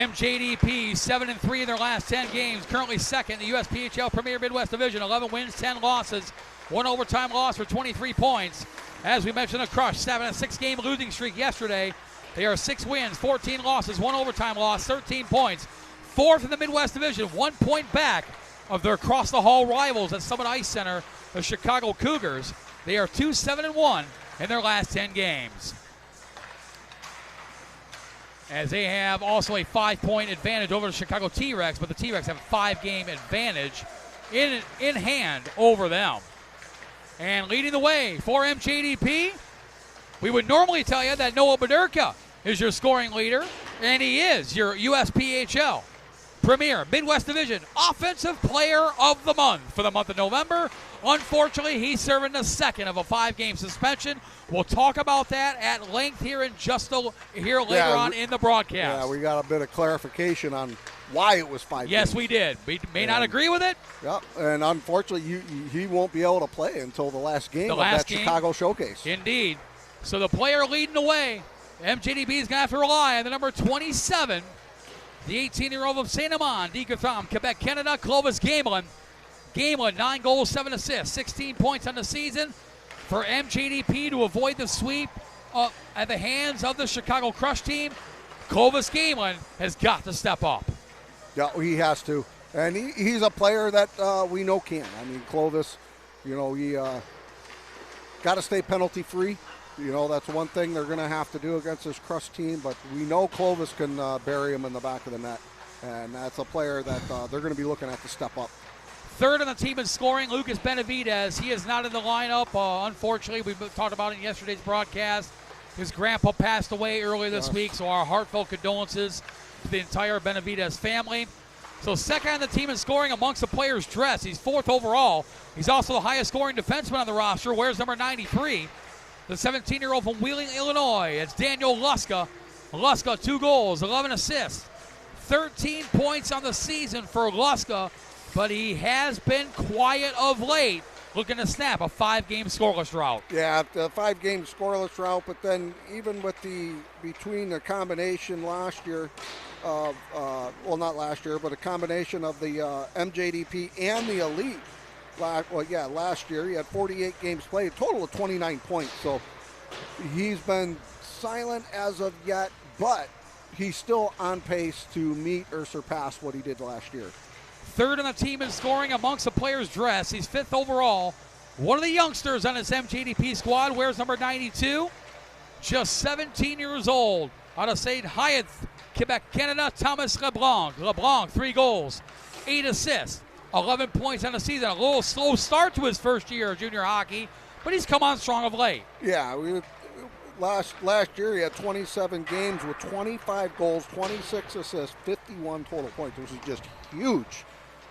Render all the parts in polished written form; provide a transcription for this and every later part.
MJDP 7-3 in their last 10 games, currently second in the USPHL Premier Midwest Division. 11 wins, 10 losses, one overtime loss for 23 points. As we mentioned, the Crush 7-6 game losing streak yesterday. They are 6 wins, 14 losses, one overtime loss, 13 points. Fourth in the Midwest Division, 1 point back of their across-the-hall rivals at Summit Ice Center, the Chicago Cougars. They are 2-7-1 in their last 10 games. As they have also a 5-point advantage over the Chicago T-Rex, but the T-Rex have a 5-game advantage in hand over them. And leading the way for MJDP, we would normally tell you that Noah Bederka is your scoring leader, and he is your USPHL Premier Midwest Division Offensive Player of the Month for the month of November. Unfortunately, he's serving the second of a 5-game suspension. We'll talk about that at length here in later on in the broadcast. Yeah, we got a bit of clarification on why it was 5 games. Yes, we did. We may not agree with it. Yeah, and unfortunately, he won't be able to play until the last game of that Chicago Showcase. Indeed. So the player leading the way, MJDP is going to have to rely on the number 27, the 18-year-old of St. Amand, Decatham, Quebec, Canada, Clovis Gamelin. Gamelin, 9 goals, 7 assists, 16 points on the season for MJDP to avoid the sweep at the hands of the Chicago Crush team. Clovis Gamelin has got to step up. Yeah, he has to. And he's a player that we know can. I mean, Clovis, he got to stay penalty-free. That's one thing they're going to have to do against this Crush team, but we know Clovis can bury him in the back of the net. And that's a player that they're going to be looking at to step up. Third on the team in scoring, Lucas Benavidez. He is not in the lineup. Unfortunately, we talked about it in yesterday's broadcast. His grandpa passed away earlier this week, so our heartfelt condolences to the entire Benavidez family. So second on the team in scoring amongst the players dressed. He's 4th overall. He's also the highest scoring defenseman on the roster. Wears number 93. The 17-year-old from Wheeling, Illinois. It's Daniel Luska. Luska, 2 goals, 11 assists, 13 points on the season for Luska. But he has been quiet of late, looking to snap a 5-game scoreless drought. Yeah, the 5-game scoreless drought, but then even with between the combination last year of, not last year, but a combination of the MJDP and the Elite. Last year he had 48 games played, a total of 29 points. So he's been silent as of yet, but he's still on pace to meet or surpass what he did last year. Third on the team in scoring amongst the players dressed. He's 5th overall. One of the youngsters on his MJDP squad wears number 92. Just 17 years old. Out of St. Hyacinthe, Quebec, Canada, Thomas LeBlanc. LeBlanc, 3 goals, 8 assists, 11 points on the season. A little slow start to his first year of junior hockey, but he's come on strong of late. Yeah, last year he had 27 games with 25 goals, 26 assists, 51 total points, which is just huge.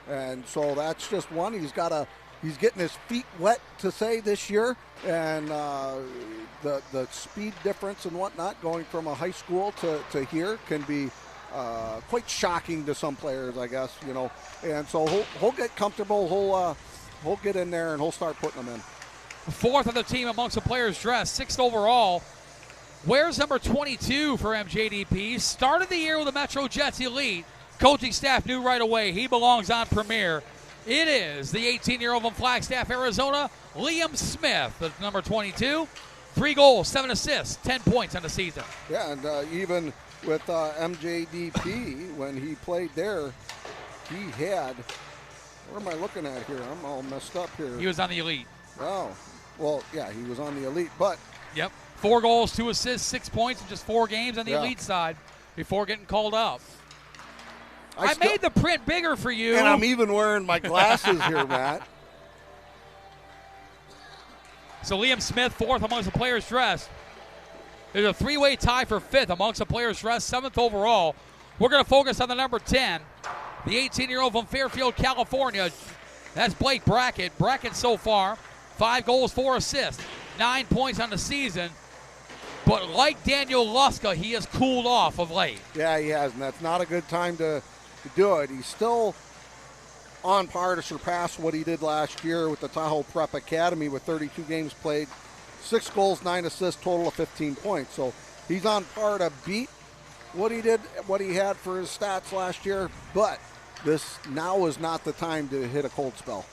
And so that's just one. He's getting his feet wet, to say, this year. And the speed difference and whatnot going from a high school to here can be quite shocking to some players, I guess, And so he'll get comfortable. He'll get in there and he'll start putting them in. 4th on the team amongst the players dressed, 6th overall. Wears number 22 for MJDP. Started the year with the Metro Jets Elite. Coaching staff knew right away he belongs on Premier. It is the 18-year-old from Flagstaff, Arizona, Liam Smith, the number 22. 3 goals, 7 assists, 10 points on the season. Yeah, and even with MJDP, when he played there, he had, what am I looking at here? I'm all messed up here. He was on the Elite. Oh, well, yeah, he was on the Elite, but. Yep, 4 goals, 2 assists, 6 points in just 4 games on the Elite side before getting called up. I made the print bigger for you. And I'm even wearing my glasses here, Matt. So Liam Smith, 4th amongst the players dressed. There's a 3-way tie for 5th amongst the players dressed, 7th overall. We're going to focus on the number 10, the 18-year-old from Fairfield, California. That's Blake Brackett. Brackett so far, 5 goals, 4 assists, 9 points on the season. But like Daniel Luska, he has cooled off of late. Yeah, he has, and that's not a good time to do it. He's still on par to surpass what he did last year with the Tahoe Prep Academy with 32 games played, 6 goals, 9 assists, total of 15 points. So he's on par to beat what he had for his stats last year, but this now is not the time to hit a cold spell.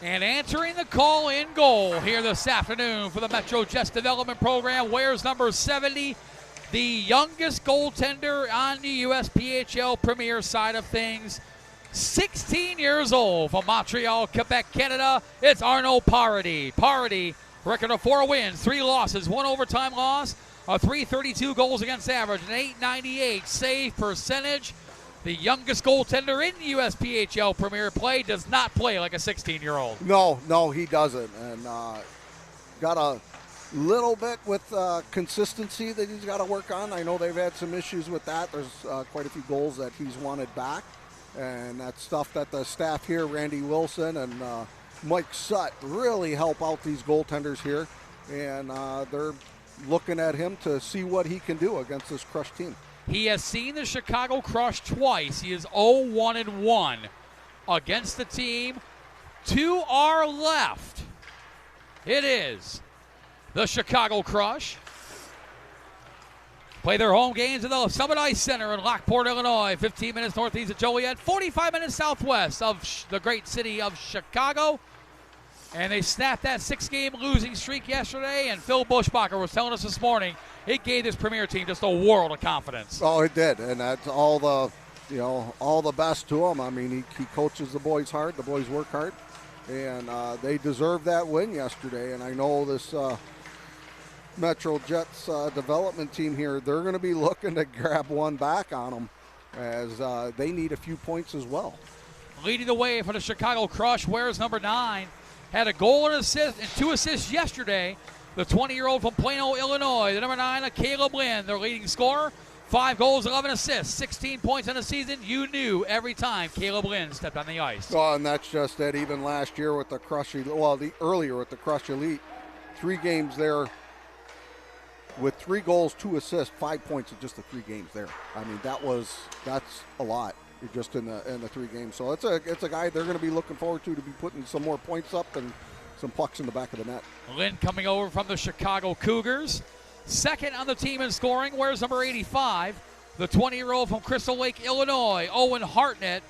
And answering the call in goal here this afternoon for the Metro Jets Development Program, wears number 70, the youngest goaltender on the USPHL Premier side of things. 16 years old from Montreal, Quebec, Canada. It's Arnaud Parody. Parody, record of 4 wins, 3 losses, 1 overtime loss, a .332 goals against average, an .898 save percentage. The youngest goaltender in the USPHL Premier play does not play like a 16-year-old. No, he doesn't. And got a little bit with consistency that he's got to work on. I know they've had some issues with that. There's quite a few goals that he's wanted back. And that's stuff that the staff here, Randy Wilson and Mike Sutt, really help out these goaltenders here. And they're looking at him to see what he can do against this Crush team. He has seen the Chicago Crush twice. He is 0-1-1 against the team. To our left, it is the Chicago Crush. Play their home games at the Summit Ice Center in Lockport, Illinois, 15 minutes northeast of Joliet, 45 minutes southwest of the great city of Chicago. And they snapped that 6-game losing streak yesterday, and Phil Bushbacher was telling us this morning it gave this Premier team just a world of confidence. Oh, it did, and that's all the best to him. I mean, he coaches the boys hard. The boys work hard, and they deserved that win yesterday. And I know this Metro Jets development team here, they're going to be looking to grab one back on them as they need a few points as well. Leading the way for the Chicago Crush, wears number 9. Had a goal and assist and 2 assists yesterday. The 20-year-old from Plano, Illinois, the number 9, Caleb Lynn, their leading scorer. 5 goals, 11 assists, 16 points in the season. You knew every time Caleb Lynn stepped on the ice. Oh, and that's just it. Even last year with the Crush, earlier with the Crush Elite, 3 games there with 3 goals, 2 assists, 5 points in just the 3 games there. I mean, that's a lot. Just in the 3 games. So it's a guy they're going to be looking forward to be putting some more points up and some pucks in the back of the net. Lynn coming over from the Chicago Cougars. Second on the team in scoring, wears number 85, the 20-year-old from Crystal Lake, Illinois, Owen Hartnett.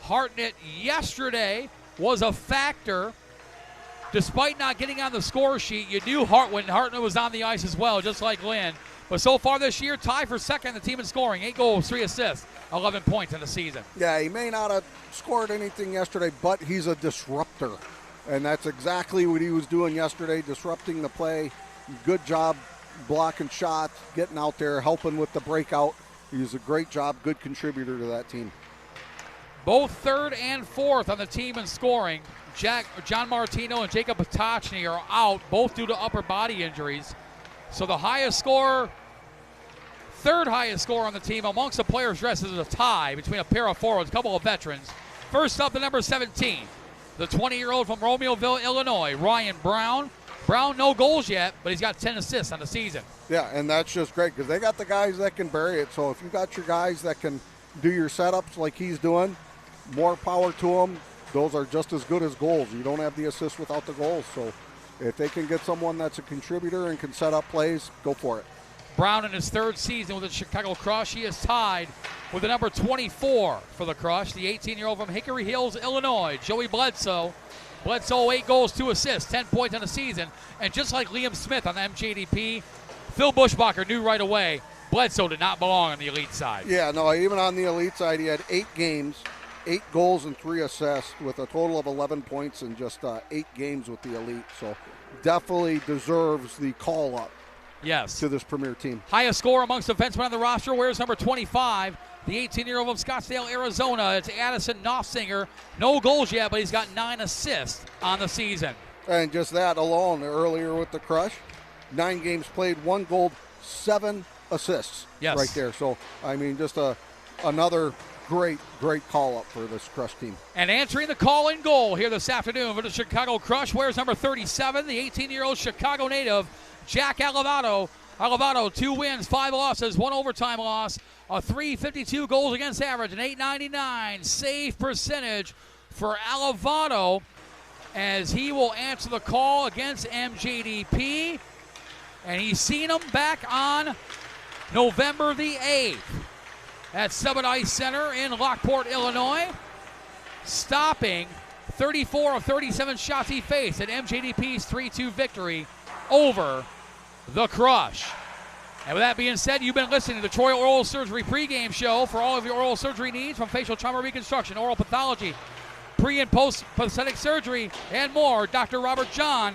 Hartnett yesterday was a factor. Despite not getting on the score sheet, you knew when Hartnett was on the ice as well, just like Lynn. But so far this year, tied for second the team in scoring. 8 goals, 3 assists, 11 points in the season. Yeah, he may not have scored anything yesterday, but he's a disruptor. And that's exactly what he was doing yesterday, disrupting the play. Good job blocking shots, getting out there, helping with the breakout. He's a great job, good contributor to that team. Both third and fourth on the team in scoring. John Martino and Jacob Potocny are out, both due to upper body injuries. So the highest scorer, third highest scorer on the team amongst the players dressed is a tie between a pair of forwards, a couple of veterans. First up, the number 17, the 20-year-old from Romeoville, Illinois, Ryan Brown. Brown, no goals yet, but he's got 10 assists on the season. Yeah, and that's just great because they got the guys that can bury it. So if you got your guys that can do your setups like he's doing, more power to them. Those are just as good as goals. You don't have the assists without the goals. So if they can get someone that's a contributor and can set up plays, go for it. Brown in his 3rd season with the Chicago Crush. He is tied with the number 24 for the Crush, the 18-year-old from Hickory Hills, Illinois, Joey Bledsoe. Bledsoe, 8 goals, 2 assists, 10 points in the season. And just like Liam Smith on the MJDP, Phil Bushbacher knew right away Bledsoe did not belong on the elite side. Yeah, no, even on the elite side, he had 8 games, 8 goals and 3 assists with a total of 11 points in just 8 games with the elite. So definitely deserves the call-up. Yes. To this Premier team. Highest score amongst defensemen on the roster, wears number 25, the 18-year-old from Scottsdale, Arizona. It's Addison Knopfsinger. No goals yet, but he's got 9 assists on the season. And just that alone, earlier with the Crush, 9 games played, 1 goal, 7 assists. Yes. Right there. So, I mean, just another great call-up for this Crush team. And answering the call in goal here this afternoon for the Chicago Crush, wears number 37, the 18-year-old Chicago native, Jack Alavato. Alavato, 2 wins, 5 losses, 1 overtime loss, a .352 goals against average, an .899 save percentage for Alavato as he will answer the call against MJDP. And he's seen him back on November the 8th. at Summit Ice Center in Lockport, Illinois. Stopping 34 of 37 shots he faced at MJDP's 3-2 victory over the Crush. And with that being said, you've been listening to the Troy Oral Surgery pregame show for all of your oral surgery needs, from facial trauma reconstruction, oral pathology, pre- and post-prosthetic surgery, and more. Dr. Robert John,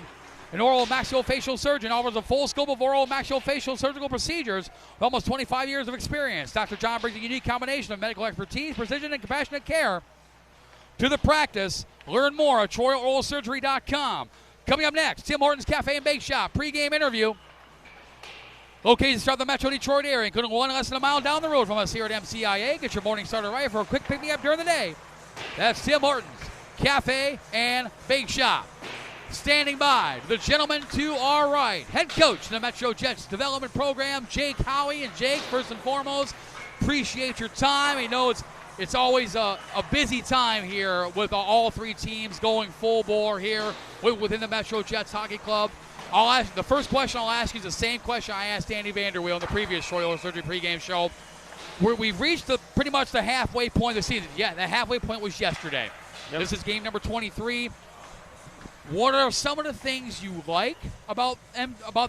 an oral maxillofacial surgeon, offers a full scope of oral maxillofacial surgical procedures with almost 25 years of experience. Dr. John brings a unique combination of medical expertise, precision, and compassionate care to the practice. Learn more at TroyOralSurgery.com. Coming up next, Tim Hortons Cafe and Bake Shop pregame interview. Located throughout the Metro Detroit area, including one less than a mile down the road from us here at MCIA. Get your morning started right for a quick pick-me-up during the day. That's Tim Hortons Cafe and Bake Shop. Standing by, the gentleman to our right, head coach of the Metro Jets development program, Jake Howie. And Jake, first and foremost, appreciate your time. I know it's always a busy time here with all three teams going full bore here within the Metro Jets Hockey Club. The first question I'll ask you is the same question I asked Andy Vanderweel in the previous Troy Oral Surgery pregame show, where we've reached pretty much the halfway point of the season. Yeah, the halfway point was yesterday. Yep. This is game number 23. What are some of the things you like about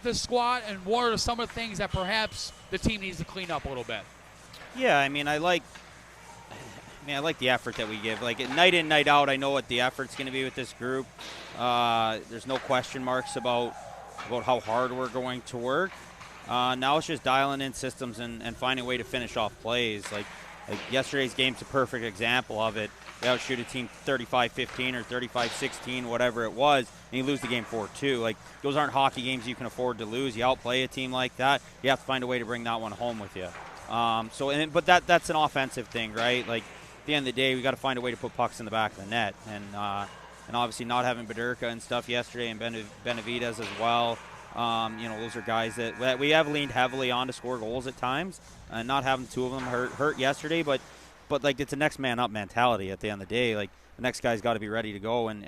this squad, and what are some of the things that perhaps the team needs to clean up a little bit? Yeah, I like the effort that we give. Like, night in, night out, I know what the effort's going to be with this group. There's no question marks about how hard we're going to work. Now it's just dialing in systems and finding a way to finish off plays. Like yesterday's game's a perfect example of it. We outshoot a team 35-15 or 35-16, whatever it was, and you lose the game 4-2. Like, those aren't hockey games you can afford to lose. You outplay a team like that, you have to find a way to bring that one home with you. But that's an offensive thing, right? Like, at the end of the day, we got to find a way to put pucks in the back of the net, and obviously not having Bederka and stuff yesterday, and Benavidez as well. Those are guys that we have leaned heavily on to score goals at times, and not having two of them hurt yesterday. But like, it's a next man up mentality at the end of the day. Like, the next guy's got to be ready to go, and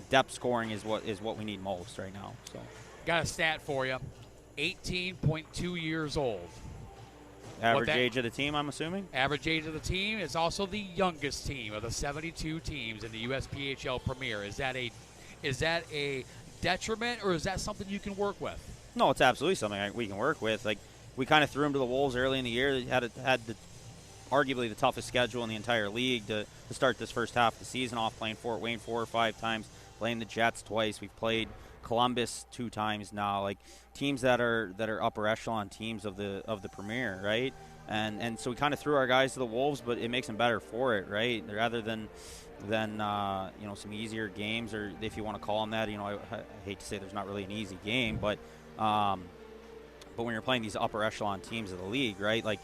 depth scoring is what we need most right now. So, got a stat for you: 18.2 years old. Average age of the team, I'm assuming? Average age of the team is also the youngest team of the 72 teams in the USPHL Premier. Is that a detriment, or is that something you can work with? No, it's absolutely something we can work with. Like, we kind of threw them to the Wolves early in the year. They had arguably the toughest schedule in the entire league to start this first half of the season off, playing Fort Wayne 4 or 5 times, playing the Jets twice. We've played Columbus 2 times now, like teams that are upper echelon teams of the Premier, right? And so we kind of threw our guys to the Wolves, but it makes them better for it, right? Rather than some easier games, or if you want to call them that. I hate to say there's not really an easy game, but when you're playing these upper echelon teams of the league, right? Like,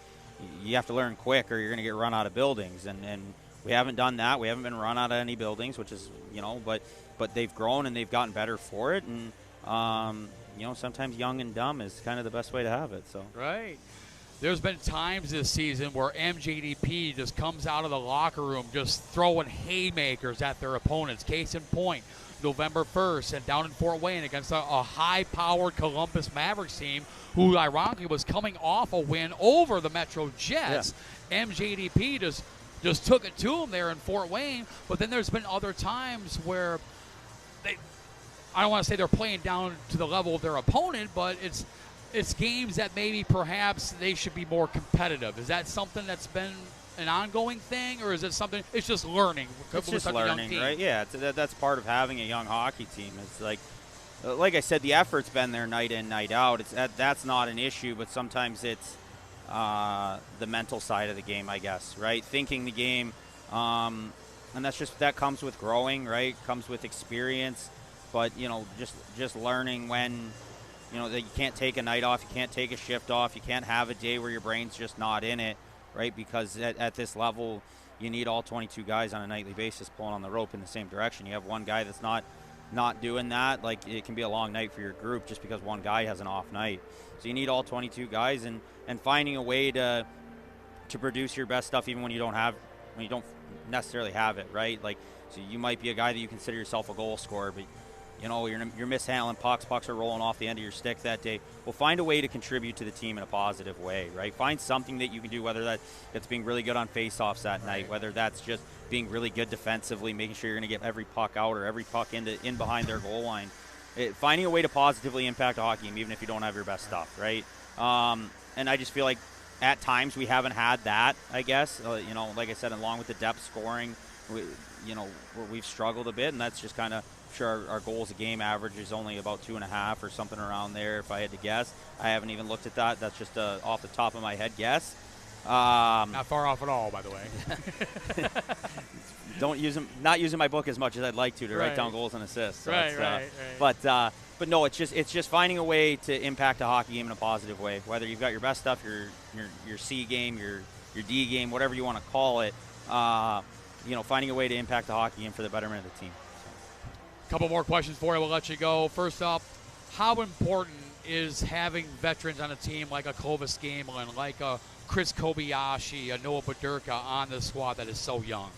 you have to learn quick, or you're going to get run out of buildings, and we haven't done that. We haven't been run out of any buildings, which is but they've grown and they've gotten better for it, and sometimes young and dumb is kind of the best way to have it. So right. There's been times this season where MJDP just comes out of the locker room just throwing haymakers at their opponents. Case in point, November 1st, and down in Fort Wayne against a high-powered Columbus Mavericks team who, ironically, was coming off a win over the Metro Jets. Yeah. MJDP just took it to them there in Fort Wayne. But then there's been other times where I don't want to say they're playing down to the level of their opponent, but it's games that maybe perhaps they should be more competitive. Is that something that's been an ongoing thing, or is it something it's just learning? It's just learning, right? Yeah, that's part of having a young hockey team. It's like I said, the effort's been there night in, night out. That's not an issue, but sometimes it's the mental side of the game, I guess, right? Thinking the game, and that comes with growing, right? Comes with experience, but just learning when. That you can't take a night off, you can't take a shift off, you can't have a day where your brain's just not in it, right? Because at this level, you need all 22 guys on a nightly basis pulling on the rope in the same direction. You have one guy that's not doing that, like, it can be a long night for your group just because one guy has an off night. So you need all 22 guys, and finding a way to produce your best stuff even when you don't necessarily have it, right? Like, so you might be a guy that you consider yourself a goal scorer, but you know, you're mishandling pucks. Pucks are rolling off the end of your stick that day. Well, find a way to contribute to the team in a positive way, right? Find something that you can do, whether that's being really good on faceoffs that night, whether that's just being really good defensively, making sure you're going to get every puck out or every puck in behind their goal line. Finding a way to positively impact a hockey game, even if you don't have your best stuff, right? And I just feel like at times we haven't had that, I guess. You know, like I said, along with the depth scoring, we've struggled a bit, and that's just kind of sure our goals a game average is only about 2.5 or something around there, if I had to guess. I haven't even looked at that. That's just off the top of my head guess. Not far off at all, by the way. Not using my book as much as I'd like to write down goals and assists. So right. But no, it's just finding a way to impact a hockey game in a positive way. Whether you've got your best stuff, your C game, your D game, whatever you want to call it. Finding a way to impact the hockey game for the betterment of the team. Couple more questions for you. We'll let you go. First up, how important is having veterans on a team like a Clovis Gamelin, like a Chris Kobayashi, a Noah Badurka on the squad that is so young?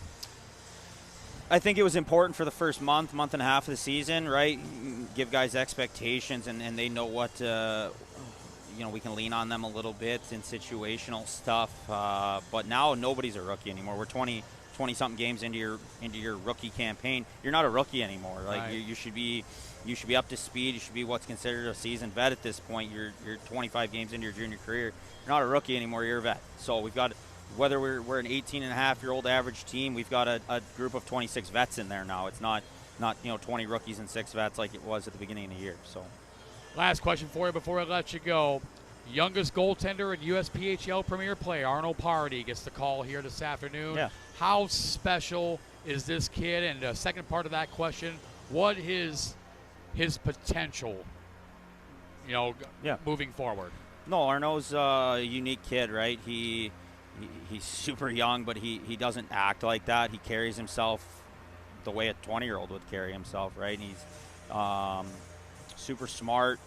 I think it was important for the first month and a half of the season, right? Give guys expectations, and they know what, we can lean on them a little bit in situational stuff. But now nobody's a rookie anymore. We're 20-something games into your rookie campaign. You're not a rookie anymore. Like right. you should be up to speed. You should be what's considered a seasoned vet at this point. You're 25 games into your junior career. You're not a rookie anymore. You're a vet. So we've got, whether we're an 18-and-a-half-year-old average team, we've got a group of 26 vets in there now. It's not 20 rookies and 6 vets like it was at the beginning of the year. So, last question for you before I let you go. Youngest goaltender in USPHL Premier Play, Arnold Party, gets the call here this afternoon. Yeah. How special is this kid? And the second part of that question, what is his potential, moving forward? No, Arno's a unique kid, right? He's super young, but he doesn't act like that. He carries himself the way a 20-year-old would carry himself, right? And he's super smart.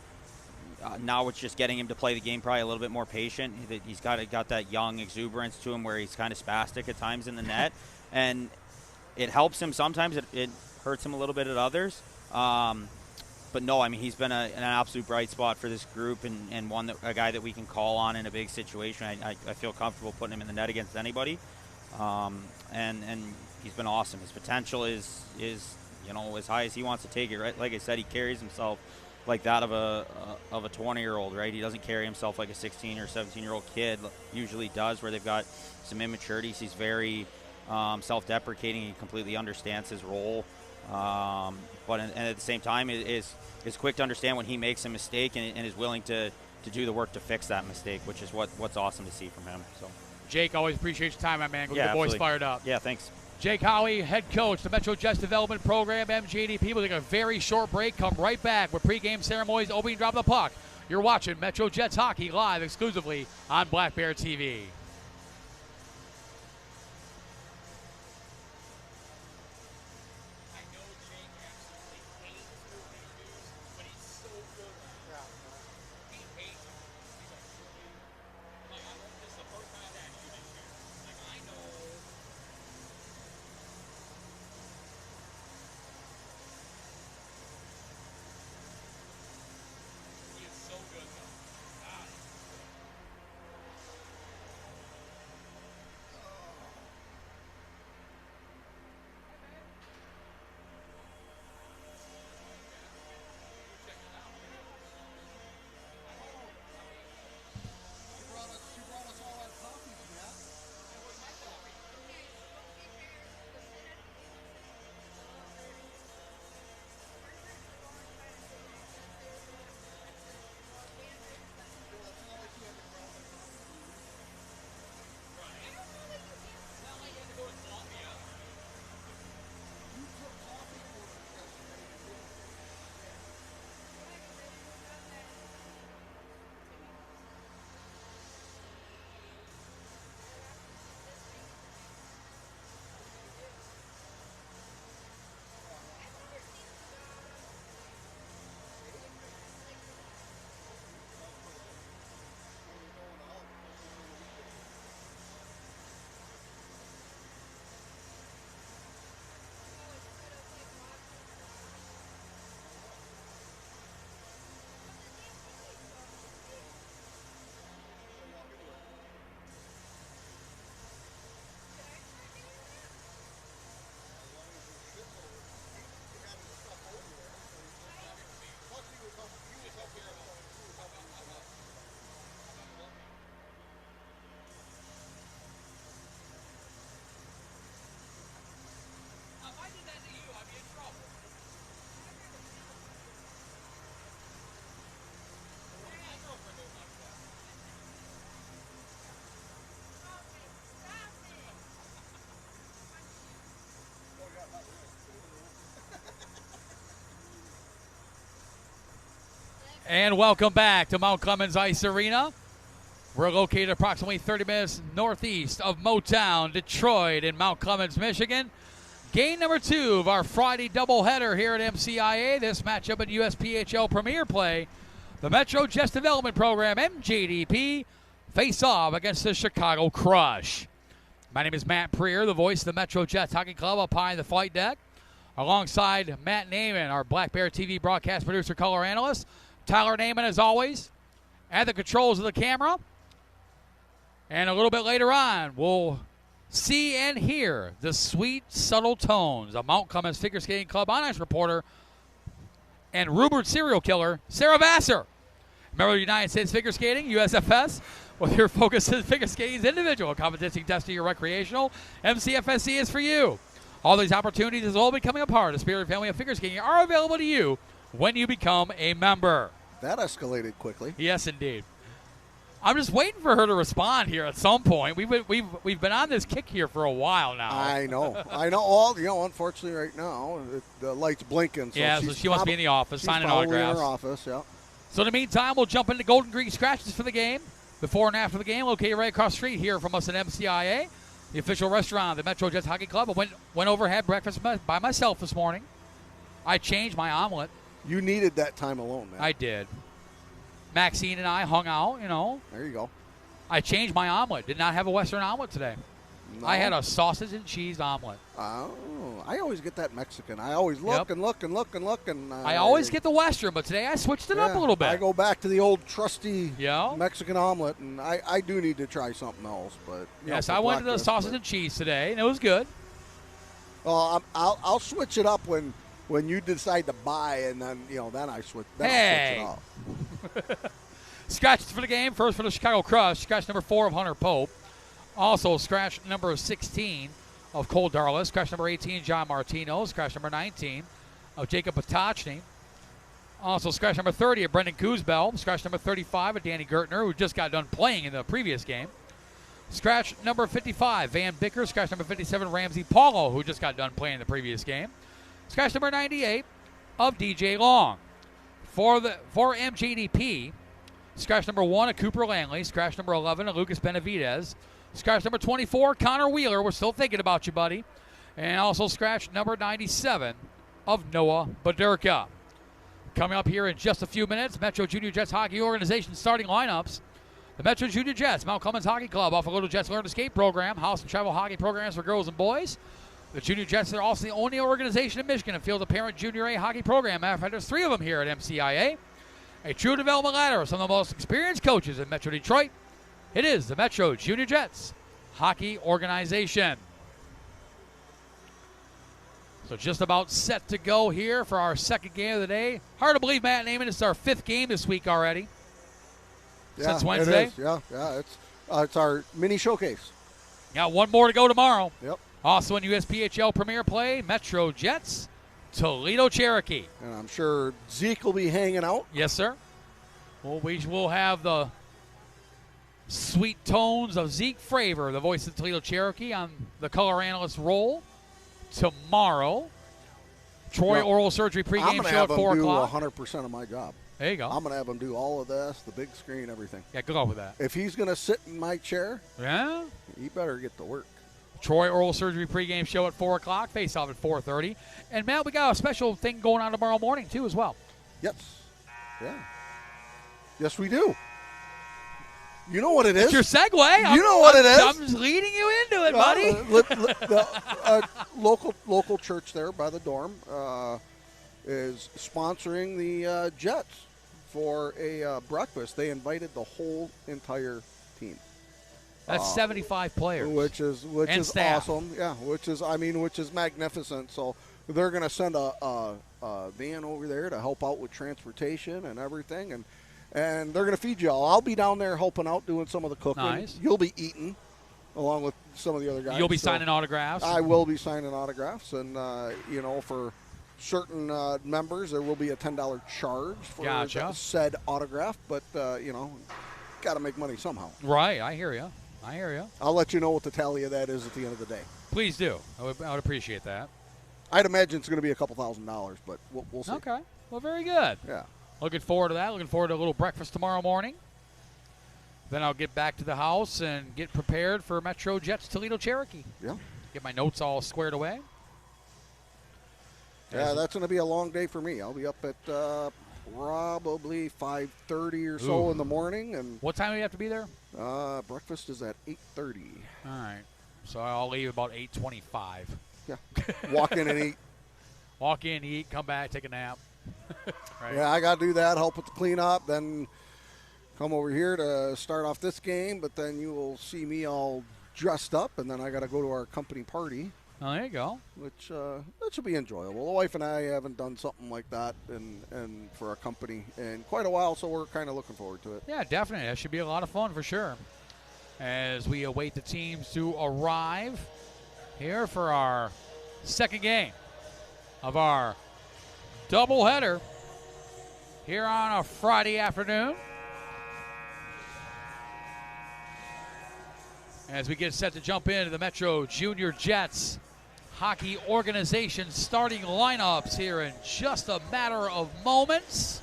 Now it's just getting him to play the game probably a little bit more patient. He's got that young exuberance to him where he's kind of spastic at times in the net. And it helps him sometimes. It hurts him a little bit at others. But no, I mean, he's been an absolute bright spot for this group and a guy that we can call on in a big situation. I feel comfortable putting him in the net against anybody. And he's been awesome. His potential is as high as he wants to take it, right? Like I said, he carries himself like that of a 20-year-old, right? He doesn't carry himself like a 16 or 17-year-old kid usually does, where they've got some immaturities. He's very self-deprecating. He completely understands his role, but at the same time is quick to understand when he makes a mistake and is willing to do the work to fix that mistake, which is what's awesome to see from him. So, Jake, always appreciate your time, my man. Get the boys absolutely. fired up. Yeah, thanks. Jake Howie, head coach, the Metro Jets Development Program, MJDP. We'll take a very short break. Come right back with pregame ceremonies, opening drop of the puck. You're watching Metro Jets hockey live exclusively on Black Bear TV. And welcome back to Mount Clemens Ice Arena. We're located approximately 30 minutes northeast of Motown, Detroit, in Mount Clemens, Michigan. Game number 2 of our Friday doubleheader here at MCIA. This matchup in USPHL Premier Play. The Metro Jets Development Program, MJDP, face off against the Chicago Crush. My name is Matt Preer, the voice of the Metro Jets Hockey Club up high in the flight deck. Alongside Matt Naiman, our Black Bear TV broadcast producer, color analyst. Tyler Naiman, as always, at the controls of the camera. And a little bit later on, we'll see and hear the sweet, subtle tones of Mount Clemens Figure Skating Club on ice reporter and Rupert serial killer, Sarah Vassar. Member of the United States Figure Skating, USFS, with your focus in figure skating's individual competition, testing, or recreational. MCFSC is for you. All these opportunities, as well becoming a part of the Spirit family of figure skating, are available to you when you become a member. That escalated quickly. Yes, indeed. I'm just waiting for her to respond here at some point. We've been on this kick here for a while now. I know. All unfortunately, right now the light's blinking. So yeah, so she must be in the office signing autographs. In her office, yeah. So in the meantime, we'll jump into Golden Creek Scratches for the game. Before and after the game, located right across the street here from us at MCIA, the official restaurant of the Metro Jets Hockey Club. I went over, had breakfast by myself this morning. I changed my omelet. You needed that time alone, man. I did. Maxine and I hung out, There you go. I changed my omelet. Did not have a Western omelet today. No. I had a sausage and cheese omelet. Oh, I always get that Mexican. I always look and look. I always get the Western, but today I switched it up a little bit. I go back to the old trusty Yeah. Mexican omelet, and I do need to try something else. But yes, I went to the sausage and cheese today, and it was good. I'll switch it up when you decide to buy, and then then I switch. Then Hey. I'll switch it up. Scratches for the game. First for the Chicago Crush. Scratch number 4 of Hunter Pope. Also scratch number 16 of Cole Darlis. Scratch number 18, John Martino. Scratch number 19 of Jacob Potocny. Also scratch number 30 of Brendan Kuzbel. Scratch number 35 of Danny Gertner, who just got done playing in the previous game. Scratch number 55, Van Bicker. Scratch number 57, Ramsey Paulo, who just got done playing in the previous game. Scratch number 98 of DJ Long. For MJDP, scratch number 1 of Cooper Langley. Scratch number 11 of Lucas Benavidez. Scratch number 24, Connor Wheeler. We're still thinking about you, buddy. And also scratch number 97 of Noah Badurka. Coming up here in just a few minutes, Metro Junior Jets Hockey Organization starting lineups. The Metro Junior Jets, Mount Clemens Hockey Club, off a Little Jets Learn to Skate program, house and travel hockey programs for girls and boys. The Junior Jets are also the only organization in Michigan to field a parent Junior A hockey program. Matter of fact, there's 3 of them here at MCIA. A true development ladder of some of the most experienced coaches in Metro Detroit. It is the Metro Junior Jets Hockey Organization. So just about set to go here for our second game of the day. Hard to believe, Matt Naiman, it's our 5th game this week already. Since Wednesday. It is. Yeah. It's our mini showcase. Got 1 more to go tomorrow. Yep. Also in USPHL Premier Play, Metro Jets, Toledo Cherokee. And I'm sure Zeke will be hanging out. Yes, sir. Well, we will have the sweet tones of Zeke Fravor, the voice of Toledo Cherokee, on the color analyst role tomorrow. Troy Oral Surgery pregame show at 4 o'clock. I'm going to have him do 100% of my job. There you go. I'm going to have him do all of this, the big screen, everything. Yeah, good luck with that. If he's going to sit in my chair, yeah, he better get to work. Troy Oral Surgery pregame show at 4 o'clock, face-off at 4:30. And, Matt, we got a special thing going on tomorrow morning, too, as well. Yes. Yeah. Yes, we do. You know what it is? It's your segue. You know what it is? I'm just leading you into it, buddy. The local church there by the dorm is sponsoring the Jets for a breakfast. They invited the whole entire team. That's 75 players, which is staff. Awesome. Yeah, which is magnificent. So they're going to send a van over there to help out with transportation and everything, and they're going to feed you all. I'll be down there helping out, doing some of the cooking. Nice. You'll be eating along with some of the other guys. You'll be signing autographs. I will be signing autographs, and for certain members there will be a $10 charge for said autograph. But got to make money somehow. Right, I hear you. I'll let you know what the tally of that is at the end of the day. Please do. I would appreciate that. I'd imagine it's going to be a couple $1,000s, but we'll see. Okay. Well, very good. Yeah. Looking forward to that. Looking forward to a little breakfast tomorrow morning. Then I'll get back to the house and get prepared for Metro Jets Toledo Cherokee. Yeah. Get my notes all squared away. Yeah, that's going to be a long day for me. I'll be up at probably 5:30 or so in the morning. And what time do you have to be there? Breakfast is at 8:30. All right. So I'll leave about 8:25. Yeah. Walk in and eat. Walk in, eat, come back, take a nap. Right. Yeah, I got to do that, help with the cleanup, then come over here to start off this game, but then you will see me all dressed up, and then I got to go to our company party. Oh, there you go. Which that should be enjoyable. The wife and I haven't done something like that and for our company in quite a while, so we're kind of looking forward to it. Yeah, definitely. That should be a lot of fun for sure. As we await the teams to arrive here for our second game of our doubleheader here on a Friday afternoon. As we get set to jump into the Metro Junior Jets hockey organization starting lineups here in just a matter of moments.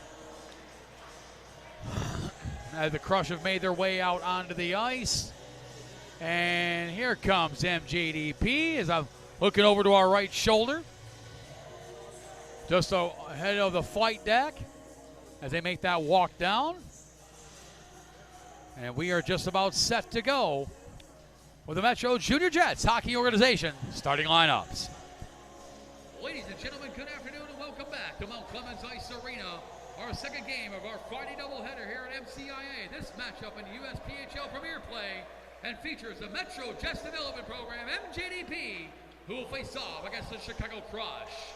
As the Crush have made their way out onto the ice. And here comes MJDP as I'm looking over to our right shoulder. Just ahead of the flight deck as they make that walk down. And we are just about set to go with the Metro Junior Jets hockey organization starting lineups. Ladies and gentlemen, good afternoon and welcome back to Mount Clemens Ice Arena. Our second game of our Friday doubleheader here at MCIA. This matchup in USPHL Premier Play and features the Metro Jets Development Program, MJDP, who will face off against the Chicago Crush.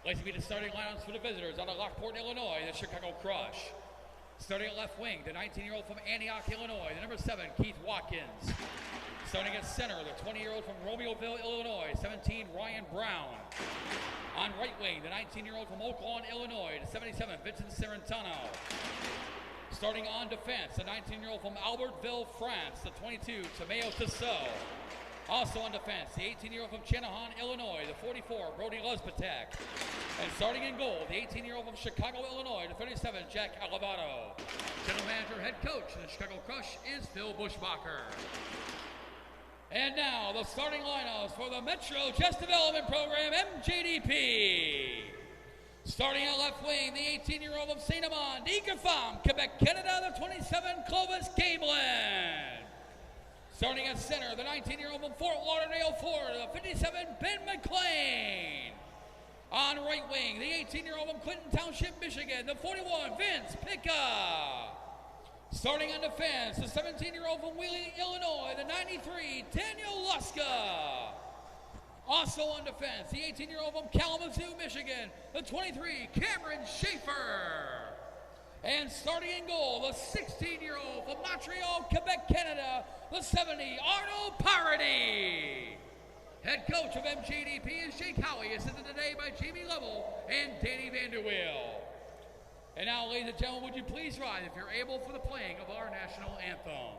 Let's be the starting lineups for the visitors out of Lockport, Illinois, the Chicago Crush. Starting at left wing, the 19-year-old from Antioch, Illinois, the number 7, Keith Watkins. Starting at center, the 20-year-old from Romeoville, Illinois, 17, Ryan Brown. On right wing, the 19-year-old from Oak Lawn, Illinois, the 77, Vincent Serentano. Starting on defense, the 19-year-old from Albertville, France, the 22, Tomeo Tissot. Also on defense, the 18-year-old from Channahon, Illinois, the 44, Brody Lesbatek. And starting in goal, the 18-year-old from Chicago, Illinois, the 37, Jack Alavato. General manager, head coach of the Chicago Crush is Phil Bushbacher. And now, the starting lineups for the Metro Jets Development Program, MJDP. Starting at left wing, the 18-year-old from St. Amand, Ecafam, Quebec, Canada, the 27, Clovis Gamelin. Starting at center, the 19-year-old from Fort Lauderdale, Florida, the 57, Ben McLean. On right wing, the 18-year-old from Clinton Township, Michigan, the 41, Vince Picca. Starting on defense, the 17-year-old from Wheeling, Illinois, the 93, Daniel Luska. Also on defense, the 18-year-old from Kalamazoo, Michigan, the 23, Cameron Schaefer. And starting in goal, the 16-year-old from Montreal, Quebec, Canada, the 70, Arnold Parody. Head coach of MJDP is Jake Howie, assisted today by Jamie Lovell and Danny Vanderweel. And now, ladies and gentlemen, would you please rise if you're able for the playing of our national anthem.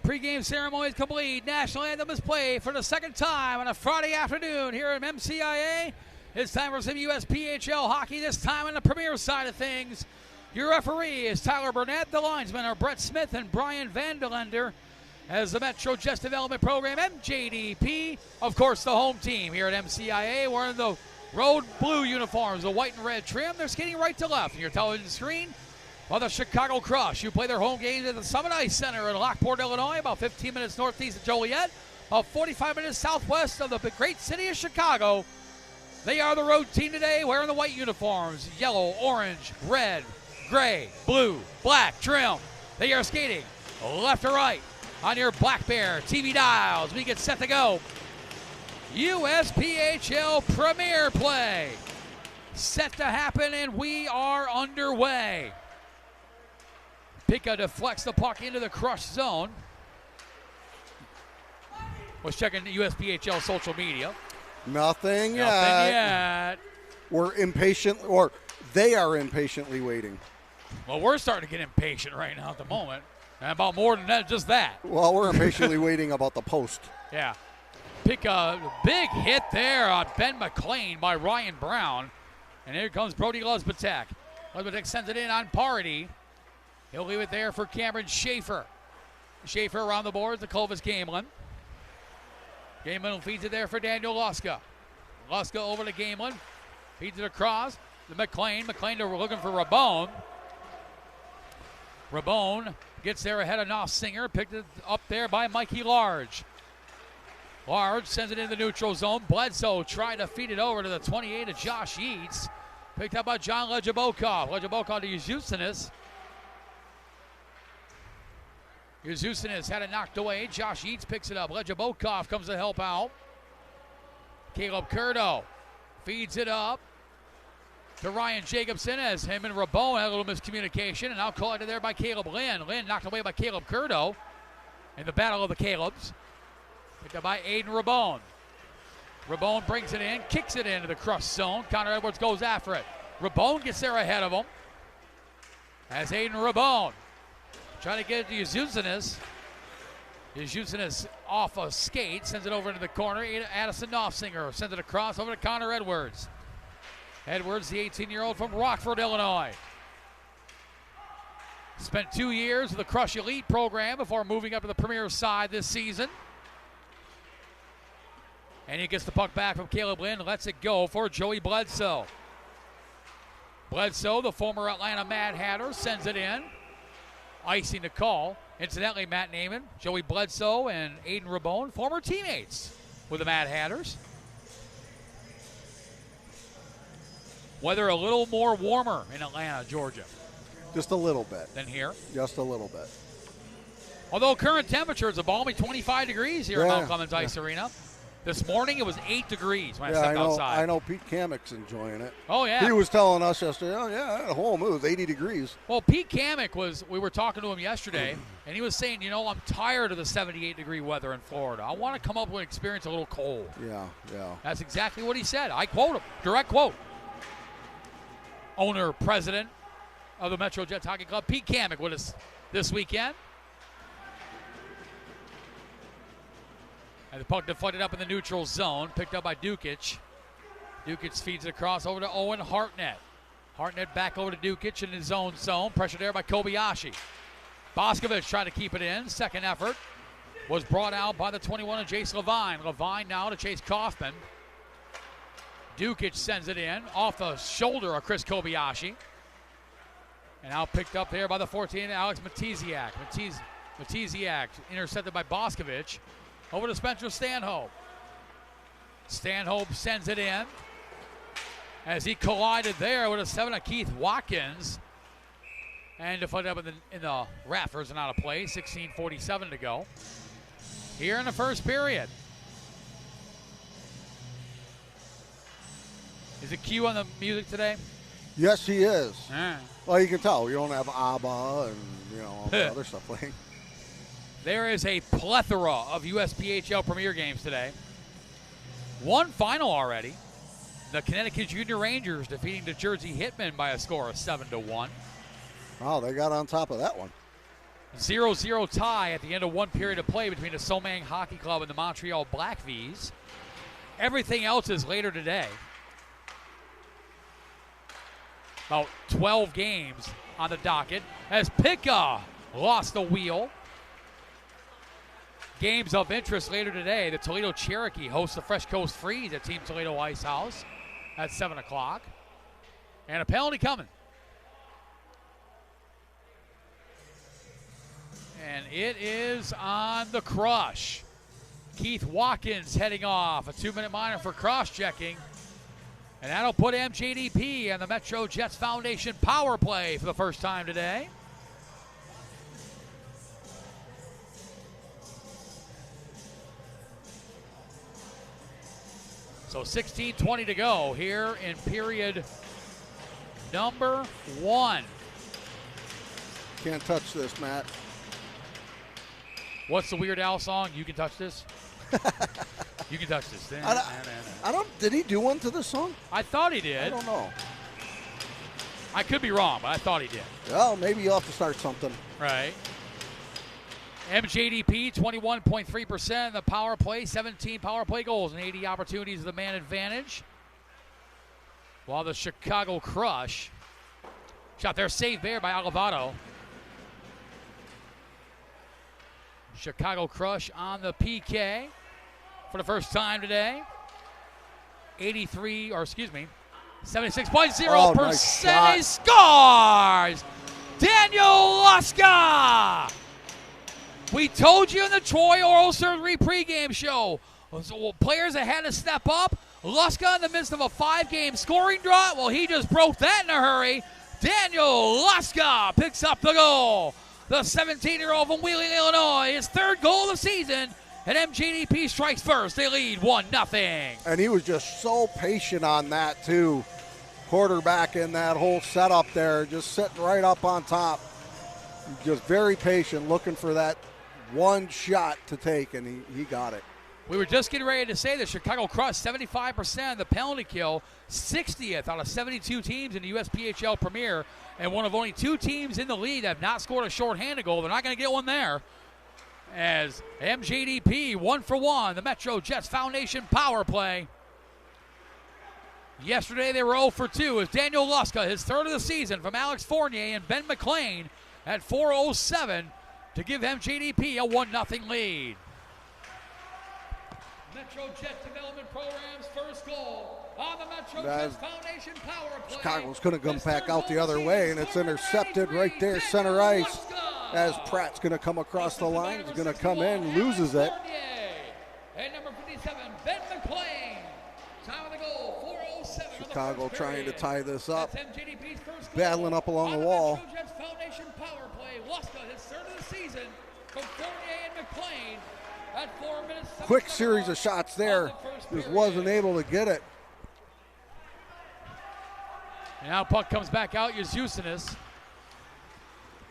Pre-game ceremony is complete. National anthem is played for the second time on a Friday afternoon here at MCIA. It's time for some USPHL hockey, this time on the premier side of things. Your referee is Tyler Burnett. The linesmen are Brett Smith and Brian Vandelender. As the Metro Jets Development Program, MJDP, of course, the home team here at MCIA, wearing the road blue uniforms, the white and red trim. They're skating right to left on your television screen. While the Chicago Crush, who play their home games at the Summit Ice Center in Lockport, Illinois, about 15 minutes northeast of Joliet, about 45 minutes southwest of the great city of Chicago. They are the road team today, wearing the white uniforms, yellow, orange, red, gray, blue, black trim. They are skating left to right on your Black Bear TV dials. We get set to go. USPHL Premier Play set to happen, and we are underway. Pika deflects the puck into the Crush zone. Was checking the USPHL social media. Nothing yet. Nothing yet. We're impatient, or they are impatiently waiting. Well, we're starting to get impatient right now at the moment. And about more than that, just that. Well, we're impatiently waiting about the post. Yeah. Pick a big hit there on Ben McLean by Ryan Brown. And here comes Brody Lesbatek. Lesbatek sends it in on Party. He'll leave it there for Cameron Schaefer. Schaefer around the boards to Clovis Gamelin. Gamelin feeds it there for Daniel Luska. Luska over to Gamelin. Feeds it across to McLean. McLean looking for Rabone. Rabone gets there ahead of Nossinger. Picked it up there by Mikey Large. Large sends it in the neutral zone. Bledsoe trying to feed it over to the 28 of Josh Yeats. Picked up by John Lejabokov. Lejabokov to Yuzusinis. Yuzusinis had it knocked away. Josh Yeats picks it up. Lejabokov comes to help out. Caleb Curdo feeds it up to Ryan Jacobson as him and Rabone had a little miscommunication, and now collected there by Caleb Lynn. Lynn knocked away by Caleb Curdo in the battle of the Calebs. Picked up by Aiden Rabone. Rabone brings it in, kicks it into the Crush zone. Connor Edwards goes after it. Rabone gets there ahead of him. As Aiden Rabone trying to get it to Yuzusinis. Yuzusinis off a skate, sends it over into the corner. Addison Nossinger sends it across over to Connor Edwards. Edwards, the 18-year-old from Rockford, Illinois. Spent 2 years with the Crush Elite program before moving up to the Premier side this season. And he gets the puck back from Caleb Lynn, lets it go for Joey Bledsoe. Bledsoe, the former Atlanta Mad Hatter, sends it in. Icing the call. Incidentally, Matt Naiman, Joey Bledsoe, and Aiden Rabone, former teammates with the Mad Hatters. Weather a little more warmer in Atlanta, Georgia. Just a little bit. Than here. Just a little bit. Although current temperature is a balmy 25 degrees here at Mount Clemens Ice Arena. This morning it was 8 degrees when I stepped outside. I know Pete Kamek's enjoying it. Oh, yeah. He was telling us yesterday, at home it was 80 degrees. Well, Pete Kamek we were talking to him yesterday, and he was saying, I'm tired of the 78-degree weather in Florida. I want to come up and experience a little cold. Yeah. That's exactly what he said. I quote him, direct quote. Owner, president of the Metro Jets Hockey Club, Pete Kamek, with us this weekend. And the puck deflected up in the neutral zone, picked up by Dukic. Dukic feeds it across over to Owen Hartnett. Hartnett back over to Dukic in his own zone. Pressure there by Kobayashi. Boscovich trying to keep it in. Second effort was brought out by the 21 of Jace Levine. Levine now to Chase Kaufman. Dukic sends it in off the shoulder of Chris Kobayashi. And now picked up there by the 14, Alex Matiziak. Matiziak intercepted by Boscovich. Over to Spencer Stanhope. Stanhope sends it in as he collided there with a 7 of Keith Watkins. And deflected up in the rafters and out of play. 16:47 to go here in the first period. Is it Q on the music today? Yes, he is. Yeah. Well, you can tell. You don't have ABBA and, all the other stuff playing. There is a plethora of USPHL Premier games today. One final already. The Connecticut Junior Rangers defeating the Jersey Hitmen by a score of 7-1. Wow, they got on top of that one. 0-0 tie at the end of one period of play between the Somang Hockey Club and the Montreal Blackvies. Everything else is later today. About 12 games on the docket as Pika lost the wheel. Games of interest later today. The Toledo Cherokee hosts the Fresh Coast Freeze at Team Toledo Ice House at 7 o'clock. And a penalty coming. And it is on the Crush. Keith Watkins heading off. A 2-minute minor for cross-checking. And that'll put MJDP and the Metro Jets Foundation power play for the first time today. So 16:20 to go here in period number 1. Can't touch this, Matt. What's the Weird Al song? You can touch this? You can touch this. I don't. Did he do one to this song? I thought he did. I don't know. I could be wrong, but I thought he did. Well, maybe you'll have to start something. Right. MJDP 21.3%. The power play, 17 power play goals and 80 opportunities of the man advantage. While the Chicago Crush shot there, saved there by Alivado. Chicago Crush on the PK for the first time today. 76.0% nice he scores! Daniel Luska! We told you in the Troy Oral Surgery pregame show, players that had to step up. Luska in the midst of a 5-game scoring drought. Well, he just broke that in a hurry. Daniel Luska picks up the goal. The 17-year-old from Wheeling, Illinois, his 3rd goal of the season. And MJDP strikes first. They lead 1-0. And he was just so patient on that, too. Quarterback in that whole setup there, just sitting right up on top. Just very patient, looking for that one shot to take, and he got it. We were just getting ready to say the Chicago Crush, 75% of the penalty kill, 60th out of 72 teams in the USPHL Premier, and one of only 2 teams in the league that have not scored a shorthanded goal. They're not going to get one there. As MJDP, 1-for-1, the Metro Jets Foundation power play. Yesterday they were 0-for-2 as Daniel Luska, his 3rd of the season, from Alex Fournier and Ben McLean at 4:07 to give MJDP a 1-0 lead. Metro Jet Development Program's first goal on the Metro Jets Foundation power play. Chicago's going to come back out the other way, and it's intercepted right there, center ice, as Pratt's going to come across the line. He's going to come in, loses it. And number 57, Ben McLean. Time of the goal, 4:07. Chicago trying to tie this up, battling up along the wall. Metro Jets Foundation power play. Luska, his 3rd of the season, from Fournier and McLean. At 4 minutes. Quick series of shots there. Just wasn't able to get it. And now puck comes back out. Yazusinas.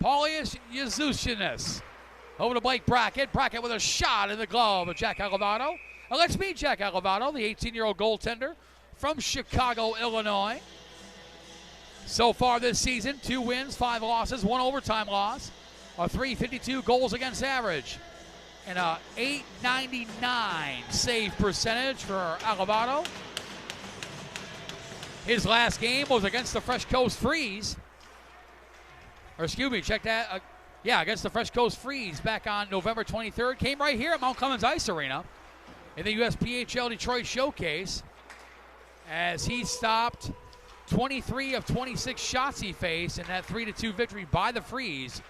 Paulius Yazusinas. Over to Blake Brackett. Brackett with a shot in the glove of Jack Alivado. Now let's meet Jack Alivado, the 18-year-old goaltender from Chicago, Illinois. So far this season, 2 wins, 5 losses, 1 overtime loss. A .352 goals against average. And a .899 save percentage for Alivado. His last game was against the Fresh Coast Freeze. Or excuse me, check that. Against the Fresh Coast Freeze back on November 23rd. Came right here at Mount Clemens Ice Arena in the USPHL Detroit Showcase as he stopped 23 of 26 shots he faced in that 3-2 victory by the Freeze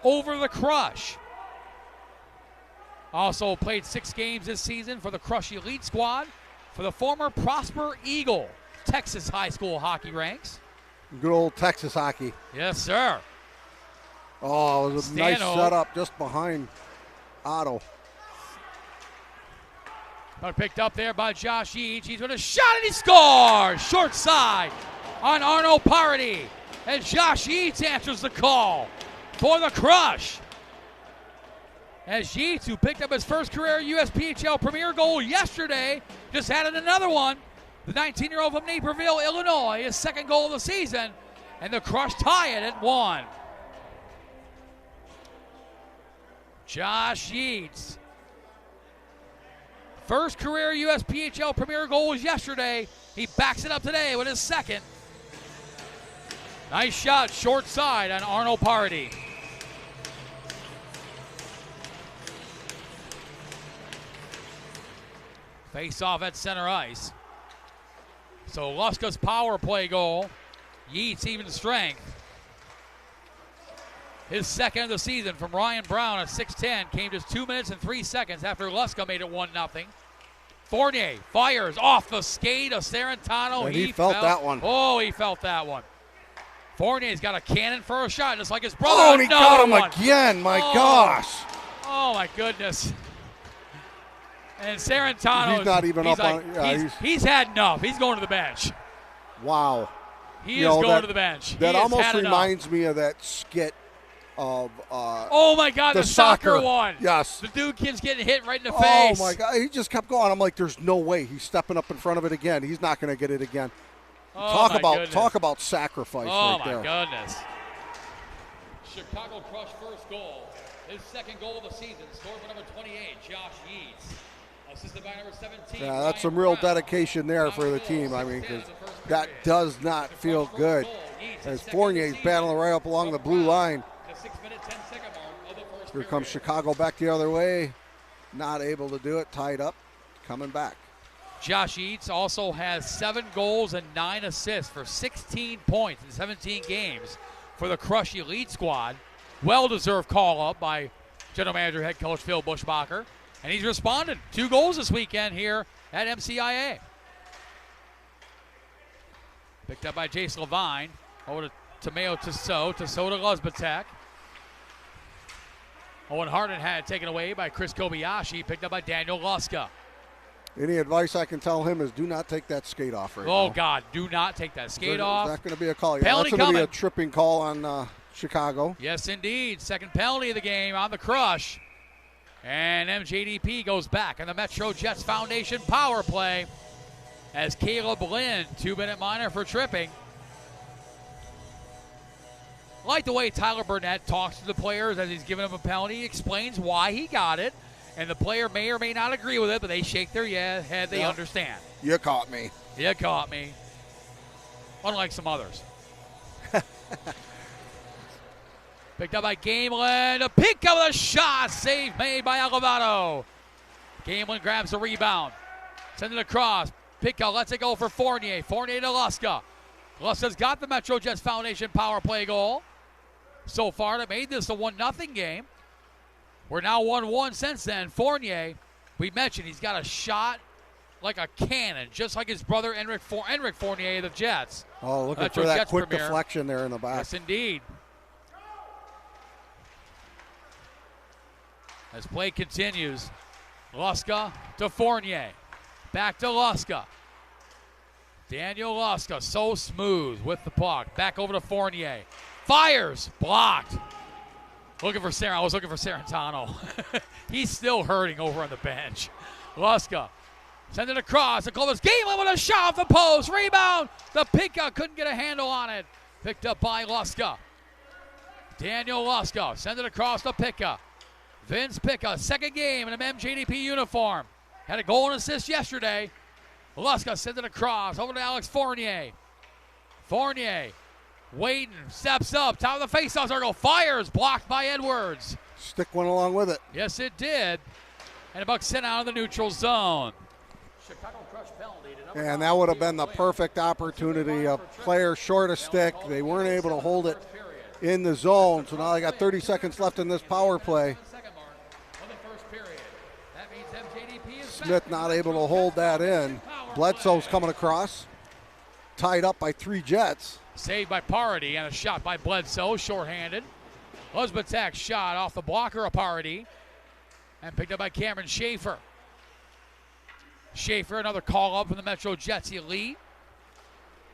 over the Crush. Also played 6 games this season for the Crush Elite Squad for the former Prosper Eagle Texas high school hockey ranks. Good old Texas hockey. Yes, sir. Oh, it was a nice setup just behind Otto. Picked up there by Josh Yeech. He's with a shot and he scores! Short side on Arno Parody. And Josh Yeech answers the call for the Crush. As Yeats, who picked up his first career USPHL Premier goal yesterday, just added another one. The 19-year-old from Naperville, Illinois, his 2nd goal of the season, and the Crush tie it at 1. Josh Yeats. First career USPHL Premier goal was yesterday. He backs it up today with his second. Nice shot, short side on Arnold Party. Face off at center ice. So Luska's power play goal. Yeats even strength. His second of the season from Ryan Brown at 6'10" came just 2 minutes and 3 seconds after Luska made it 1-0. Fournier fires off the skate of Sarantano. And he felt that one. Oh, he felt that one. Fournier's got a cannon for a shot, just like his brother. Oh, and he got him one. again. My gosh. Oh, my goodness. And Sarantano. He's not even up like, on. Yeah, he's had enough. He's going to the bench. Wow. He is going to the bench. That almost reminds me of that skit of. Oh my God, the soccer one. Yes. The dude kid's getting hit right in the face. Oh my God, he just kept going. I'm like, there's no way he's stepping up in front of it again. He's not going to get it again. Oh talk about sacrifice right there. Oh my goodness. Chicago Crush first goal. His second goal of the season. Scored by number 28, Josh Yeats. Assisted by number 17. Yeah, that's some real dedication there for the team. I mean, because that does not feel good. As Fournier's battling right up along the blue line. Here comes Chicago back the other way. Not able to do it. Tied up. Coming back. Josh Yeats also has 7 goals and 9 assists for 16 points in 17 games for the Crush Elite squad. Well-deserved call-up by General Manager head coach Phil Bushbacher. And he's responded. 2 goals this weekend here at MCIA. Picked up by Jace Levine. Over to Tomeo Tissot to Luzbatek. Owen Harden had it taken away by Chris Kobayashi. Picked up by Daniel Luska. Any advice I can tell him is do not take that skate off right now. Oh, God, do not take that skate off. That's going to be a call. Penalty that's going to be a tripping call on Chicago. Yes, indeed. Second penalty of the game on the Crush. And MJDP goes back on the Metro Jets Foundation power play as Caleb Lynn, 2-minute minor for tripping. I like the way Tyler Burnett talks to the players as he's giving them a penalty. He explains why he got it. And the player may or may not agree with it, but they shake their head. They understand. You caught me. You caught me. Unlike some others. Picked up by Gamelin. A pick up with a shot. Save made by Alvarado. Gamelin grabs the rebound. Sends it across. Pick up. Lets it go for Fournier. Fournier to Luska. Luska's got the Metro Jets Foundation power play goal. So far, that made this a 1-0 game. We're now 1-1 since then. Fournier, we mentioned he's got a shot like a cannon, just like his brother Enric Fournier of the Jets. Oh, looking for that quick deflection there in the back. Yes, indeed. As play continues, Luska to Fournier. Back to Luska. Daniel Luska, so smooth with the puck. Back over to Fournier. Fires, blocked. I was looking for Sarantano. He's still hurting over on the bench. Luska sends it across. The Columbus Gamelin with a shot off the post. Rebound. The Pika couldn't get a handle on it. Picked up by Luska. Daniel Luska sends it across to Pika. Vince Pika, second game in an MJDP uniform. Had a goal and assist yesterday. Luska sends it across over to Alex Fournier. Fournier waiting, steps up, top of the faceoff circle, fires, blocked by Edwards. Stick went along with it. Yes, it did. And a buck sent out of the neutral zone. Chicago Crush penalty. And that would have been the perfect opportunity. A player short of stick. They weren't able to hold it in the zone. So now they got 30 seconds left in this power play. Smith not able to hold that in. Bledsoe's coming across. Tied up by 3 Jets. Saved by Parody and a shot by Bledsoe, shorthanded. Luzbatek shot off the blocker of Parody and picked up by Cameron Schaefer. Schaefer, another call up from the Metro Jets Elite,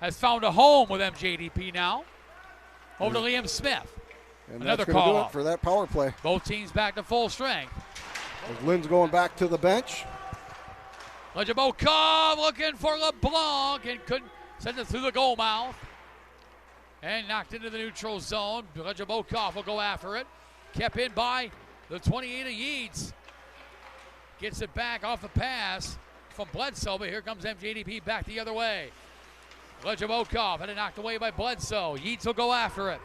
has found a home with MJDP now. Over to Liam Smith. And another that's gonna call do up it for that power play. Both teams back to full strength. As Lynn's going back to the bench. Lejabokov looking for LeBlanc and couldn't send it through the goal mouth. And knocked into the neutral zone. Lejabokov will go after it. Kept in by The 28 of Yeats gets it back off the pass from Bledsoe, but here comes MJDP back the other way. Lejabokov had it knocked away by Bledsoe. Yeats will go after it.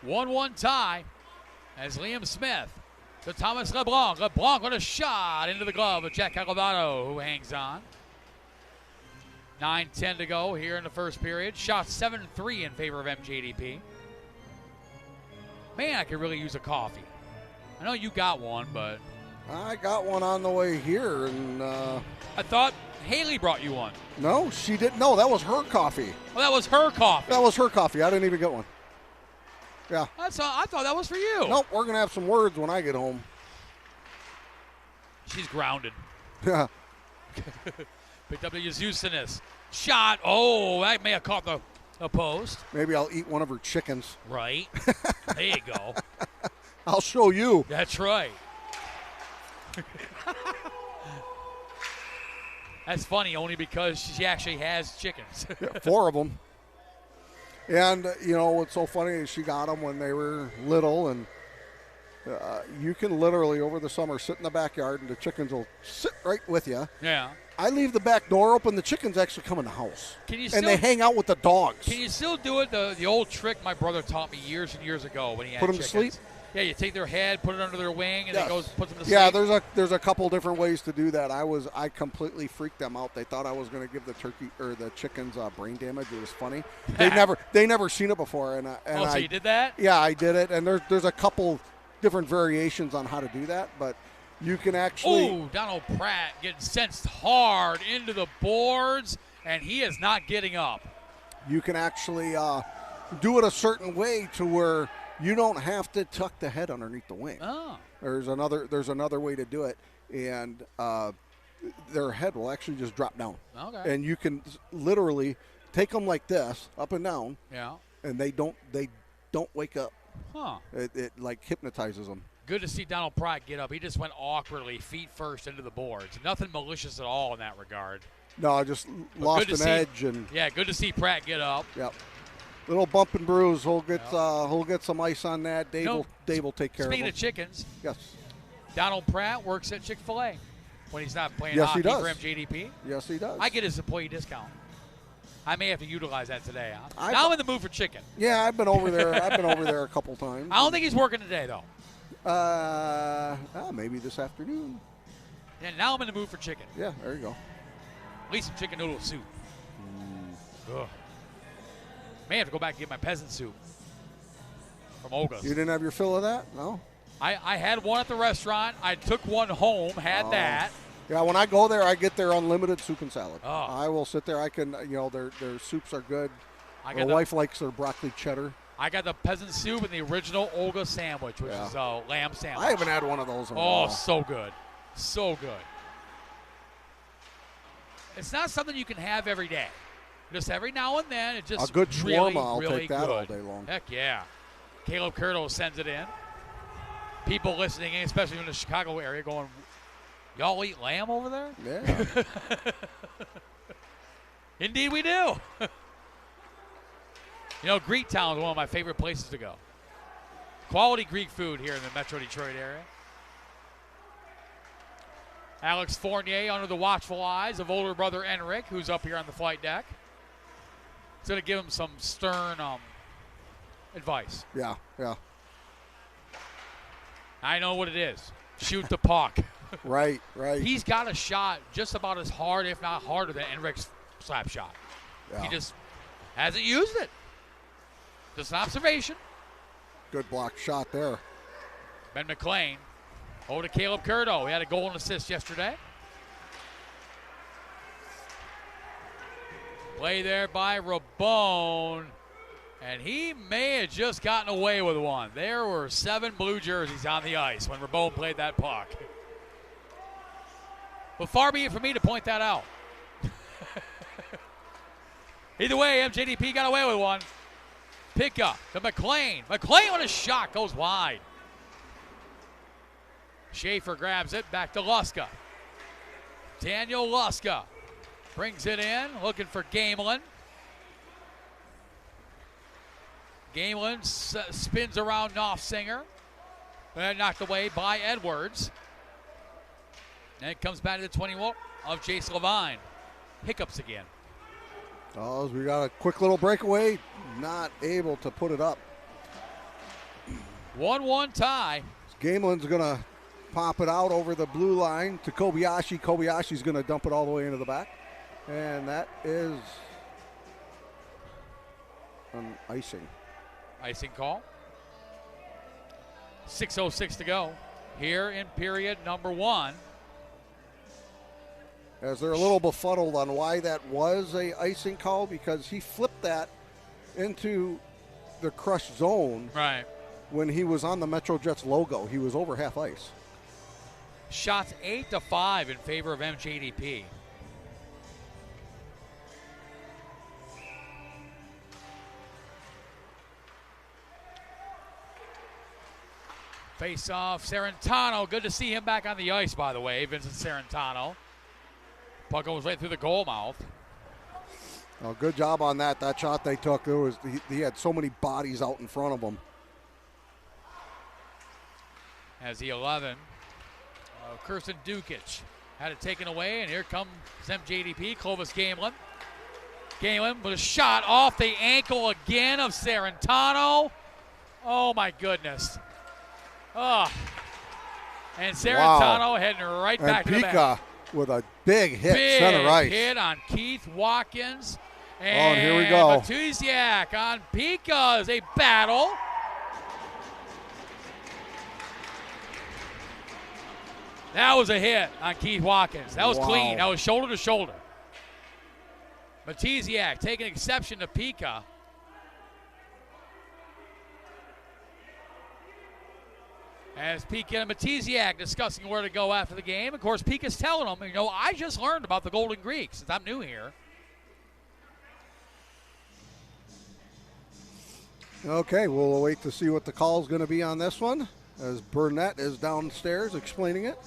One tie as Liam Smith to Thomas LeBlanc. LeBlanc with a shot into the glove of Jack Calavano, who hangs on. 9:10 to go here in the first period. Shot 7-3 in favor of MJDP. Man, I could really use a coffee. I know you got one, but I got one on the way here, and I thought Haley brought you one. no, she didn't. No, that was her coffee. Well, that was her coffee. That was her coffee. I didn't even get one. Yeah. I thought that was for you. Nope, we're going to have some words when I get home. She's grounded. Yeah. Picked up the Yazusinis. Shot. Oh, that may have caught the post. Maybe I'll eat one of her chickens. Right. There you go. I'll show you. That's right. That's funny only because she actually has chickens. Yeah, 4 of them. And, you know, what's so funny is she got them when they were little, and you can literally, over the summer, sit in the backyard, and the chickens will sit right with you. Yeah. I leave the back door open. The chickens actually come in the house. Can you and still, they hang out with the dogs. Can you still do it? The old trick my brother taught me years and years ago when he had Put them chickens. to sleep? Yeah, you take their head, put it under their wing, and Yes. it goes puts them to Yeah, sleep. there's a couple different ways to do that. I completely freaked them out. They thought I was going to give the turkey or the chickens brain damage. It was funny. They never seen it before, and so you did that? Yeah, I did it, and there's a couple different variations on how to do that, but you can actually. Oh, Donald Pratt getting sensed hard into the boards, and he is not getting up. You can actually do it a certain way to where you don't have to tuck the head underneath the wing. Oh. There's another way to do it, and their head will actually just drop down. Okay. And you can literally take them like this, up and down. Yeah. And they don't wake up. Huh. It like hypnotizes them. Good to see Donald Pratt get up. He just went awkwardly, feet first, into the boards. Nothing malicious at all in that regard. No, I just lost an edge, and yeah, good to see Pratt get up. Yep. Little bump and bruise. He'll get some ice on that. Dave will take care of him. Speaking of chickens, yes, Donald Pratt works at Chick-fil-A when he's not playing Yes, hockey he does. for MJDP. Yes, he does. I get his employee discount. I may have to utilize that today. Huh? I've- Now I'm in the mood for chicken. Yeah, I've been over there. A couple times. I don't think he's working today, though. Maybe this afternoon. And now I'm in the mood for chicken. Yeah, there you go. At least some chicken noodle soup. Ugh. May have to go back and get my peasant soup from Olga's. You didn't have your fill of that? No? I had one at the restaurant. I took one home, had that. Yeah, when I go there, I get their unlimited soup and salad. Oh. I will sit there. I can, their soups are good. I My got wife likes their broccoli cheddar. I got the peasant soup and the original Olga sandwich, which is a lamb sandwich. I haven't had one of those in a Oh, while. so good. So good. It's not something you can have every day. Just every now and then, it just A good really, shawarma, I'll really take that good. all day long. Heck yeah. Caleb Curto sends it in. People listening in, especially in the Chicago area, going, y'all eat lamb over there? Yeah. Indeed we do. Greek Town is one of my favorite places to go. Quality Greek food here in the Metro Detroit area. Alex Fournier under the watchful eyes of older brother Enric, who's up here on the flight deck. He's going to give him some stern advice. Yeah. I know what it is. Shoot the puck. Right. He's got a shot just about as hard, if not harder, than Enric's slap shot. Yeah. He just hasn't used it. Just an observation. Good block shot there. Ben McLean over to Caleb Curto. He had a goal and assist yesterday. Play there by Rabone. And he may have just gotten away with one. There were 7 blue jerseys on the ice when Rabone played that puck. But far be it from me to point that out. Either way, MJDP got away with one. Pick up to McLean. McLean on a shot goes wide. Schaefer grabs it back to Luska. Daniel Luska brings it in, looking for Gamelin. Gamelin spins around Knopfsinger. Knocked away by Edwards. And it comes back to the 21 of Jace Levine. Hiccups again. Oh, we got a quick little breakaway. Not able to put it up. 1-1 tie. Gamelin's going to pop it out over the blue line to Kobayashi. Kobayashi's going to dump it all the way into the back. And that is an icing. Icing call. 6:06 to go here in period number 1. As they're a little befuddled on why that was a icing call, because he flipped that into the crush zone. Right. When he was on the Metro Jets logo. He was over half ice. Shots 8-5 in favor of MJDP. Face off, Serentano. Good to see him back on the ice, by the way, Vincent Serentano. Puck goes right through the goal mouth. Oh, good job on that. That shot they took, he had so many bodies out in front of him. As the 11, Kirsten Dukic had it taken away, and here comes MJDP, Clovis Gamelin. Gamelin with a shot off the ankle again of Serentano. Oh, my goodness. Oh. And Serentano heading right back to the back. Pika with a big hit, center ice. Big hit on Keith Watkins. And here we go. Matusiak on Pika is a battle. That was a hit on Keith Watkins. That was clean. That was shoulder to shoulder. Matusiak taking exception to Pika. As Pika and Matusiak discussing where to go after the game. Of course, Pika's telling them, I just learned about the Golden Greeks since I'm new here. Okay, we'll wait to see what the call is going to be on this one, as Burnett is downstairs explaining it.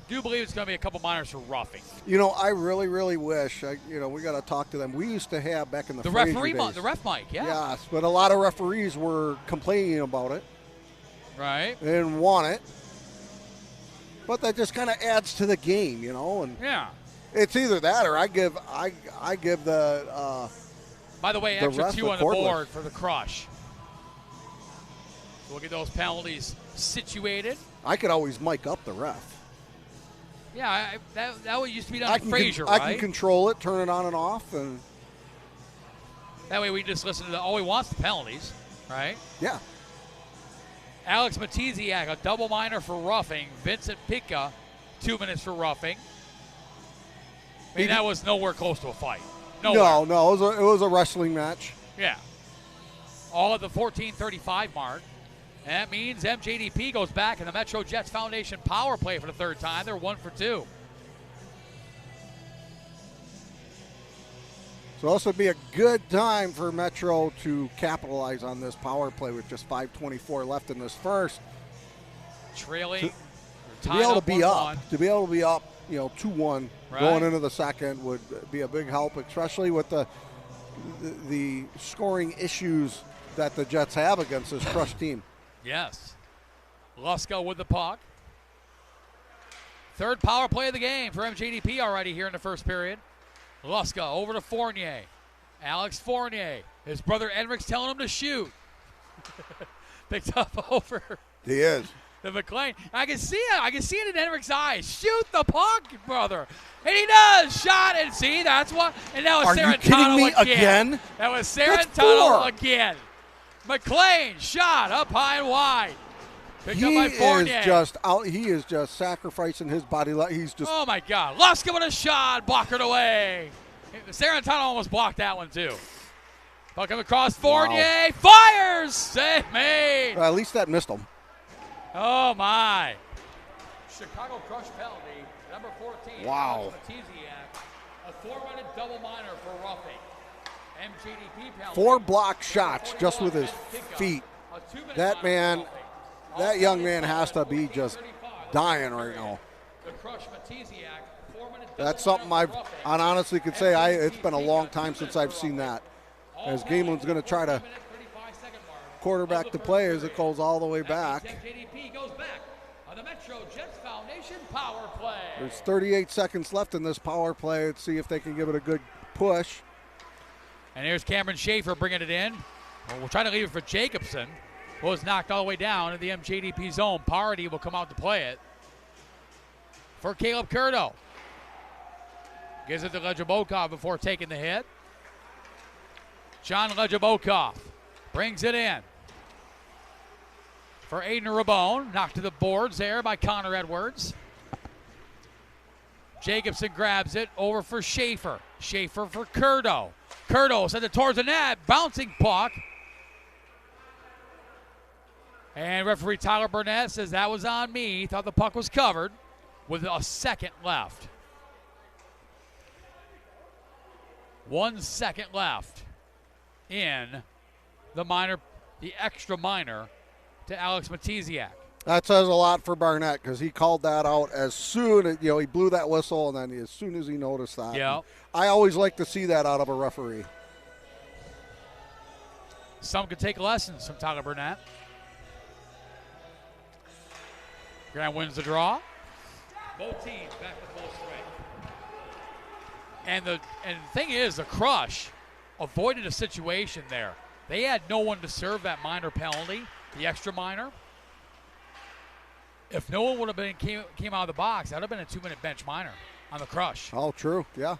Do believe it's going to be a couple minors for roughing. I really, really wish, we got to talk to them. We used to have back in the referee days. The ref mic, yeah. Yes, but a lot of referees were complaining about it. Right. They didn't want it. But that just kind of adds to the game, And yeah. It's either that or I give the by the way, extra 2 on the board for the crush. So we'll get those penalties situated. I could always mic up the ref. Yeah, that used to be done in Frazier, I right? can control it, turn it on and off, and that way we just listen to all he wants, the penalties, right? Yeah. Alex Matusiak, a double minor for roughing. Vincent Pika, 2 minutes for roughing. That was nowhere close to a fight. Nowhere. No, it was a wrestling match. Yeah. All at the 14:35 mark. And that means MJDP goes back in the Metro Jets Foundation power play for the third time. They're 1 for 2. So this would be a good time for Metro to capitalize on this power play with just 5:24 left in this first. Trailing. To be able to be up, 2-1 going into the second would be a big help, especially with the scoring issues that the Jets have against this Crush team. Yes. Lusko with the puck. Third power play of the game for MJDP already here in the first period. Lusko over to Fournier. Alex Fournier. His brother Enrich's telling him to shoot. Picked up over. He is. The McLean. I can see it. I can see it in Enrich's eyes. Shoot the puck, brother. And he does. Shot and see. That's what. And that was Serentano you kidding me again? That was Serentano again. McLean shot up high and wide. Picked up by Fournier. He is just sacrificing his body. He's just. Oh my God! Luska with a shot, blockered away. Serentano almost blocked that one too. Puck coming across. Fournier fires. Save made. At least that missed him. Oh my! Chicago Crush penalty, number 14. Wow. A 4-minute double minor for roughing. MJDP penalty. 4 block shots just with his feet. That man, that young man has to be just dying right now. That's something I honestly could say. It's been a long time since I've seen that. As Gamelin's going to try to quarterback to play as it goes all the way back. MJDP goes back on the Metro Jets Foundation power play. There's 38 seconds left in this power play. Let's see if they can give it a good push. And here's Cameron Schaefer bringing it in. Well, we'll try to leave it for Jacobson. Was knocked all the way down in the MJDP zone. Party will come out to play it for Caleb Curdo. Gives it to Legibokov before taking the hit. John Legibokov brings it in for Aiden Rabone. Knocked to the boards there by Connor Edwards. Jacobson grabs it over for Schaefer. Schaefer for Curdo. Curdo sends it towards the net. Bouncing puck. And referee Tyler Burnett says that was on me. Thought the puck was covered with a second left. 1 second left in the extra minor to Alex Matiziak. That says a lot for Barnett because he called that out as soon, he blew that whistle, and then as soon as he noticed that. Yeah. I always like to see that out of a referee. Some could take lessons from Tyler Burnett. Graham wins the draw. Both teams back to full strength. And the thing is, the Crush avoided a situation there. They had no one to serve that minor penalty, the extra minor. If no one would have came out of the box, that would have been a 2-minute bench minor on the Crush. Oh, true. Yeah.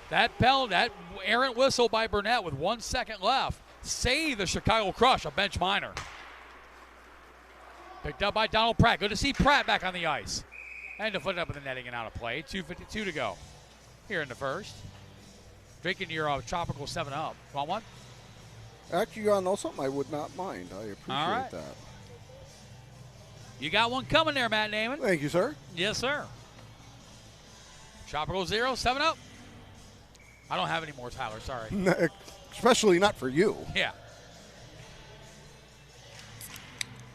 That penalty, that errant whistle by Burnett with 1 second left, saved the Chicago Crush a bench minor. Picked up by Donald Pratt. Good to see Pratt back on the ice. And to foot it up in the netting and out of play. 2:52 to go here in the first. Drinking your tropical 7-Up. Want one? Actually, you know something I would not mind. I appreciate that. You got one coming there, Matt Naiman. Thank you, sir. Yes, sir. Tropical 0, 7-Up. I don't have any more, Tyler. Sorry. Especially not for you. Yeah.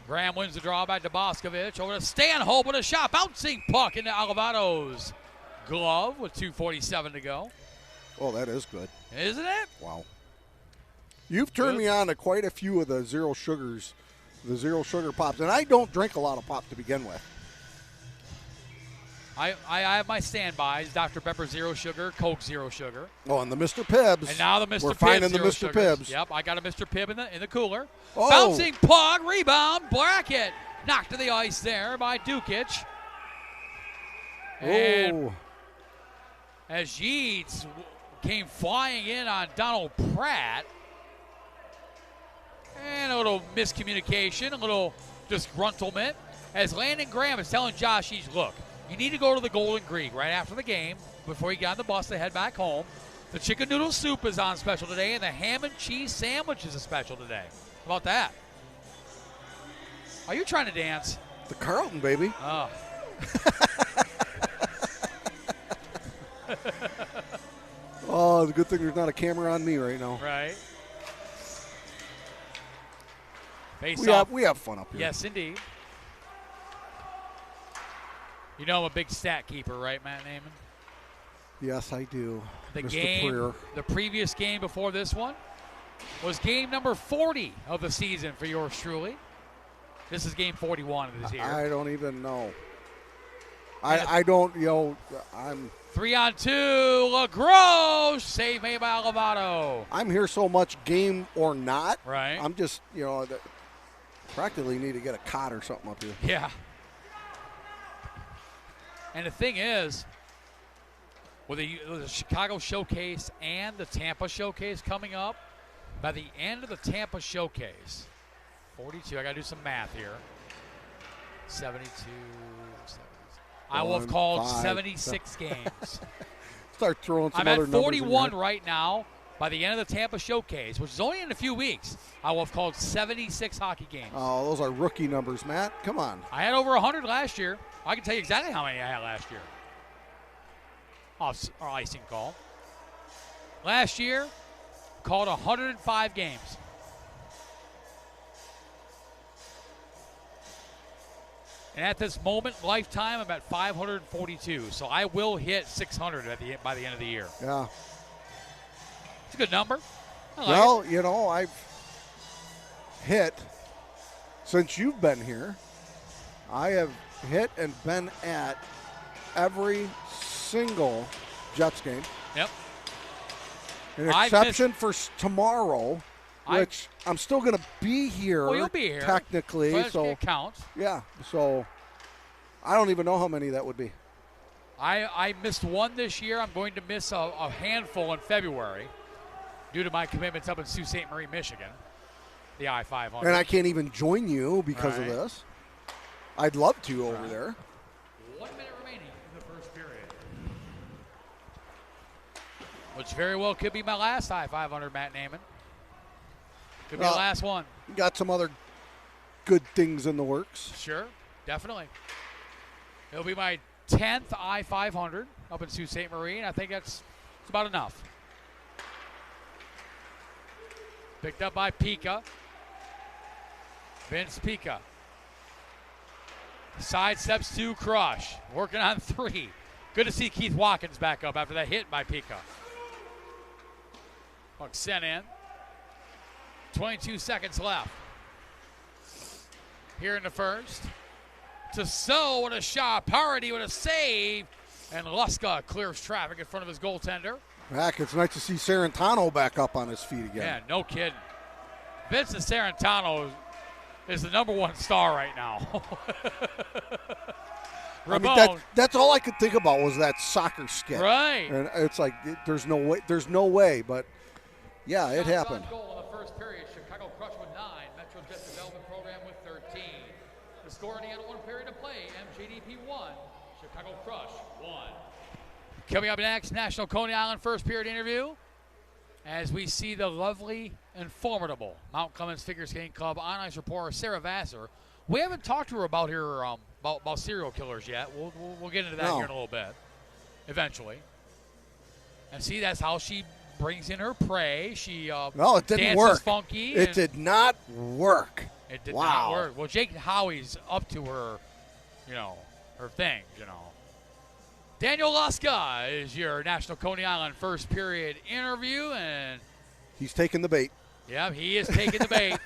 Graham wins the draw by Duboskovich. Over to Stanhope with a shot. Bouncing puck into Alavado's glove with 2:47 to go. Oh, that is good. Isn't it? Wow. You've turned me on to quite a few of the zero sugar pops. And I don't drink a lot of pop to begin with. I have my standbys. Dr. Pepper Zero Sugar, Coke Zero Sugar. Oh, and the Mr. Pibbs. And now the Mr. We're Pibb finding the Zero Mr. Sugars. Pibbs. Yep, I got a Mr. Pibb in the cooler. Oh. Bouncing puck, rebound, Brackett. Knocked to the ice there by Dukic. And as Yeats came flying in on Donald Pratt. And a little miscommunication, a little disgruntlement. As Landon Graham is telling Josh Yeats, look, you need to go to the Golden Greek right after the game before you get on the bus to head back home. The chicken noodle soup is on special today, and the ham and cheese sandwich is a special today. How about that? Are you trying to dance? The Carlton, baby. Oh. Oh, it's a good thing there's not a camera on me right now. Right. We have fun up here. Yes, indeed. You know I'm a big stat keeper, right, Matt Naiman? Yes, I do. The Mr. game, Freer. the previous game before this one was game number 40 of the season for yours truly. This is game 41 of this year. I don't even know. I don't, I'm 3-on-2, LaGroche, save made by Alavato. I'm here so much game or not. Right. I'm just, practically need to get a cot or something up here. Yeah. And the thing is, with the Chicago Showcase and the Tampa Showcase coming up, by the end of the Tampa Showcase, 42, I got to do some math here, 72, 70. I will have called 76 games. Start throwing some I'm other at numbers 41 in right now. By the end of the Tampa Showcase, which is only in a few weeks, I will have called 76 hockey games. Oh, those are rookie numbers, Matt. Come on. I had over 100 last year. I can tell you exactly how many I had last year. Or icing call. Last year, called 105 games. And at this moment, lifetime, I'm at 542. So I will hit 600 by the end of the year. Yeah. It's a good number. I like Well, it. hit since you've been here. I have hit and been at every single Jets game. Yep. An exception for tomorrow, which I'm still going to be here. Well, you'll be here. Technically. So it counts. Yeah. So I don't even know how many that would be. I missed one this year. I'm going to miss a handful in February due to my commitments up in Sault Ste. Marie, Michigan, the I-500. And I can't even join you because of this. I'd love to over there. 1 minute remaining in the first period. Which very well could be my last I-500, Matt Naaman. Could be the last one. Got some other good things in the works. Sure, definitely. It'll be my 10th I-500 up in Sault Ste. Marie, and I think it's about enough. Picked up by Pika. Vince Pika. Side steps to Crush. Working on 3. Good to see Keith Watkins back up after that hit by Pika. Puck sent in. 22 seconds left. Here in the first. To So with a shot. Parody with a save. And Luska clears traffic in front of his goaltender. Heck, it's nice to see Sarantano back up on his feet again. Yeah, no kidding. Vincent Sarantano is the #1 star right now. I mean, that's all I could think about was that soccer skit. Right. And it's like, there's no way, but yeah, it happened. Goal in the first period, Chicago Crush with 9, Metro Jets Development Program with 13. The score in the end of 1 period of play, MJDP 1, Chicago Crush 1. Coming up next, National Coney Island first period interview as we see the lovely and formidable Mount Clemens Figure Skating Club on-ice reporter Sarah Vassar. We haven't talked to her about her about serial killers yet. We'll get into that here in a little bit, eventually. And see, that's how she brings in her prey. She no, it didn't dances work. Funky. It did not work. It did not work. Well, Jake Howie's up to her, her thing, Daniel Luska is your National Coney Island first period interview, and he's taking the bait. Yeah, he is taking the bait.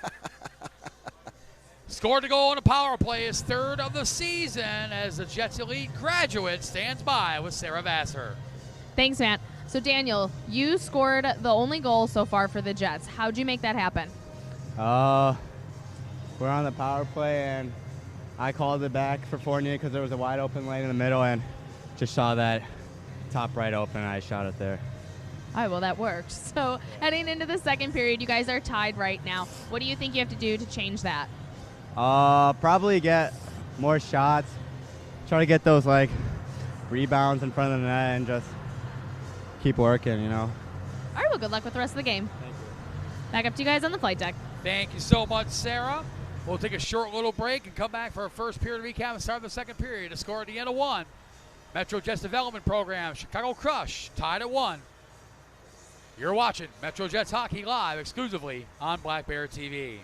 Scored to goal on a power play, his 3rd of the season, as the Jets Elite graduate stands by with Sarah Vassar. Thanks, Matt. So, Daniel, you scored the only goal so far for the Jets. How'd you make that happen? We're on the power play, and I called it back for Fournier because there was a wide open lane in the middle, and just saw that top right open, and I shot it there. All right, well, that worked. So, heading into the second period, you guys are tied right now. What do you think you have to do to change that? Probably get more shots, try to get those, rebounds in front of the net, and just keep working, All right, well, good luck with the rest of the game. Thank you. Back up to you guys on the flight deck. Thank you so much, Sarah. We'll take a short little break and come back for our first period recap and start the second period. A score at the end of 1. Metro Jets Development Program, Chicago Crush, tied at 1. You're watching Metro Jets Hockey live exclusively on Black Bear TV.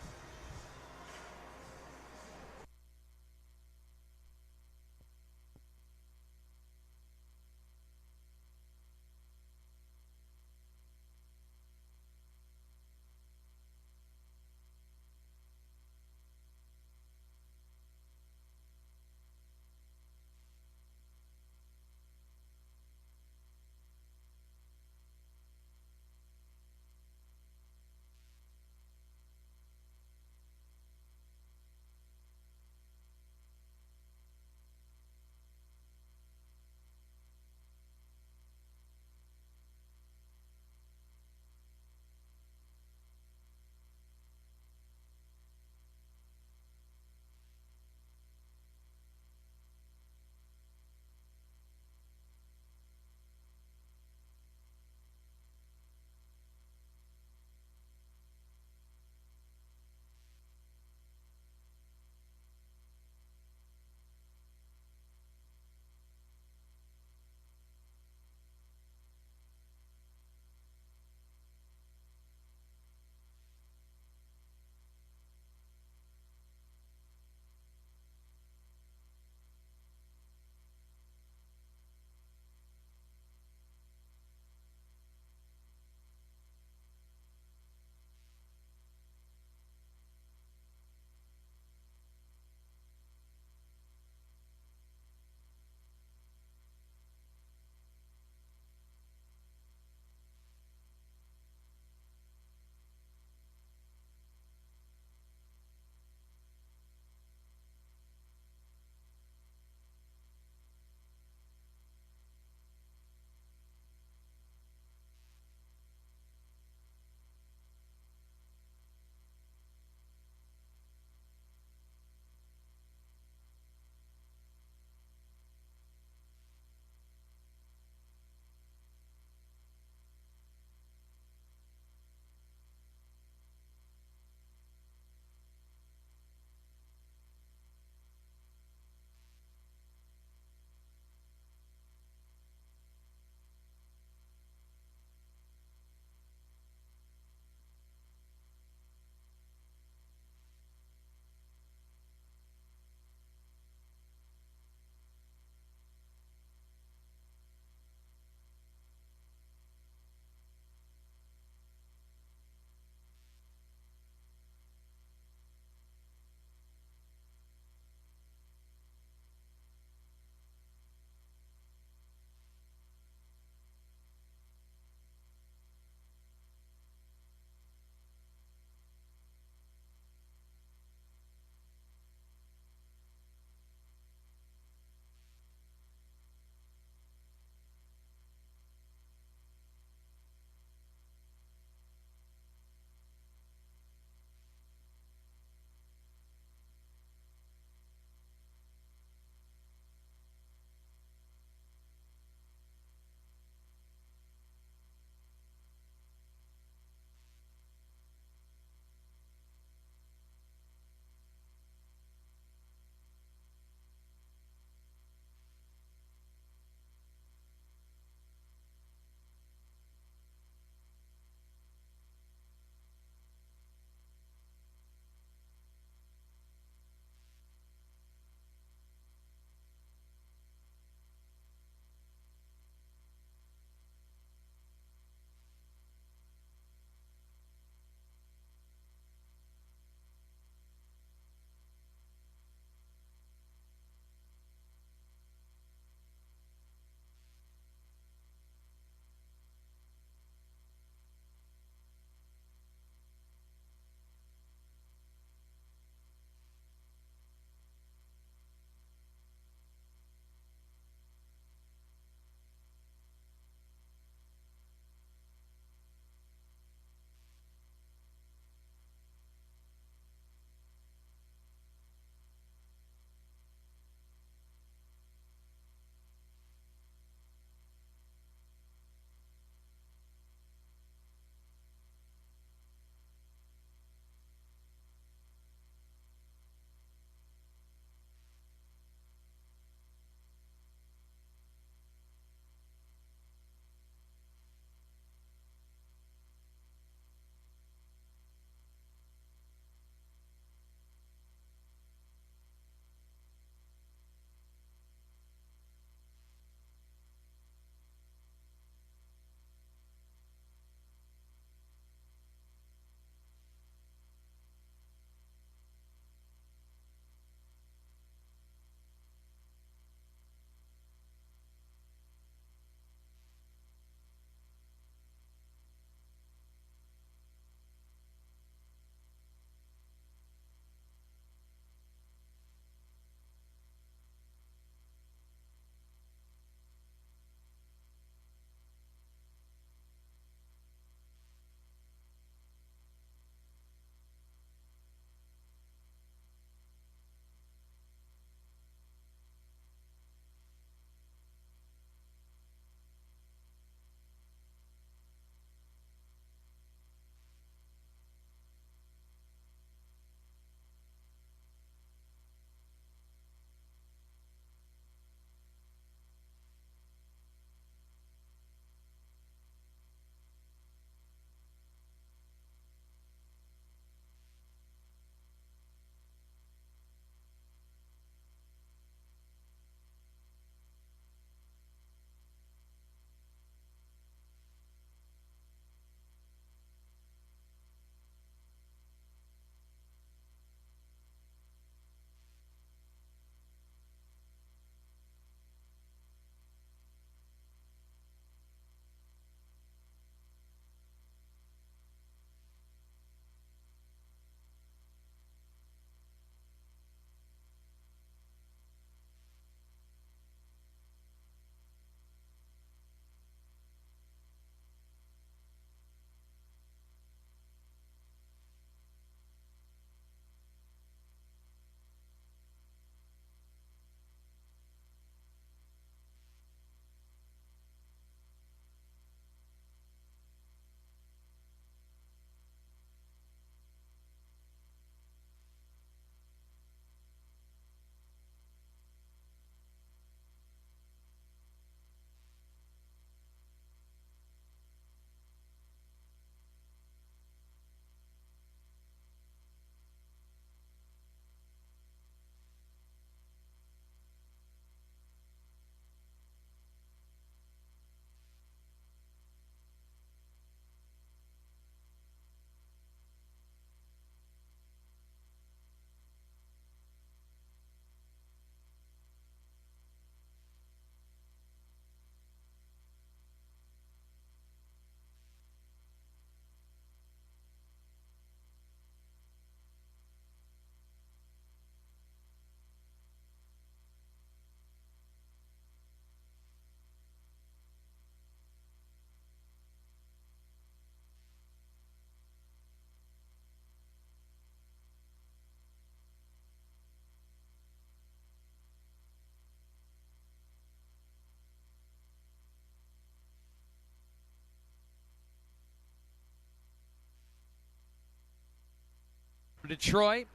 Detroit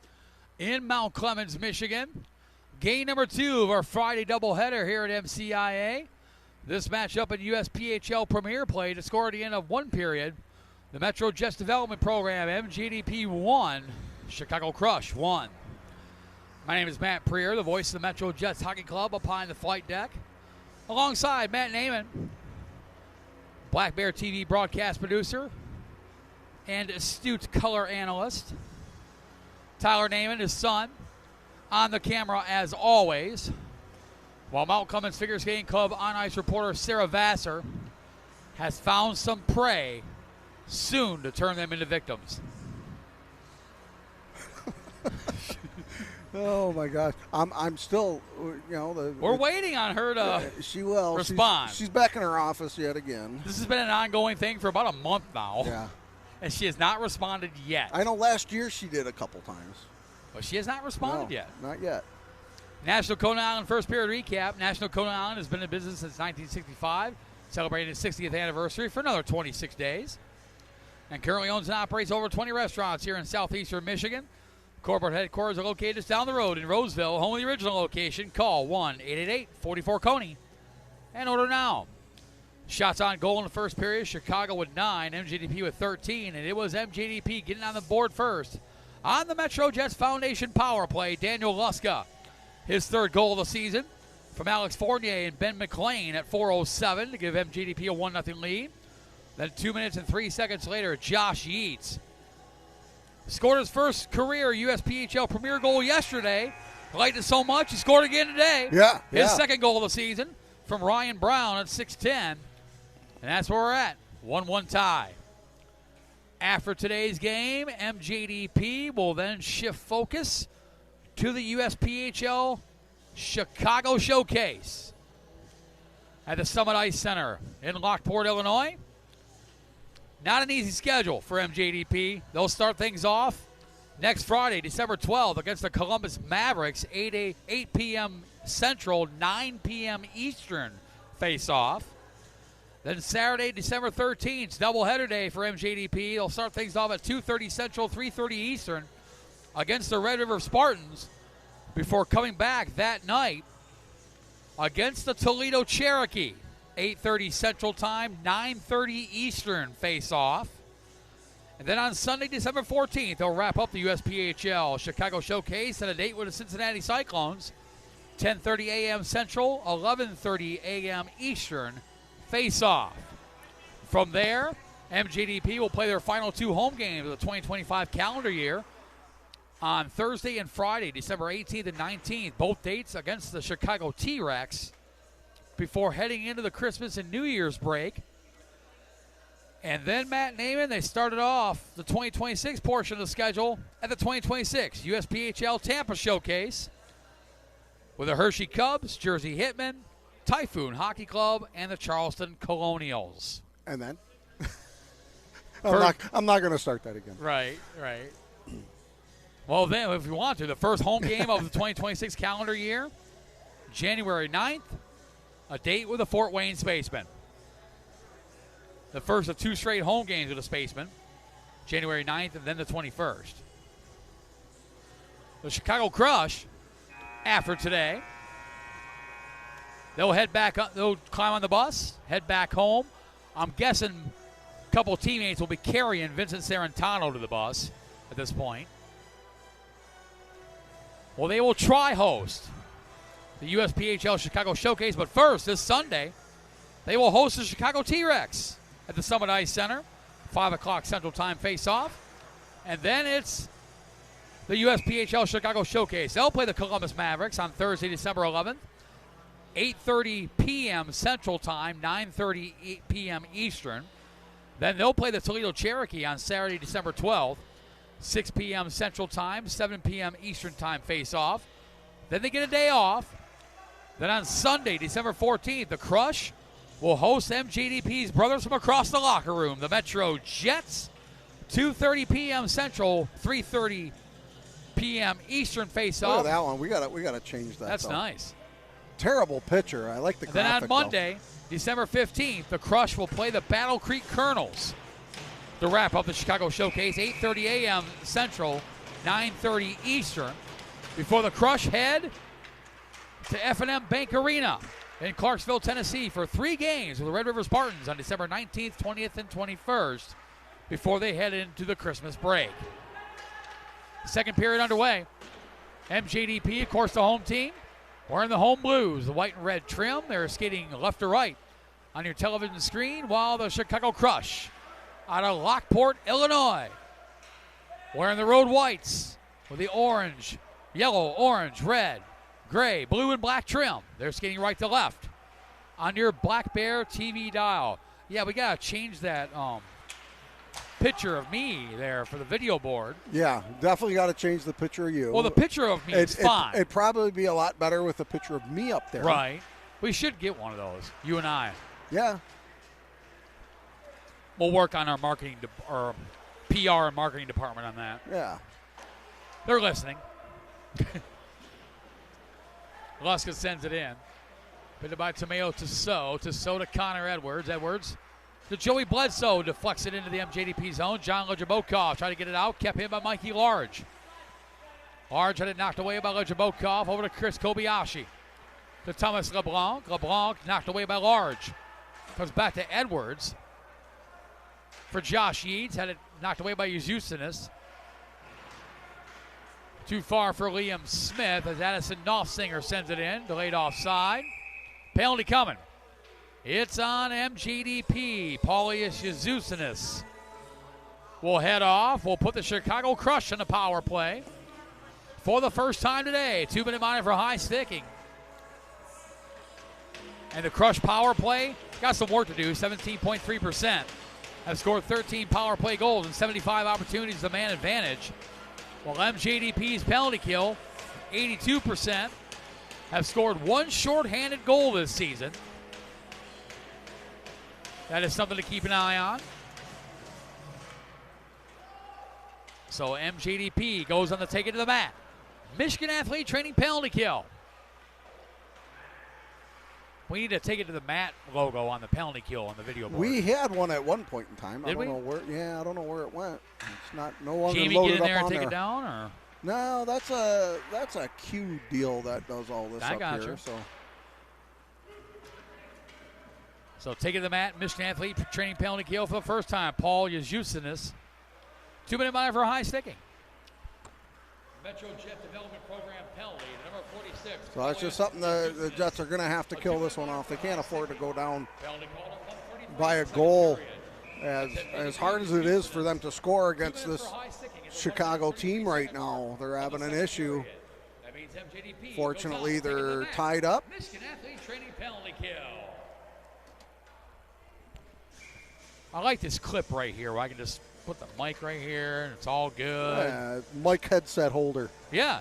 in Mount Clemens, Michigan. Game number 2 of our Friday doubleheader here at MCIA. This matchup in USPHL Premier play to score at the end of one period. The Metro Jets Development Program, MJDP 1, Chicago Crush 1. My name is Matt Prier, the voice of the Metro Jets Hockey Club up on the flight deck. Alongside Matt Naiman, Black Bear TV broadcast producer and astute color analyst. Tyler Naiman, his son, on the camera as always. While Mount Clemens Figure Skating Club on-ice reporter Sarah Vassar has found some prey soon to turn them into victims. Oh my gosh, I'm still, We're waiting on her to she will respond. She's back in her office yet again. This has been an ongoing thing for about a month now. Yeah. And she has not responded yet. I know last year she did a couple times. But she has not responded yet. Not yet. National Kona Island first period recap. National Kona Island has been in business since 1965, celebrating its 60th anniversary for another 26 days. And currently owns and operates over 20 restaurants here in southeastern Michigan. Corporate headquarters are located just down the road in Roseville, home of the original location. Call 1-888-44-KONY and order now. Shots on goal in the first period. Chicago with 9, MJDP with 13, and it was MJDP getting on the board first. On the Metro Jets Foundation power play, Daniel Luska, his third goal of the season from Alex Fournier and Ben McLean at 4:07 to give MJDP a 1-0 lead. Then 2 minutes and 3 seconds later, Josh Yeats scored his first career USPHL Premier goal yesterday. Liked it so much, he scored again today. Yeah. His second goal of the season from Ryan Brown at 6:10. And that's where we're at. 1-1 tie. After today's game, MJDP will then shift focus to the USPHL Chicago Showcase at the Summit Ice Center in Lockport, Illinois. Not an easy schedule for MJDP. They'll start things off next Friday, December 12th, against the Columbus Mavericks, 8 p.m. Central, 9 p.m. Eastern face-off. Then Saturday, December 13th, doubleheader day for MJDP. They'll start things off at 2:30 Central, 3:30 Eastern against the Red River Spartans before coming back that night against the Toledo Cherokee. 8:30 Central Time, 9:30 Eastern face-off. And then on Sunday, December 14th, they'll wrap up the USPHL Chicago Showcase at a date with the Cincinnati Cyclones. 10:30 a.m. Central, 11:30 a.m. Eastern face-off. From there, MJDP will play their final 2 home games of the 2025 calendar year on Thursday and Friday, December 18th and 19th, both dates against the Chicago T-Rex, before heading into the Christmas and New Year's break. And then Matt Naiman, they started off the 2026 portion of the schedule at the 2026 USPHL Tampa Showcase with the Hershey Cubs, Jersey Hitmen, Typhoon Hockey Club, and the Charleston Colonials. And then? I'm not going to start that again. Right. Well, then, if you want to, the first home game of the 2026 calendar year, January 9th, a date with the Fort Wayne Spacemen. The first of 2 straight home games with the Spacemen, January 9th and then the 21st. The Chicago Crush, after today, they'll head back up, they'll climb on the bus, head back home. I'm guessing a couple of teammates will be carrying Vincent Sarantano to the bus at this point. Well, they will try host the USPHL Chicago Showcase, but first, this Sunday, they will host the Chicago T-Rex at the Summit Ice Center, 5 o'clock Central Time face-off. And then it's the USPHL Chicago Showcase. They'll play the Columbus Mavericks on Thursday, December 11th, 8:30 p.m. Central Time, 9:30 p.m. Eastern. Then they'll play the Toledo Cherokee on Saturday, December 12th, 6 p.m. Central Time, 7 p.m. Eastern Time face-off. Then they get a day off. Then on Sunday, December 14th, the Crush will host MJDP's brothers from across the locker room, the Metro Jets, 2:30 p.m. Central, 3:30 p.m. Eastern face-off. Look at that one. We got to change that. That's nice. Terrible picture. I like the graphic. Then on Monday, December 15th, the Crush will play the Battle Creek Colonels to wrap up the Chicago Showcase, 8:30 a.m. Central, 9:30 Eastern. Before the Crush head to F&M Bank Arena in Clarksville, Tennessee for 3 games with the Red River Spartans on December 19th, 20th, and 21st before they head into the Christmas break. Second period underway. MJDP, of course, the home team, wearing the home blues, the white and red trim. They're skating left to right on your television screen, while the Chicago Crush out of Lockport, Illinois, wearing the road whites with the orange, yellow, orange, red, gray, blue, and black trim. They're skating right to left on your Black Bear TV dial. Yeah, we got to change that picture of me there for the video board. Yeah, definitely got to change the picture of you. Well, the picture of me is fine. It'd probably be a lot better with a picture of me up there. Right. We should get one of those, you and I. Yeah. We'll work on our marketing or PR and marketing department on that. Yeah. They're listening. Luska sends it in. Pitted by Tomeo to So to Connor Edwards. Edwards to Joey Bledsoe, deflects it into the MJDP zone. John Lejabokov tried to get it out, kept hit by Mikey Large. Large had it knocked away by Lejabokov, over to Chris Kobayashi. To Thomas LeBlanc. LeBlanc knocked away by Large. Comes back to Edwards. For Josh Yeats, had it knocked away by Yuzusinis. Too far for Liam Smith as Addison Knopfsinger sends it in. Delayed offside. Penalty coming. It's on MJDP. Paulius Yuzusinis will head off. We'll put the Chicago Crush in the power play for the first time today. 2-minute minor for high sticking. And the Crush power play got some work to do. 17.3%. Have scored 13 power play goals and 75 opportunities to man advantage. While MJDP's penalty kill, 82%, have scored 1 shorthanded goal this season. That is something to keep an eye on. So MJDP goes on the take it to the mat. Michigan athlete training penalty kill. We need to take it to the mat logo on the penalty kill on the video board. We had one at one point in time. Did we? I don't know where it went. It's not no longer Jamie loaded get in there up and on take there. it down, or No, that's a Q deal that does all this I up got here. you. So take it to the mat. Michigan athlete training penalty kill for the first time. Paul Yuzusinis. 2-minute minor for high sticking. MetroJet Development Program penalty, number 46. So that's just something the Jets are going to have to kill this one off. They can't afford to go down by a goal. As hard as it is for them to score against this Chicago team right now, they're having an issue. Fortunately, they're tied up. Michigan athlete training penalty kill. I like this clip right here where I can just put the mic right here and it's all good. Mic headset holder. Yeah,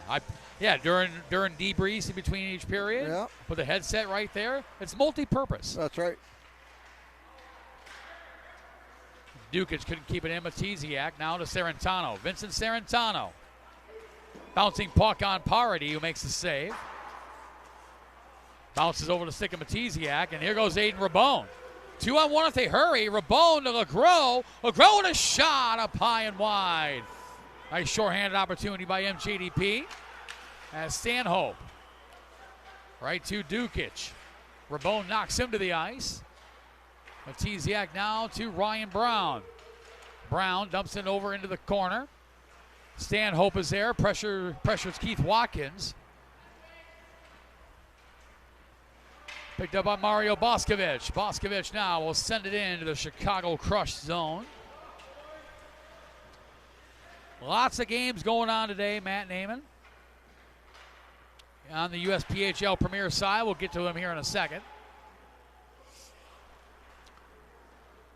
during debriefs in between each period. Yeah. Put the headset right there. It's multi-purpose. That's right. Dukic couldn't keep it in. Matiziak now to Serentano. Vincent Serentano. Bouncing puck on Parody, who makes the save. Bounces over to stick of Matiziak, and here goes Aiden Rabone. 2-on-1 if they hurry. Rabone to LeGros. LeGros with a shot up high and wide. Nice shorthanded opportunity by MJDP. As Stanhope. Right to Dukic. Rabone knocks him to the ice. Matiziak now to Ryan Brown. Brown dumps it over into the corner. Stanhope is there. Pressures Keith Watkins. Picked up by Mario Boscovich. Boscovich now will send it into the Chicago Crush zone. Lots of games going on today, Matt Naiman. On the USPHL Premier side, we'll get to him here in a second.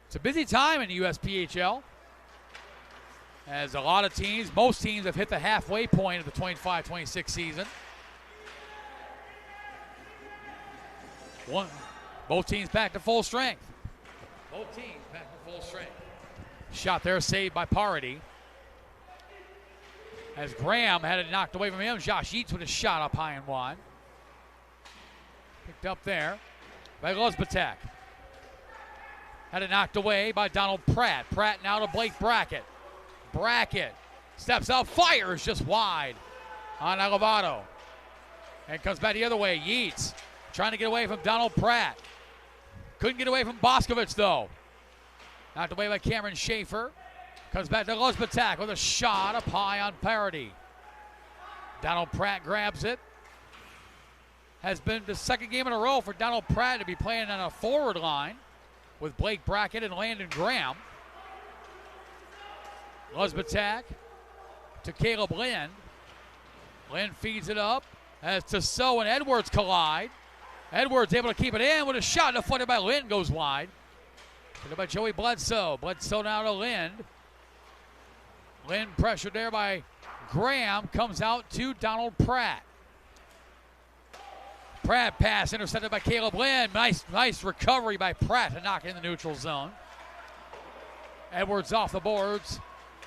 It's a busy time in the USPHL. As a lot of teams, most teams have hit the halfway point of the 25-26 season. Both teams back to full strength. Shot there saved by Parody. As Graham had it knocked away from him, Josh Yeats with a shot up high and wide. Picked up there by Lozbatak. Had it knocked away by Donald Pratt. Pratt now to Blake Brackett. Brackett Steps out, fires just wide on Elevado. And comes back the other way. Yeats trying to get away from Donald Pratt. Couldn't get away from Boscovich, though. Knocked away by Cameron Schaefer. Comes back to Luzbatak with a shot up high on parity. Donald Pratt grabs it. Has been the second game in a row for Donald Pratt to be playing on a forward line with Blake Brackett and Landon Graham. Luzbatak to Caleb Lind. Lind feeds it up as Tissot and Edwards collide. Edwards able to keep it in with a shot deflected by Lind, goes wide. Hit by Joey Bledsoe. Bledsoe now to Lind. Lind pressured there by Graham, comes out to Donald Pratt. Pratt pass intercepted by Caleb Lind. Nice recovery by Pratt to knock it in the neutral zone. Edwards off the boards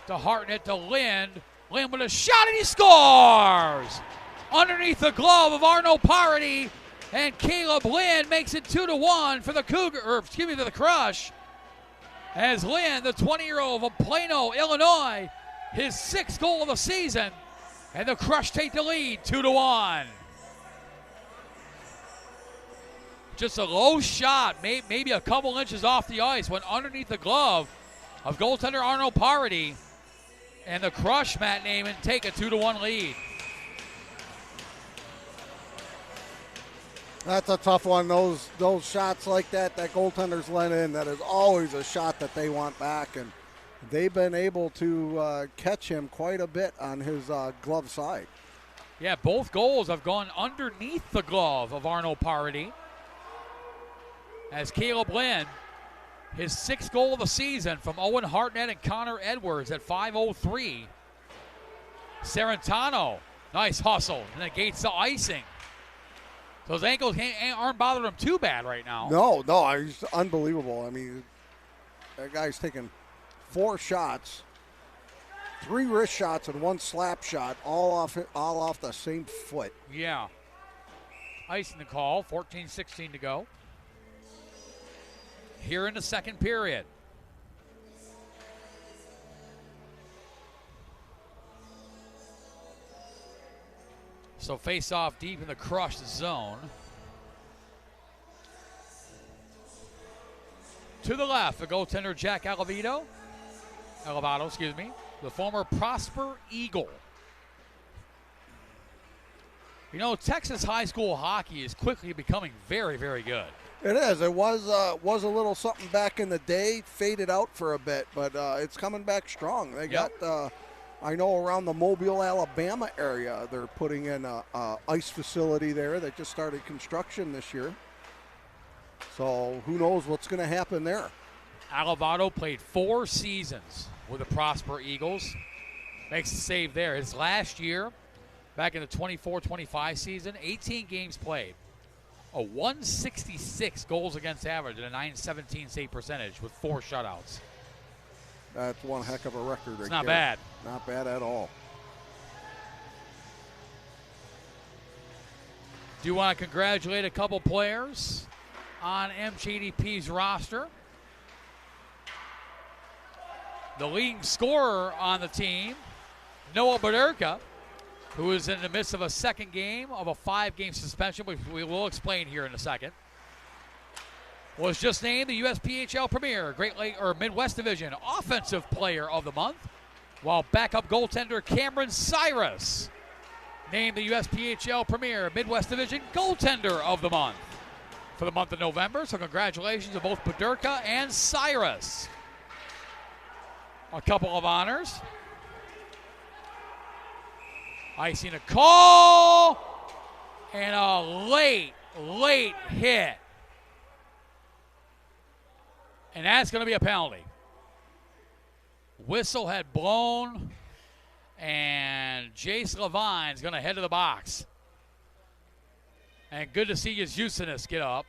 to Hartnett to Lind. Lind with a shot and he scores! Underneath the glove of Arno Parity, and Caleb Lind makes it 2-1 for the for the Crush. As Lind, the 20-year-old of Plano, Illinois, his sixth goal of the season, and the Crush take the lead 2-1. Just a low shot, maybe a couple inches off the ice, went underneath the glove of goaltender Arno Parity, and the Crush, Matt Naiman, take a 2-1 lead. That's a tough one. Those shots like that goaltenders let in, that is always a shot that they want back, and they've been able to catch him quite a bit on his glove side. Yeah, both goals have gone underneath the glove of Arno Parity. As Caleb Lind, his sixth goal of the season from Owen Hartnett and Connor Edwards at 5:03. Serentano, nice hustle, and negates the icing. Those ankles aren't bothering him too bad right now. No, he's unbelievable. I mean, that guy's taking 4 shots, 3 wrist shots and 1 slap shot, all off the same foot. Yeah. Icing the call, 14:16 to go. Here in the second period. So face off deep in the Crush zone. To the left, the goaltender Jack Elevado, the former Prosper Eagle. You know, Texas high school hockey is quickly becoming very, very good. It is. It was a little something back in the day, faded out for a bit, but it's coming back strong. They got, I know around the Mobile, Alabama area, they're putting in a ice facility there that just started construction this year. So who knows what's going to happen there. Alevado played 4 seasons with the Prosper Eagles. Makes a save there. His last year, back in the 24-25 season, 18 games played. A 166 goals against average and a .917 save percentage with 4 shutouts. That's one heck of a record. It's not bad. Not bad at all. Do want to congratulate a couple players on MJDP's roster. The leading scorer on the team, Noah Baderka, who is in the midst of a second game of a 5-game suspension, which we will explain here in a second, was just named the USPHL Premier Midwest Division Offensive Player of the Month, while backup goaltender Cameron Cyrus named the USPHL Premier Midwest Division Goaltender of the Month for the month of November. So congratulations to both Baderka and Cyrus. A couple of honors. Icing a call, and a late hit. And that's going to be a penalty. Whistle had blown, and Jace Levine's going to head to the box. And good to see Yusinus get up.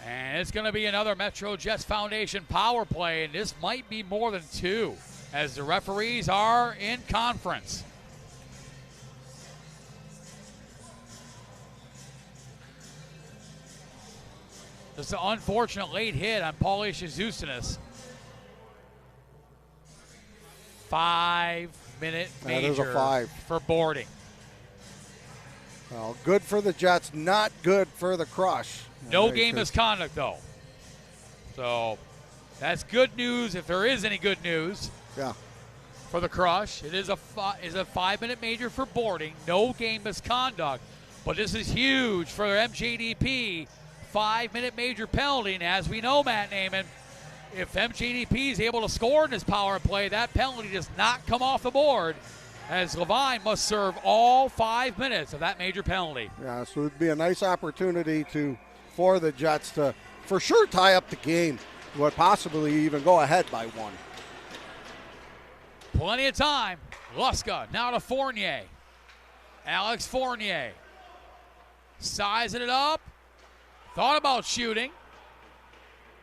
And it's going to be another Metro Jets Foundation power play, and this might be more than 2, as the referees are in conference. Just an unfortunate late hit on Paulie Zustinas. 5-minute That is a major 5 for boarding. Well, good for the Jets, not good for the Crush. No game misconduct, though. So that's good news, if there is any good news. Yeah. For the Crush, it is a 5-minute major for boarding. No game misconduct, but this is huge for MJDP. 5-minute major penalty, and as we know, Matt Naiman, if MJDP is able to score in this power play, that penalty does not come off the board, as Levine must serve all 5 minutes of that major penalty. Yeah, so it would be a nice opportunity for the Jets to for sure tie up the game, but possibly even go ahead by 1. Plenty of time. Luska now to Fournier. Alex Fournier sizing it up. Thought about shooting.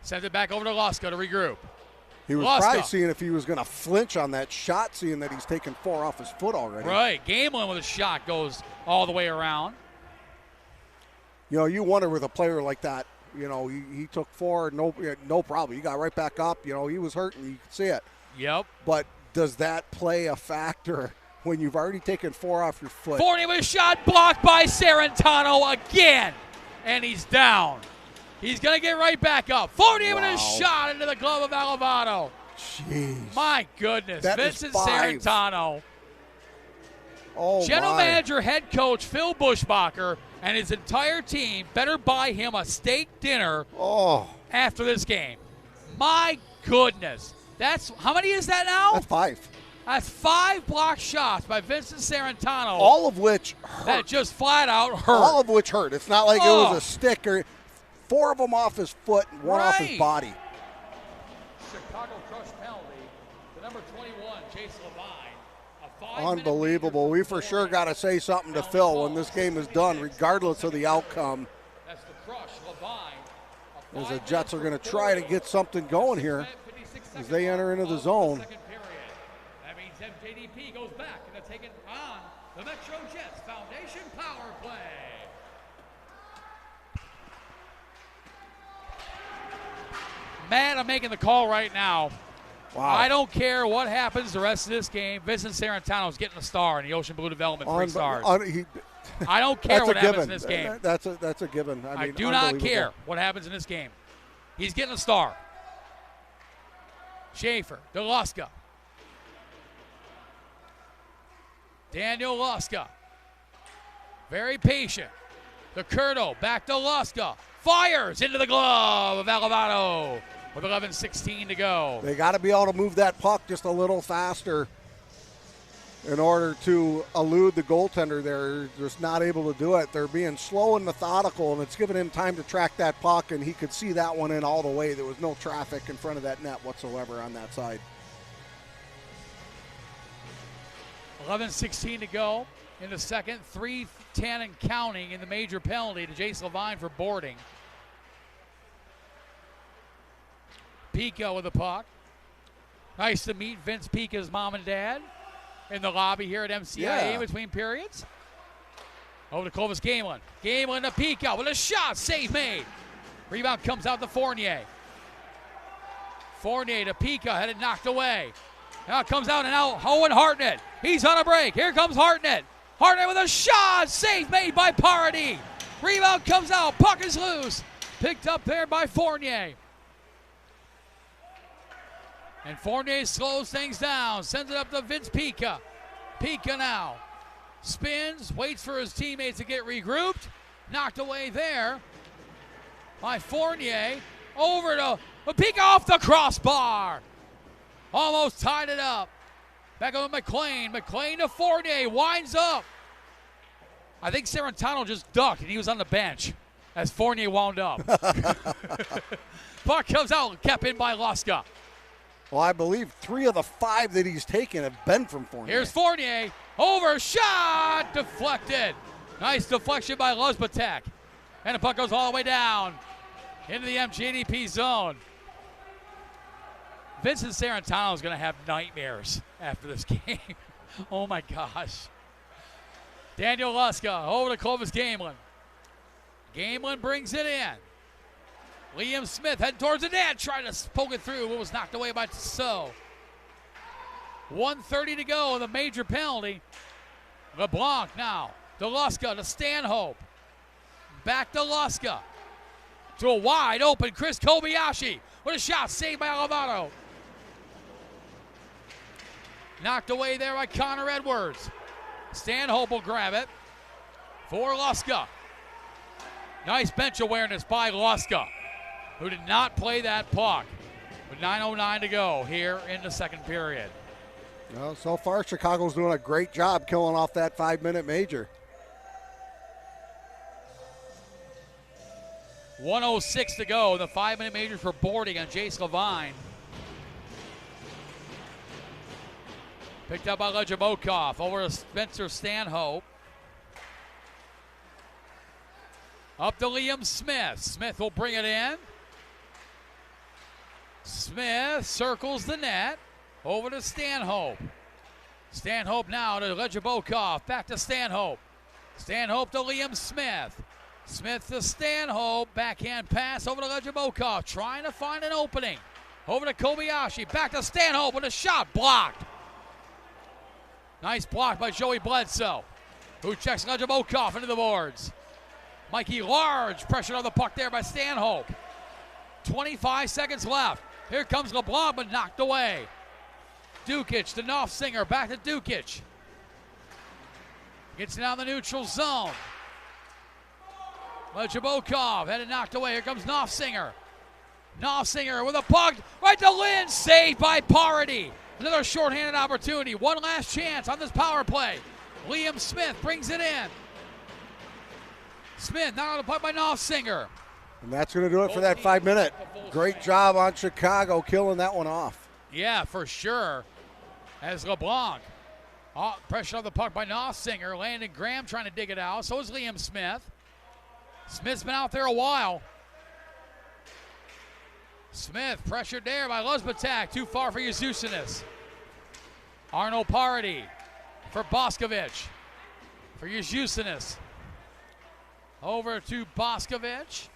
Sends it back over to Luska to regroup. He was Luska. probably seeing if he was going to flinch on that shot, seeing that he's taken 4 off his foot already. Right. Gamelin with a shot goes all the way around. You know, you wonder with a player like that, you know, he took 4, no problem. He got right back up. You know, he was hurting. You could see it. Yep. But does that play a factor when you've already taken 4 off your foot? Fournier with a shot blocked by Sarantano again. And he's down. He's going to get right back up. Fournier with a shot into the glove of Alavato. Jeez. My goodness. That Vincent is 5. Sarantano. Oh, General my. Manager, head coach Phil Bushbacher and his entire team better buy him a steak dinner after this game. My goodness. That's how many is that now? That's 5. That's 5 blocked shots by Vincent Sarantano. All of which hurt. That just flat out hurt. All of which hurt. It's not like it was a stick or 4 of them off his foot and 1 off his body. Chicago Crush penalty to number 21, Jason Levine. Unbelievable. We for sure got to say something to Phil when this game is done, regardless of the outcome. That's the Crush, Levine. As the Jets are going to try to get something going here as they enter into the zone. That means MJDP goes back and they're taking on the Metro Jets Foundation power play. Matt, I'm making the call right now. Wow. I don't care what happens the rest of this game. Vincent Sarantano is getting a star in the Ocean Blue Development, 3 stars. I don't care what happens in this game. That's a given. I mean, do not care what happens in this game. He's getting a star. Schaefer, DeLuska. Daniel Luska. Very patient. DeCurto back to Luska. Fires into the glove of Alavato with 11:16 to go. They got to be able to move that puck just a little faster in order to elude the goaltender. They're just not able to do it. They're being slow and methodical, and it's giving him time to track that puck, and he could see that one in all the way. There was no traffic in front of that net whatsoever on that side. 11:16 to go in the second. 3:10 and counting in the major penalty to Jace Levine for boarding. Pico with the puck. Nice to meet Vince Pica's mom and dad in the lobby here at MCIA in between periods. Over to Clovis Gamelin. Gamelin to Pico with a shot. Save made. Rebound comes out to Fournier. Fournier to Pico. Had it knocked away. Now it comes out and out. Owen Hartnett. He's on a break. Here comes Hartnett. Hartnett with a shot. Save made by Parody. Rebound comes out. Puck is loose. Picked up there by Fournier. And Fournier slows things down. Sends it up to Vince Pica. Pica now. Spins. Waits for his teammates to get regrouped. Knocked away there by Fournier. Over to Pica off the crossbar. Almost tied it up. Back over to McLean. McLean to Fournier. Winds up. I think Sarantano just ducked and he was on the bench as Fournier wound up. Puck comes out. Kept in by Luska. Well, I believe 3 of the 5 that he's taken have been from Fournier. Here's Fournier. Over. Shot. Deflected. Nice deflection by Luzbatek. And the puck goes all the way down into the MJDP zone. Vincent Sarantano is going to have nightmares after this game. Oh, my gosh. Daniel Luska over to Clovis Gamelin. Gamelin brings it in. Liam Smith heading towards the net, trying to poke it through, but was knocked away by Tissot. 1:30 to go, and the major penalty. LeBlanc now. To Luska, to Stanhope. Back to Luska. To a wide open Chris Kobayashi. With a shot saved by Alvarado. Knocked away there by Connor Edwards. Stanhope will grab it for Luska. Nice bench awareness by Luska, who did not play that puck. With 9:09 to go here in the second period. Well, so far, Chicago's doing a great job killing off that 5-minute major. 1:06 to go. The 5-minute major for boarding on Jace Levine. Picked up by Lejabokov over to Spencer Stanhope. Up to Liam Smith. Smith will bring it in. Smith circles the net. Over to Stanhope. Stanhope now to Lejabokov. Back to Stanhope. Stanhope to Liam Smith. Smith to Stanhope. Backhand pass over to Lejabokov. Trying to find an opening. Over to Kobayashi. Back to Stanhope with a shot blocked. Nice block by Joey Bledsoe, who checks Lejabokov into the boards. Mikey Large pressured on the puck there by Stanhope. 25 seconds left. Here comes LeBlanc, but knocked away. Dukic to Knopfsinger, back to Dukic. Gets down the neutral zone. Lejabokov had it knocked away. Here comes Knopfsinger. Knopfsinger with a puck right to Lynn, saved by Parody. Another shorthanded opportunity. One last chance on this power play. Liam Smith brings it in. Smith not on the puck by Knopfsinger. And that's going to do it for that 5-minute. Great job on Chicago killing that one off. Yeah, for sure. As LeBlanc. Pressure on the puck by Knopfsinger. Landon Graham trying to dig it out. So is Liam Smith. Smith's been out there a while. Smith pressured there by Luzbatak. Too far for Yazusinis. Arno Parody for Boscovich. For Yazusinis. Over to Boscovich.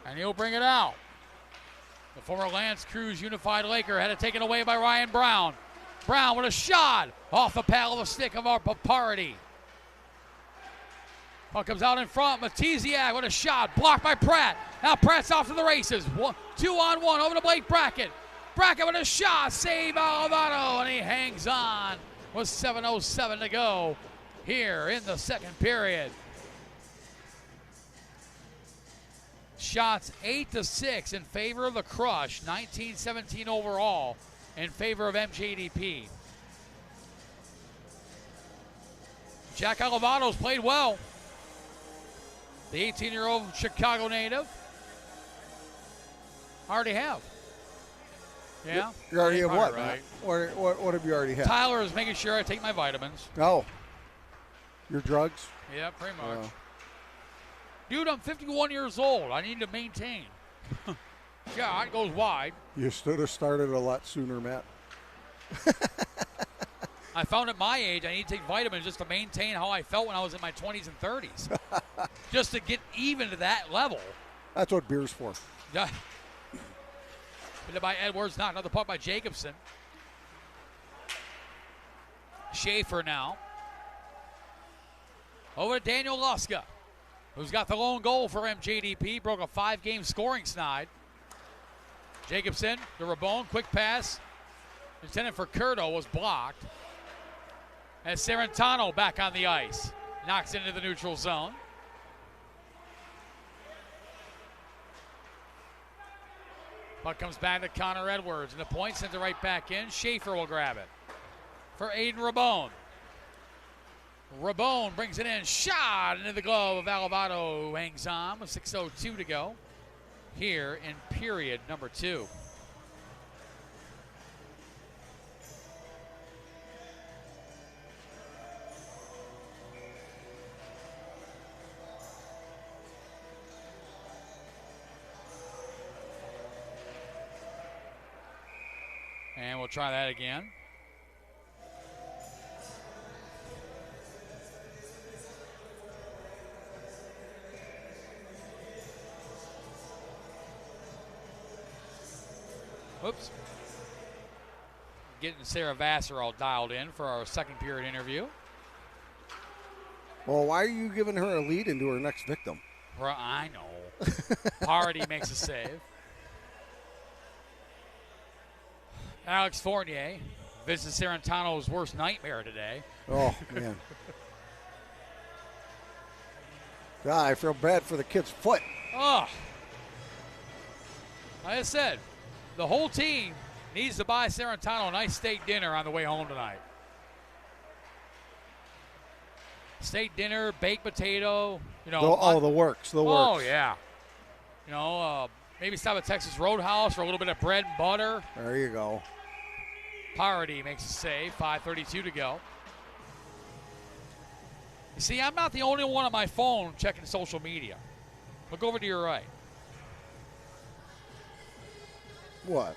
And he'll bring it out. The former Lance Cruz Unified Laker had it taken away by Ryan Brown. Brown with a shot off the paddle of the stick of our Parody. Puck comes out in front. Matiziak with a shot blocked by Pratt. Now Pratt's off to the races. 2-on-1 over to Blake Brackett. Brackett with a shot. Save Alvarado. And he hangs on with 7:07 to go here in the second period. Shots 8-6 in favor of the Crush. 19-17 overall in favor of MJDP. Jack Alavado's played well. The 18-year-old Chicago native. Already have. Yeah? You already have what, right. Matt? What have you already had? Tyler is making sure I take my vitamins. Oh. Your drugs? Yeah, pretty much. Dude, I'm 51 years old. I need to maintain. Yeah, it goes wide. You should have started a lot sooner, Matt. I found at my age I need to take vitamins just to maintain how I felt when I was in my 20s and 30s. Just to get even to that level. That's what beer's for. Yeah. Hit by Edwards, knocked out the puck by Jacobson. Schaefer now. Over to Daniel Luska, who's got the lone goal for MJDP. Broke a 5-game scoring snide. Jacobson to Rabone, quick pass. Intended for Curto, was blocked. And Sarantano back on the ice. Knocks into the neutral zone. Puck comes back to Connor Edwards, and the point sends it right back in. Schaefer will grab it for Aiden Rabone. Rabone brings it in, shot into the glove of Alvarado, who hangs on with 6:02 to go here in period number 2. And we'll try that again. Whoops. Getting Sarah Vassar all dialed in for our second period interview. Well, why are you giving her a lead into her next victim? Well, I know. Party makes a save. Alex Fournier visits Sarantano's worst nightmare today. Oh, man. God, I feel bad for the kid's foot. Oh. Like I said, the whole team needs to buy Sarantano a nice steak dinner on the way home tonight. Steak dinner, baked potato, you know. The works, the works. Oh, yeah. You know, maybe stop at Texas Roadhouse for a little bit of bread and butter. There you go. Parody makes a save, 5:32 to go. You see, I'm not the only one on my phone checking social media. Look over to your right. What?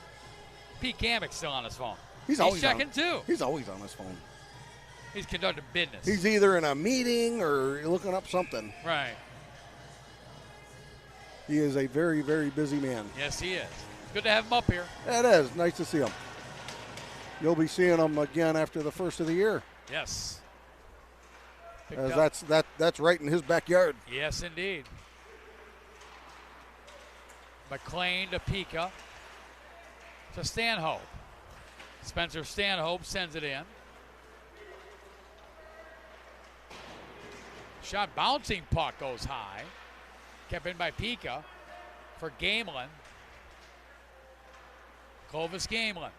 Pete Kamek's still on his phone. He's always checking too. He's always on his phone. He's conducting business. He's either in a meeting or looking up something. Right. He is a very, very busy man. Yes, he is. Good to have him up here. It is. Nice to see him. You'll be seeing him again after the first of the year. Yes. As that's right in his backyard. Yes, indeed. McLean to Pika to Stanhope. Spencer Stanhope sends it in. Shot bouncing puck goes high. Kept in by Pika for Gamelin. Clovis Gamelin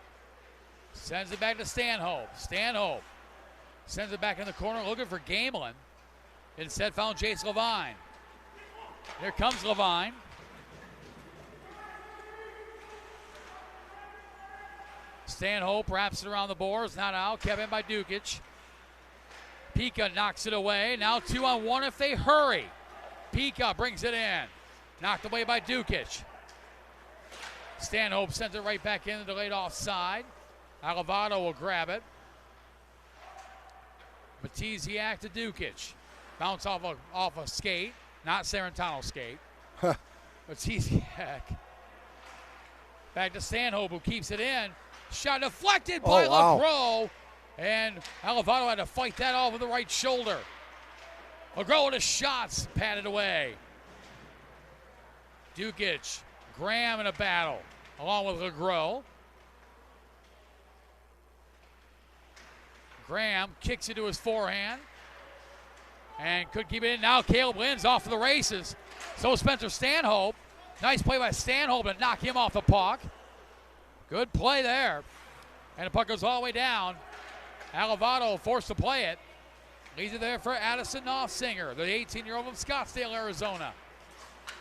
sends it back to Stanhope. Stanhope sends it back in the corner looking for Gamelin. Instead found Jace Levine. Here comes Levine. Stanhope wraps it around the boards. Not out. Kept in by Dukic. Pika knocks it away. Now 2-on-1 if they hurry. Pika brings it in. Knocked away by Dukic. Stanhope sends it right back in the delayed offside. Alivado will grab it. Matiziak to Dukic. Bounce off a skate. Not Sarantano's skate. Matiziak. Back to Stanhope, who keeps it in. Shot deflected by LeGros. And Alivado had to fight that off with the right shoulder. LeGros with his shots patted away. Dukic, Graham in a battle, along with LeGros. Graham kicks it to his forehand and could keep it in. Now Caleb Lynn's off to the races. So Spencer Stanhope. Nice play by Stanhope to knock him off the puck. Good play there. And the puck goes all the way down. Alivado forced to play it. Leaves it there for Addison Knopfsinger, the 18-year-old from Scottsdale, Arizona.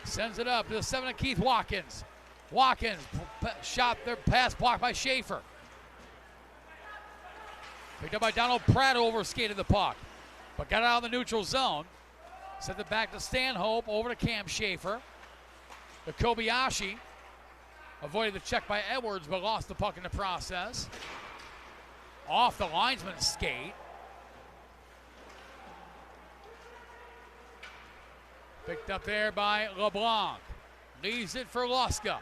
Sends it up to the 7 of Keith Watkins. Watkins shot their pass blocked by Schaefer. Picked up by Donald Pratt, overskated the puck, but got it out of the neutral zone. Sent it back to Stanhope, over to Cam Schaefer. The Kobayashi avoided the check by Edwards, but lost the puck in the process. Off the linesman's skate. Picked up there by LeBlanc. Leaves it for Luska.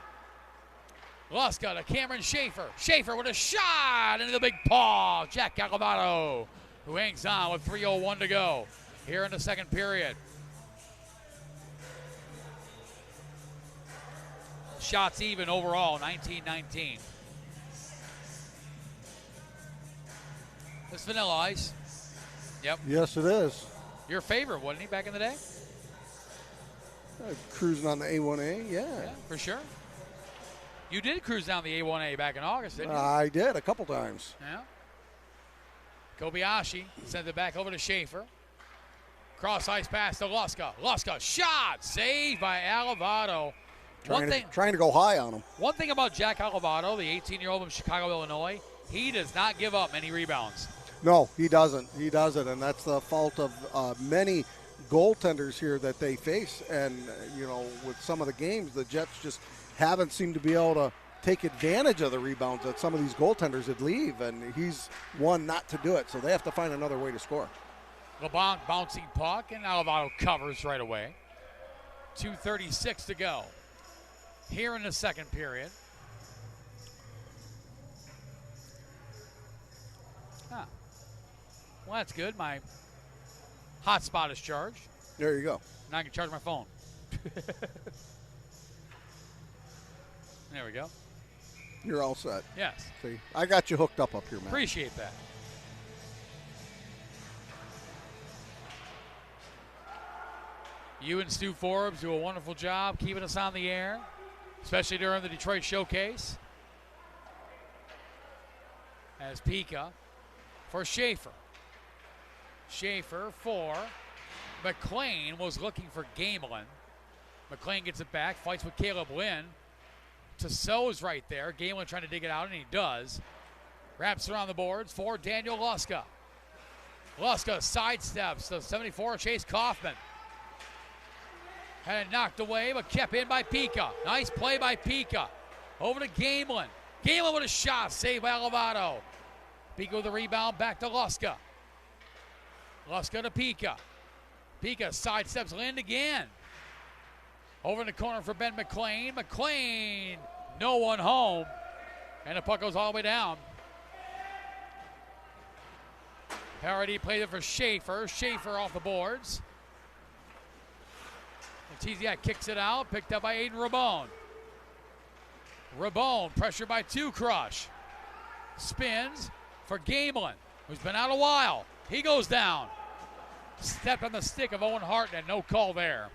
Luska to Cameron Schaefer. Schaefer with a shot into the big paw. Jack Alivado, who hangs on with 3:01 to go here in the second period. Shots even overall, 19-19. This Vanilla Ice. Yep. Yes, it is. Your favorite, wasn't he, back in the day? Cruising on the A1A, yeah, for sure. You did cruise down the A1A back in August, didn't you? I did a couple times. Yeah. Kobayashi sends it back over to Schaefer. Cross ice pass to Luska. Luska shot, saved by Alivado. Trying to go high on him. One thing about Jack Alivado, the 18-year-old from Chicago, Illinois, he does not give up many rebounds. No, he doesn't. He doesn't, and that's the fault of many goaltenders here that they face. And, with some of the games, the Jets just haven't seemed to be able to take advantage of the rebounds that some of these goaltenders would leave, and he's one not to do it, so they have to find another way to score. LeBlanc bouncing puck, and Alivado covers right away. 2:36 to go here in the second period. Well, that's good. My hotspot is charged. There you go. Now I can charge my phone. There we go. You're all set. Yes. See, I got you hooked up here, man. Appreciate that. You and Stu Forbes do a wonderful job keeping us on the air, especially during the Detroit Showcase. As Pika for Schaefer. Schaefer for McLean, was looking for Gamelin. McLean gets it back, fights with Caleb Lynn. Tassau's right there. Gamelin trying to dig it out, and he does. Wraps around the boards for Daniel Luska. Luska sidesteps the 74, Chase Kaufman. Had it knocked away, but kept in by Pika. Nice play by Pika. Over to Gamelin. Gamelin with a shot, saved by Lovato. Pika with the rebound, back to Luska. Luska to Pika. Pika sidesteps Lind again. Over in the corner for Ben McLean. McLean, no one home. And the puck goes all the way down. Parody played it for Schaefer. Schaefer off the boards. Tiziak kicks it out, picked up by Aiden Rabone. Rabone, pressured by Two Crush. Spins for Gamelin, who's been out a while. He goes down. Stepped on the stick of Owen Hartnett, no call there.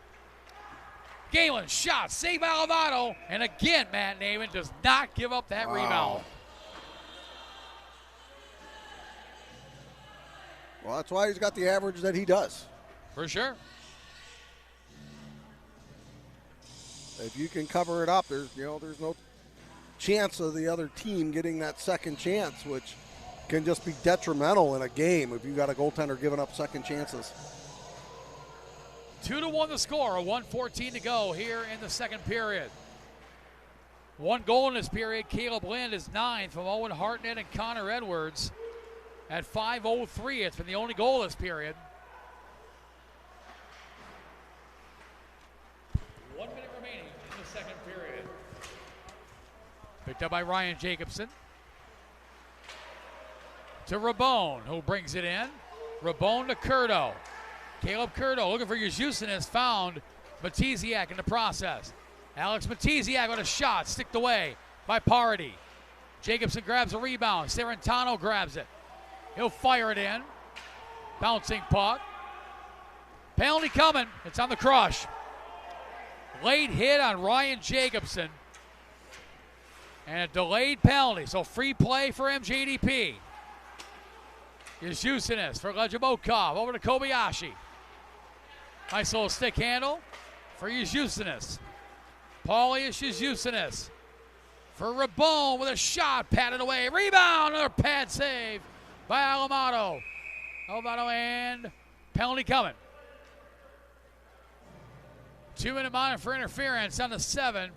Gamelin shot, saved by Lovato, and again, Matt Naaman does not give up that rebound. Well, that's why he's got the average that he does. For sure. If you can cover it up, there's no chance of the other team getting that second chance, which can just be detrimental in a game if you got a goaltender giving up second chances. 2-1 the score, 1:14 to go here in the second period. One goal in this period. Caleb Lind is 9 from Owen Hartnett and Connor Edwards at 5:03. It's been the only goal this period. 1 minute remaining in the second period. Picked up by Ryan Jacobson. To Rabone, who brings it in. Rabone to Curto. Caleb Curto looking for Yuzusins, found Matiziak in the process. Alex Matiziak with a shot, sticked away by Parody. Jacobson grabs a rebound. Serrentano grabs it. He'll fire it in. Bouncing puck. Penalty coming. It's on the Crush. Late hit on Ryan Jacobson. And a delayed penalty. So free play for MJDP. Yuzusins for Lejabokov. Over to Kobayashi. Nice little stick handle for Yuzusins. Paulius Yuzusins for Rabone with a shot. Patted away. Rebound. Another pad save by Alamato. Alamato and penalty coming. 2-minute monitor for interference on the 7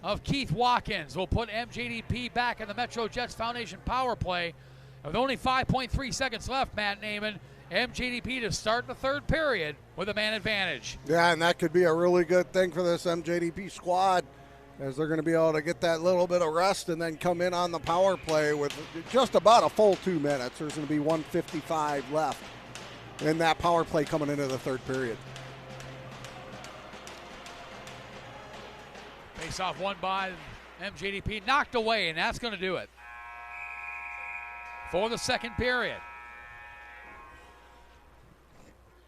of Keith Watkins. Will put MJDP back in the Metro Jets Foundation power play. With only 5.3 seconds left, Matt Naaman, MJDP to start the third period with a man advantage. Yeah, and that could be a really good thing for this MJDP squad, as they're going to be able to get that little bit of rest and then come in on the power play with just about a full 2 minutes. There's going to be 1:55 left in that power play coming into the third period. Face off one by MJDP, knocked away, and that's going to do it for the second period.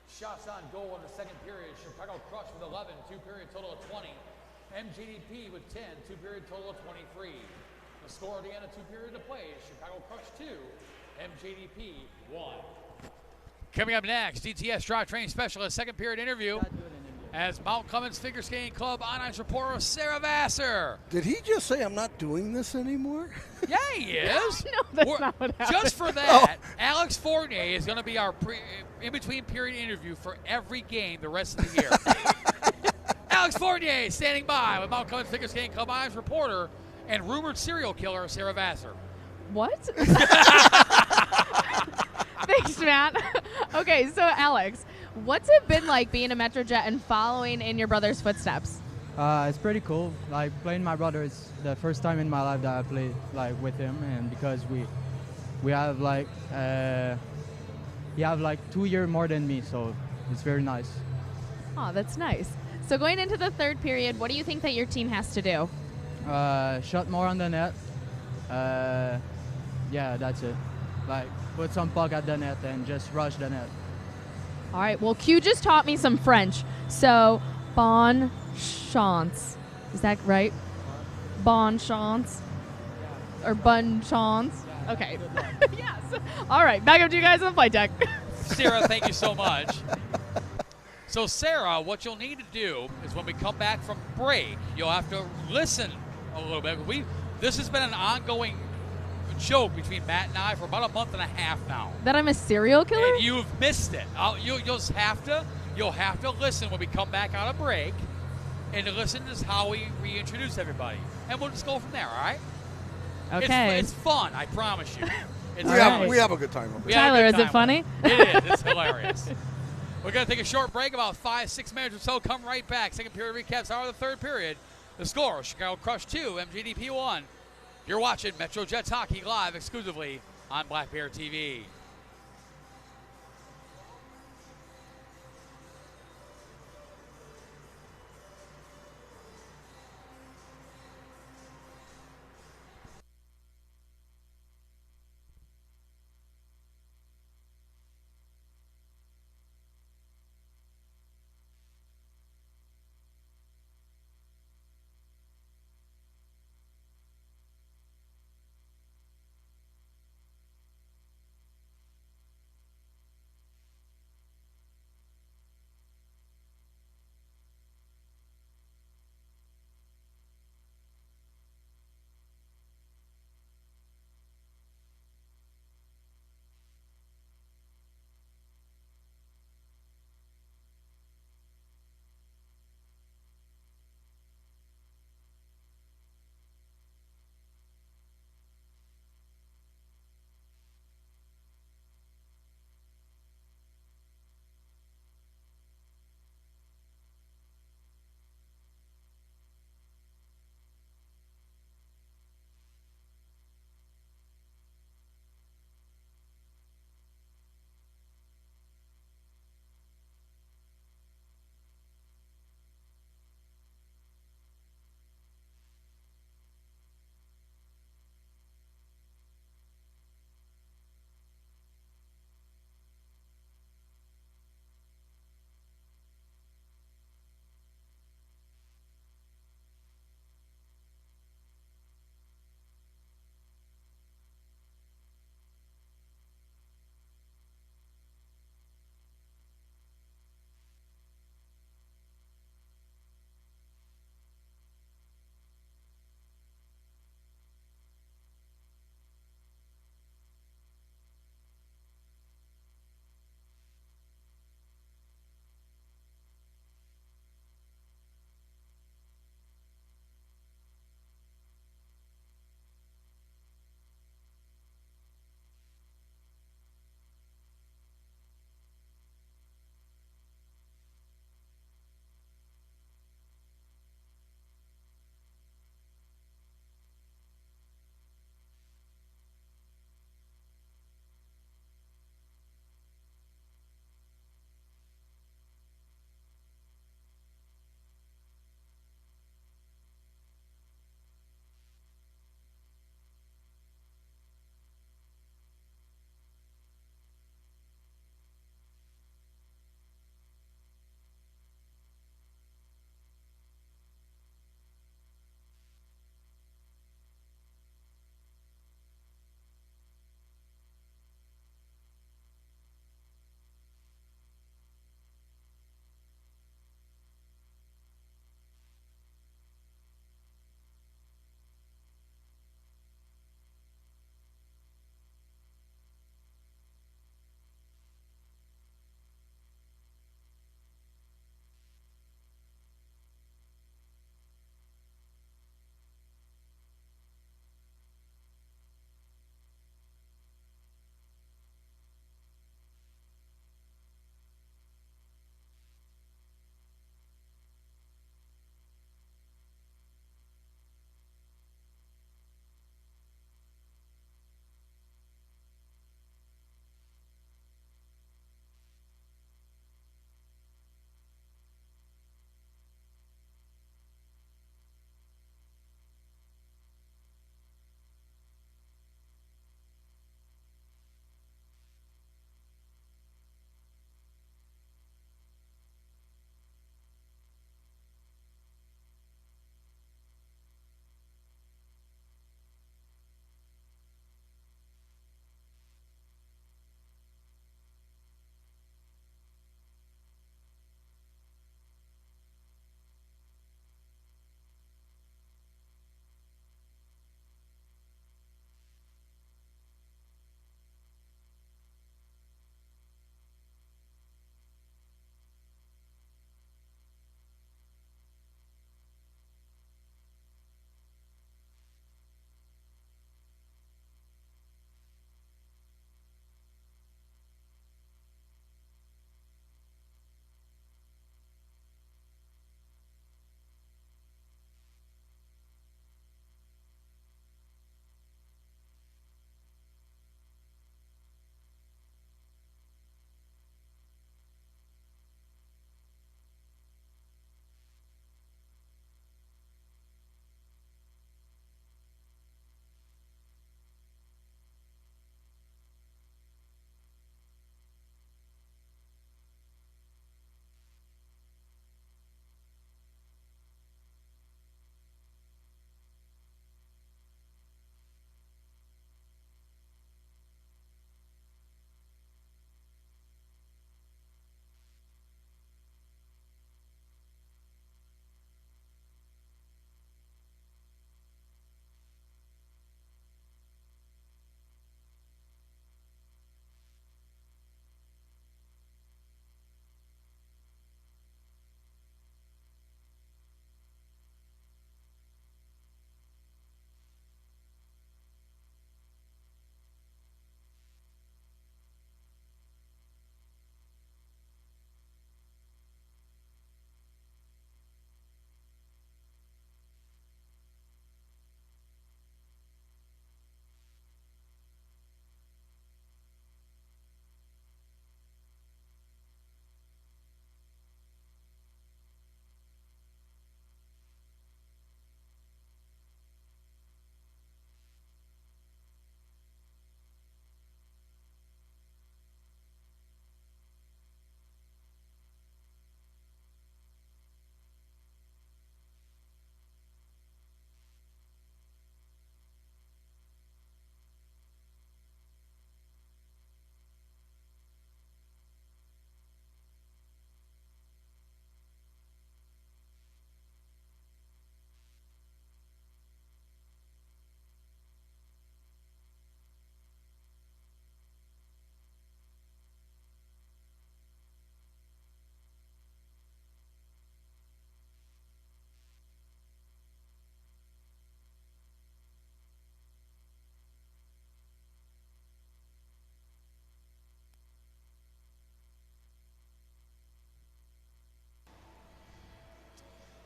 Shots on goal in the second period. Chicago Crush with 11, 2-period total of 20. MJDP with 10, 2-period total of 23. The score at the end of 2 periods to play is Chicago Crush 2, MJDP 1. Coming up next, DTS Drivetrain Specialist, second period interview as Mount Clemens Figure Skating Club on-ice reporter Sarah Vassar. Did he just say I'm not doing this anymore? Yeah, he is. No, that's not what happened. Just for that, Alex Fournier is going to be our in-between period interview for every game the rest of the year. Alex Fournier standing by with Mount Clemens Figure Skating Club on-ice reporter and rumored serial killer Sarah Vassar. What? Thanks, Matt. Okay, so Alex, what's it been like being a Metro Jet and following in your brother's footsteps? It's pretty cool. Like, playing my brother is the first time in my life that I played like with him, and because we have like he have like 2 years more than me, so it's very nice. Oh, that's nice. So going into the third period, what do you think that your team has to do? Shot more on the net. Yeah, that's it. Like put some puck at the net and just rush the net. All right. Well, Q just taught me some French. So, bon chance. Is that right? Bon chance? Or bon chance? Okay. Yes. All right. Back up to you guys on the flight deck. Sarah, thank you so much. So, Sarah, what you'll need to do is when we come back from break, you'll have to listen a little bit. This has been an ongoing joke between Matt and I for about a month and a half now. That I'm a serial killer? And you've missed it. You'll just have to listen when we come back out of break, and to listen to how we reintroduce everybody, and we'll just go from there. All right? Okay. It's fun. I promise you. It's We have a good time. We have a Tyler, good is it time funny? with it. It is. It's hilarious. We're going to take a short break, about 5-6 minutes or so. Come right back. Second period recaps are the third period. The score, Chicago Crush 2, MJDP 1. You're watching Metro Jets Hockey live exclusively on Black Bear TV.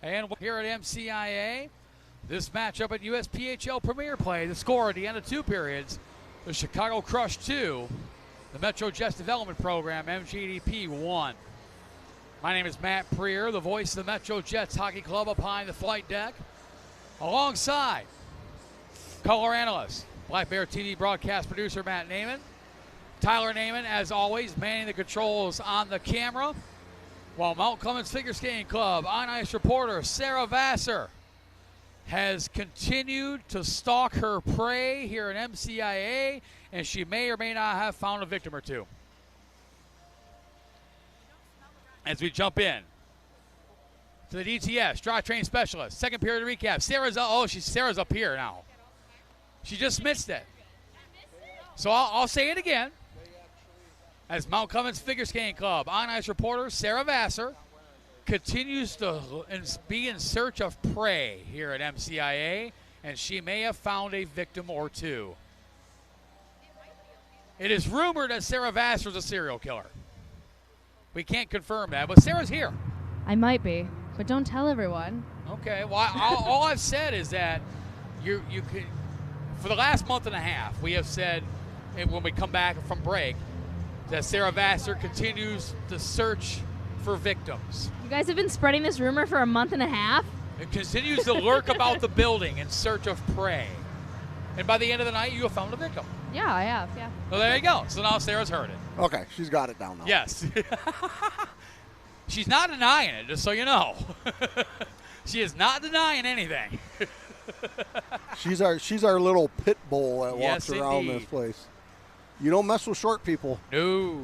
And here at MCIA, this matchup at USPHL Premier Play, the score at the end of 2 periods, the Chicago Crush 2, the Metro Jets Development Program, MJDP 1. My name is Matt Preer, the voice of the Metro Jets Hockey Club up high in the flight deck, alongside color analyst, Black Bear TV broadcast producer Matt Naiman, Tyler Naiman, as always, manning the controls on the camera, while Mount Clemens Figure Skating Club on-ice reporter Sarah Vassar has continued to stalk her prey here at MCIA, and she may or may not have found a victim or two. As we jump in to the DTS drivetrain specialist, second period recap. Sarah's up here now. She just missed it. So I'll say it again. As Mount Clemens Figure Skating Club on-ice reporter Sarah Vassar continues to be in search of prey here at MCIA, and she may have found a victim or two. It is rumored that Sarah Vassar is a serial killer. We can't confirm that, but Sarah's here. I might be, but don't tell everyone. Okay, well, all I've said is that you could, for the last month and a half, we have said, and when we come back from break, that Sarah Vassar continues to search for victims. You guys have been spreading this rumor for a month and a half? It continues to lurk about the building in search of prey. And by the end of the night, you have found a victim. Yeah, I have, yeah. Well, there you go. So now Sarah's heard it. Okay, she's got it down now. Yes. She's not denying it, just so you know. She is not denying anything. She's our little pit bull that Yes, walks around indeed. this place. You don't mess with short people. No.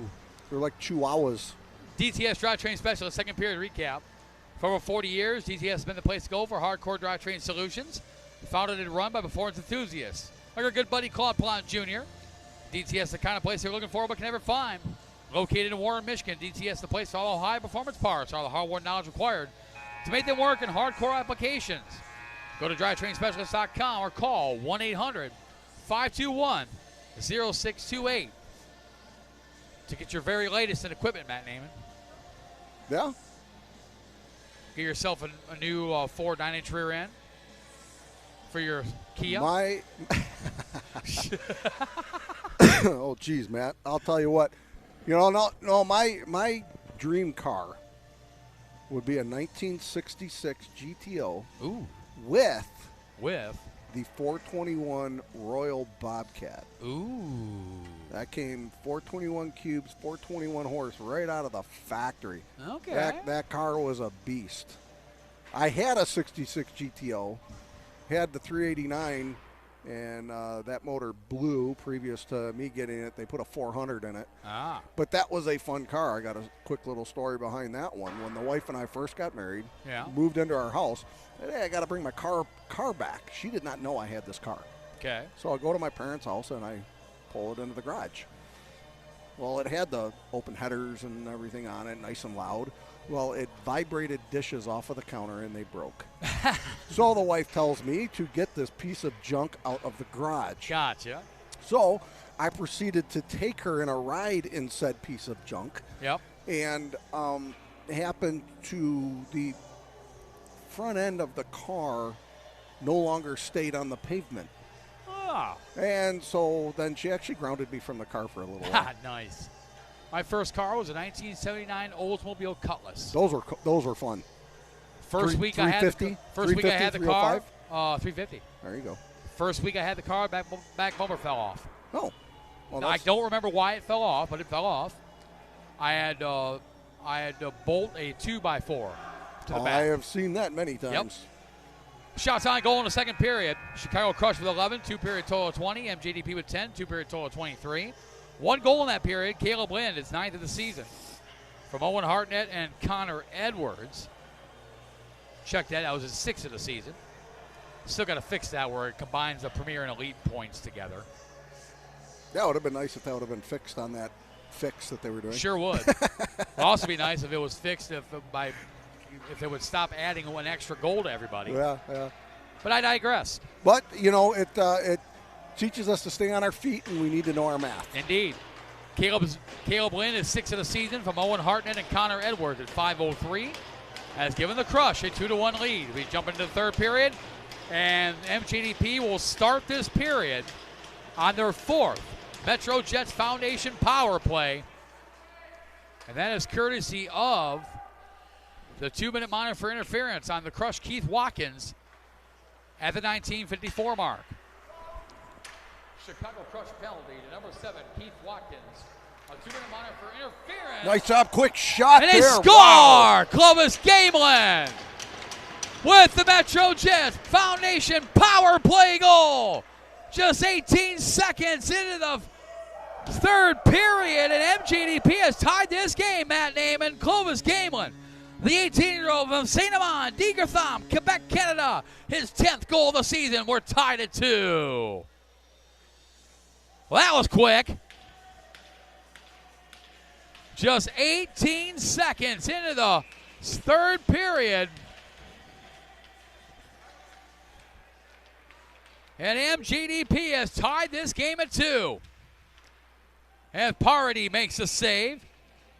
They're like chihuahuas. DTS drivetrain specialist, second period recap. For over 40 years, DTS has been the place to go for hardcore drivetrain solutions. Founded and run by performance enthusiasts like our good buddy Claude Plant Jr. DTS is the kind of place you're looking for but can never find. Located in Warren, Michigan, DTS is the place for all high-performance parts, all the hardware knowledge required to make them work in hardcore applications. Go to drivetrainspecialist.com or call 1-800-521-0628 to get your very latest in equipment, Matt Naiman. Yeah. Get yourself a new Ford 9-inch rear end for your Kia. Oh, geez, Matt. I'll tell you what. My dream car would be a 1966 GTO. Ooh. With the 421 Royal Bobcat. Ooh. That came 421 cubes, 421 horse right out of the factory. Okay. That car was a beast. I had a 66 GTO, had the 389, and that motor blew previous to me getting it. They put a 400 in it. Ah. But that was a fun car. I got a quick little story behind that one. When the wife and I first got married, moved into our house, hey, I got to bring my car back. She did not know I had this car. Okay. So I go to my parents' house and I pull it into the garage. Well, it had the open headers and everything on it, nice and loud. Well, it vibrated dishes off of the counter and they broke. So the wife tells me to get this piece of junk out of the garage. Gotcha. So I proceeded to take her in a ride in said piece of junk. Yep. And happened to the front end of the car no longer stayed on the pavement. Ah. And so then she actually grounded me from the car for a little while. Nice. My first car was a 1979 Oldsmobile Cutlass. Those were fun. First week I had the 350, car. 350. There you go. First week I had the car, back bumper fell off. Oh. Well, I don't remember why it fell off, but it fell off. I had to bolt a 2x4 to the back. I have seen that many times. Yep. Shots on goal in the second period. Chicago Crush with 11, 2-period total of 20. MJDP with 10, 2-period total of 23. One goal in that period. Caleb Lind, his 9th of the season. From Owen Hartnett and Connor Edwards. Check that. That was his 6th of the season. Still got to fix that where it combines the Premier and Elite points together. That would have been nice if that would have been fixed on that fix that they were doing. Sure would. It would also be nice if it was fixed if it would stop adding one extra goal to everybody. Yeah. But I digress. But, it teaches us to stay on our feet, and we need to know our math. Indeed. Caleb Lind is 6th of the season from Owen Hartnett and Connor Edwards at 5:03. has given the Crush a 2-1 lead. We jump into the third period, and MJDP will start this period on their fourth Metro Jets Foundation power play. And that is courtesy of the 2-minute monitor for interference on the Crush, Keith Watkins, at the 19:54 mark. Chicago Crush penalty to number 7, Keith Watkins. A 2-minute monitor for interference. Nice job, quick shot And there. they score! Wow. Clovis Gamelin with the Metro Jets Foundation power play goal. Just 18 seconds into the third period, and MJDP has tied this game, Matt Naiman. Clovis Gamelin, the 18-year-old from St. Amand, Digertham, Quebec, Canada, his 10th goal of the season. We're tied at 2. Well, that was quick. Just 18 seconds into the third period. And MJDP has tied this game at 2. And Parody makes a save.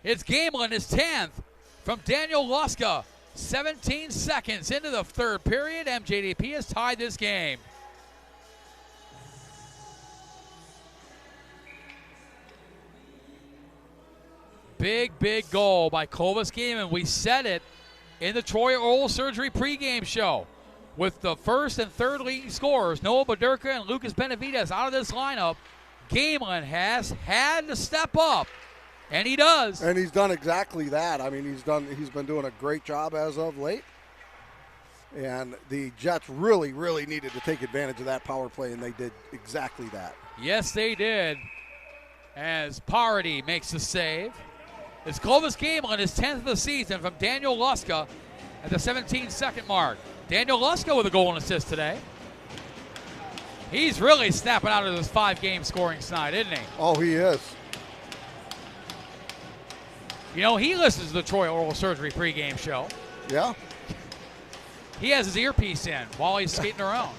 It's Gamelin, his 10th from Daniel Luska. 17 seconds into the third period. MJDP has tied this game. Big goal by Clovis Gamelin. We said it in the Troy Oral Surgery pregame show. With the first and third leading scorers, Noah Baderka and Lucas Benavidez out of this lineup, Gamelin has had to step up, and he does. And he's done exactly that. I mean, he's been doing a great job as of late. And the Jets really needed to take advantage of that power play, and they did exactly that. Yes, they did. As Parody makes the save. It's Clovis Gamelin, his 10th of the season, from Daniel Luska at the 17-second mark. Daniel Luska with a goal and assist today. He's really snapping out of this 5-game scoring snide, isn't he? Oh, he is. You know, he listens to the Troy Oral Surgery pregame show. Yeah. He has his earpiece in while he's skating around.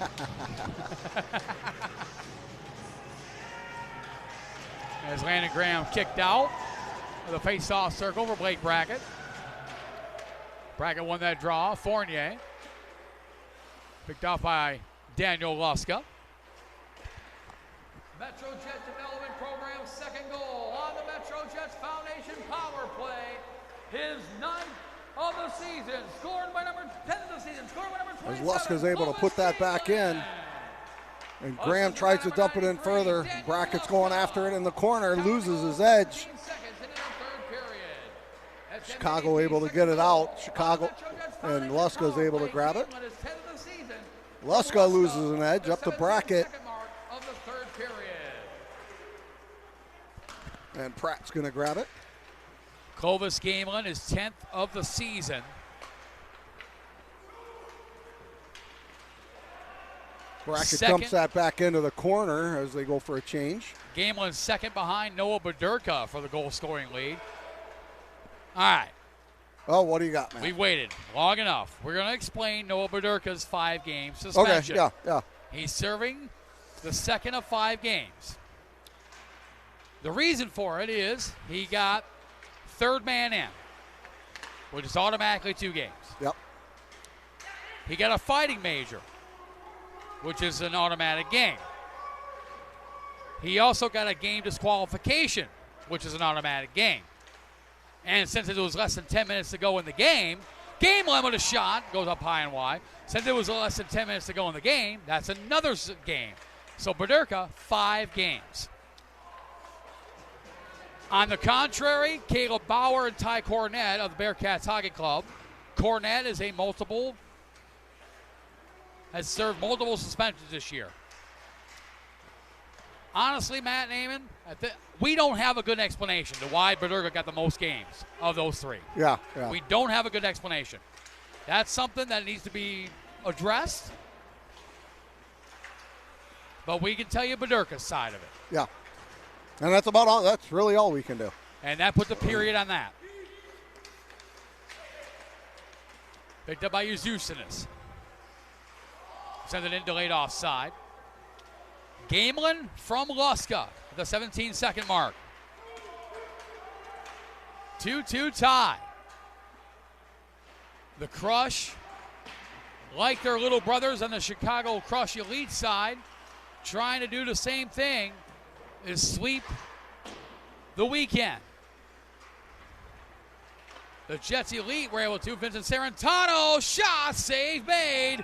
As Landon Graham kicked out of the face-off circle for Blake Brackett. Brackett won that draw. Fournier picked off by Daniel Luska. Metro Jets Development Program second goal on the Metro Jets Foundation power play. His 9th of the season, scored by number 10 of the season, scored by number 27. As Luska's able to put that back in. And Graham tries to dump it in further. Brackett's going after it in the corner, loses his edge. Chicago able to get it out. Chicago and Luska's able to grab it. Luska loses an edge up to Brackett. And Pratt's going to grab it. Clovis Gamelin is 10th of the season. Brackett dumps that back into the corner as they go for a change. Gamelin's second behind Noah Baderka for the goal-scoring lead. All right. Oh, what do you got, man? We waited long enough. We're going to explain Noah Baderka's 5-game suspension. Okay, yeah. He's serving the second of 5 games. The reason for it is he got third man in, which is automatically 2 games. Yep. He got a fighting major, which is an automatic game. He also got a game disqualification, which is an automatic game. And since it was less than 10 minutes to go in the game, game limit a shot, goes up high and wide. Since it was less than 10 minutes to go in the game, that's another game. So Baderka, 5 games. On the contrary, Caleb Bauer and Ty Cornett of the Bearcats Hockey Club. Cornett is has served multiple suspensions this year. Honestly, Matt Naiman, we don't have a good explanation to why Baderka got the most games of those 3. Yeah. We don't have a good explanation. That's something that needs to be addressed. But we can tell you Baderka's side of it. Yeah. And that's about all. That's really all we can do. And that puts a period on that. Picked up by Yuzusinis. Send it in, delayed offside. Gamelin from Luska at the 17-second mark. 2-2 tie. The Crush, like their little brothers on the Chicago Crush Elite side, trying to do the same thing, is sweep the weekend. The Jets Elite were able to. Vincent Serrentano, shot, save made,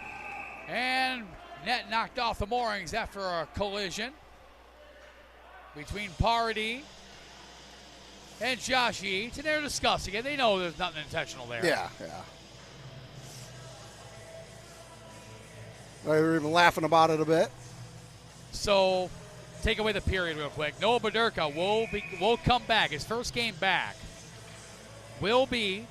and net knocked off the moorings after a collision between Parody and Josh Yeats, and they're discussing it. They know there's nothing intentional there. Yeah. They were even laughing about it a bit. So, take away the period real quick. Noah Baderka will come back. His first game back will be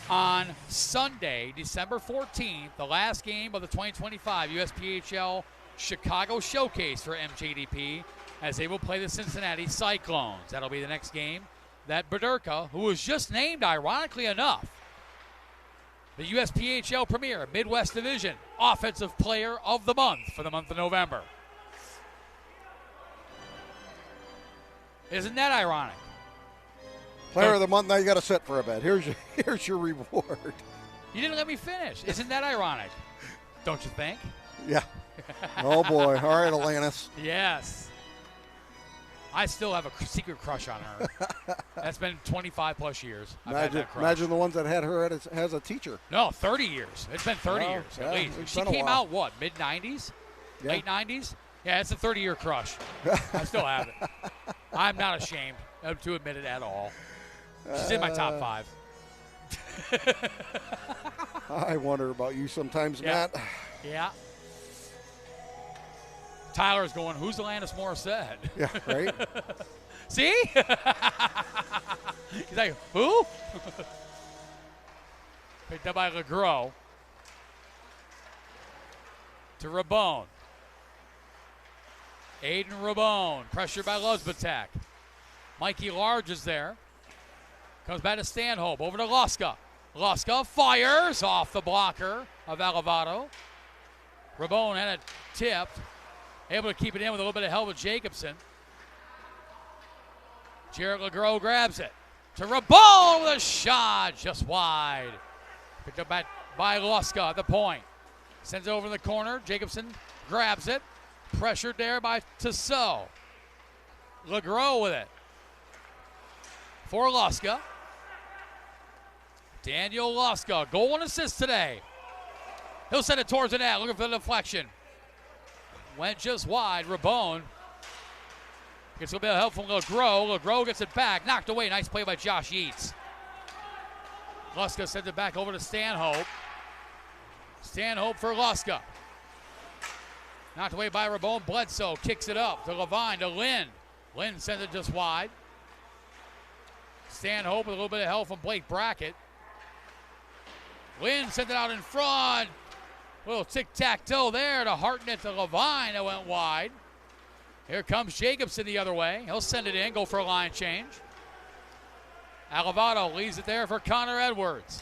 on Sunday, December 14th, the last game of the 2025 USPHL Chicago Showcase for MJDP, as they will play the Cincinnati Cyclones. That'll be the next game that Baderka, who was just named, ironically enough, the USPHL Premier Midwest Division Offensive Player of the Month for the month of November. Isn't that ironic? Player of the month, now you got to sit for a bit. Here's your reward. You didn't let me finish. Isn't that ironic? Don't you think? Yeah. Oh, boy. All right, Alanis. Yes. I still have a secret crush on her. That's been 25 plus years. I've had that crush. Imagine the ones that had her as a teacher. No, 30 years. It's been 30 years at least. It's She been a came while. out, what, mid-90s? Yeah. Late 90s? Yeah, it's a 30-year crush. I still have it. I'm not ashamed to admit it at all. She's in my top 5. I wonder about you sometimes, Yeah. Matt. Yeah. Tyler's going, who's Alanis Morissette? Yeah, right? See? He's like, who? Picked up by LeGros. To Rabone. Aiden Rabone. Pressured by Luzbatak. Mikey Large is there. Comes back to Stanhope. Over to Luska. Luska fires off the blocker of Alavato. Rabone had it tipped. Able to keep it in with a little bit of help with Jacobson. Jarrett LeGros grabs it. To Rabone with a shot just wide. Picked up by Luska at the point. Sends it over in the corner. Jacobson grabs it. Pressured there by Tissot. LeGros with it. For Luska. Daniel Luska, goal and assist today. He'll send it towards the net, looking for the deflection. Went just wide. Rabone gets a bit of help from LeGros. LeGros gets it back, knocked away. Nice play by Josh Yeats. Luska sends it back over to Stanhope. Stanhope for Luska. Knocked away by Rabone. Bledsoe kicks it up to Levine, to Lynn. Lynn sends it just wide. Stanhope with a little bit of help from Blake Brackett. Lynn sent it out in front. Little tic-tac-toe there to Hartnett to Levine that went wide. Here comes Jacobson the other way. He'll send it in, go for a line change. Alavato leaves it there for Connor Edwards.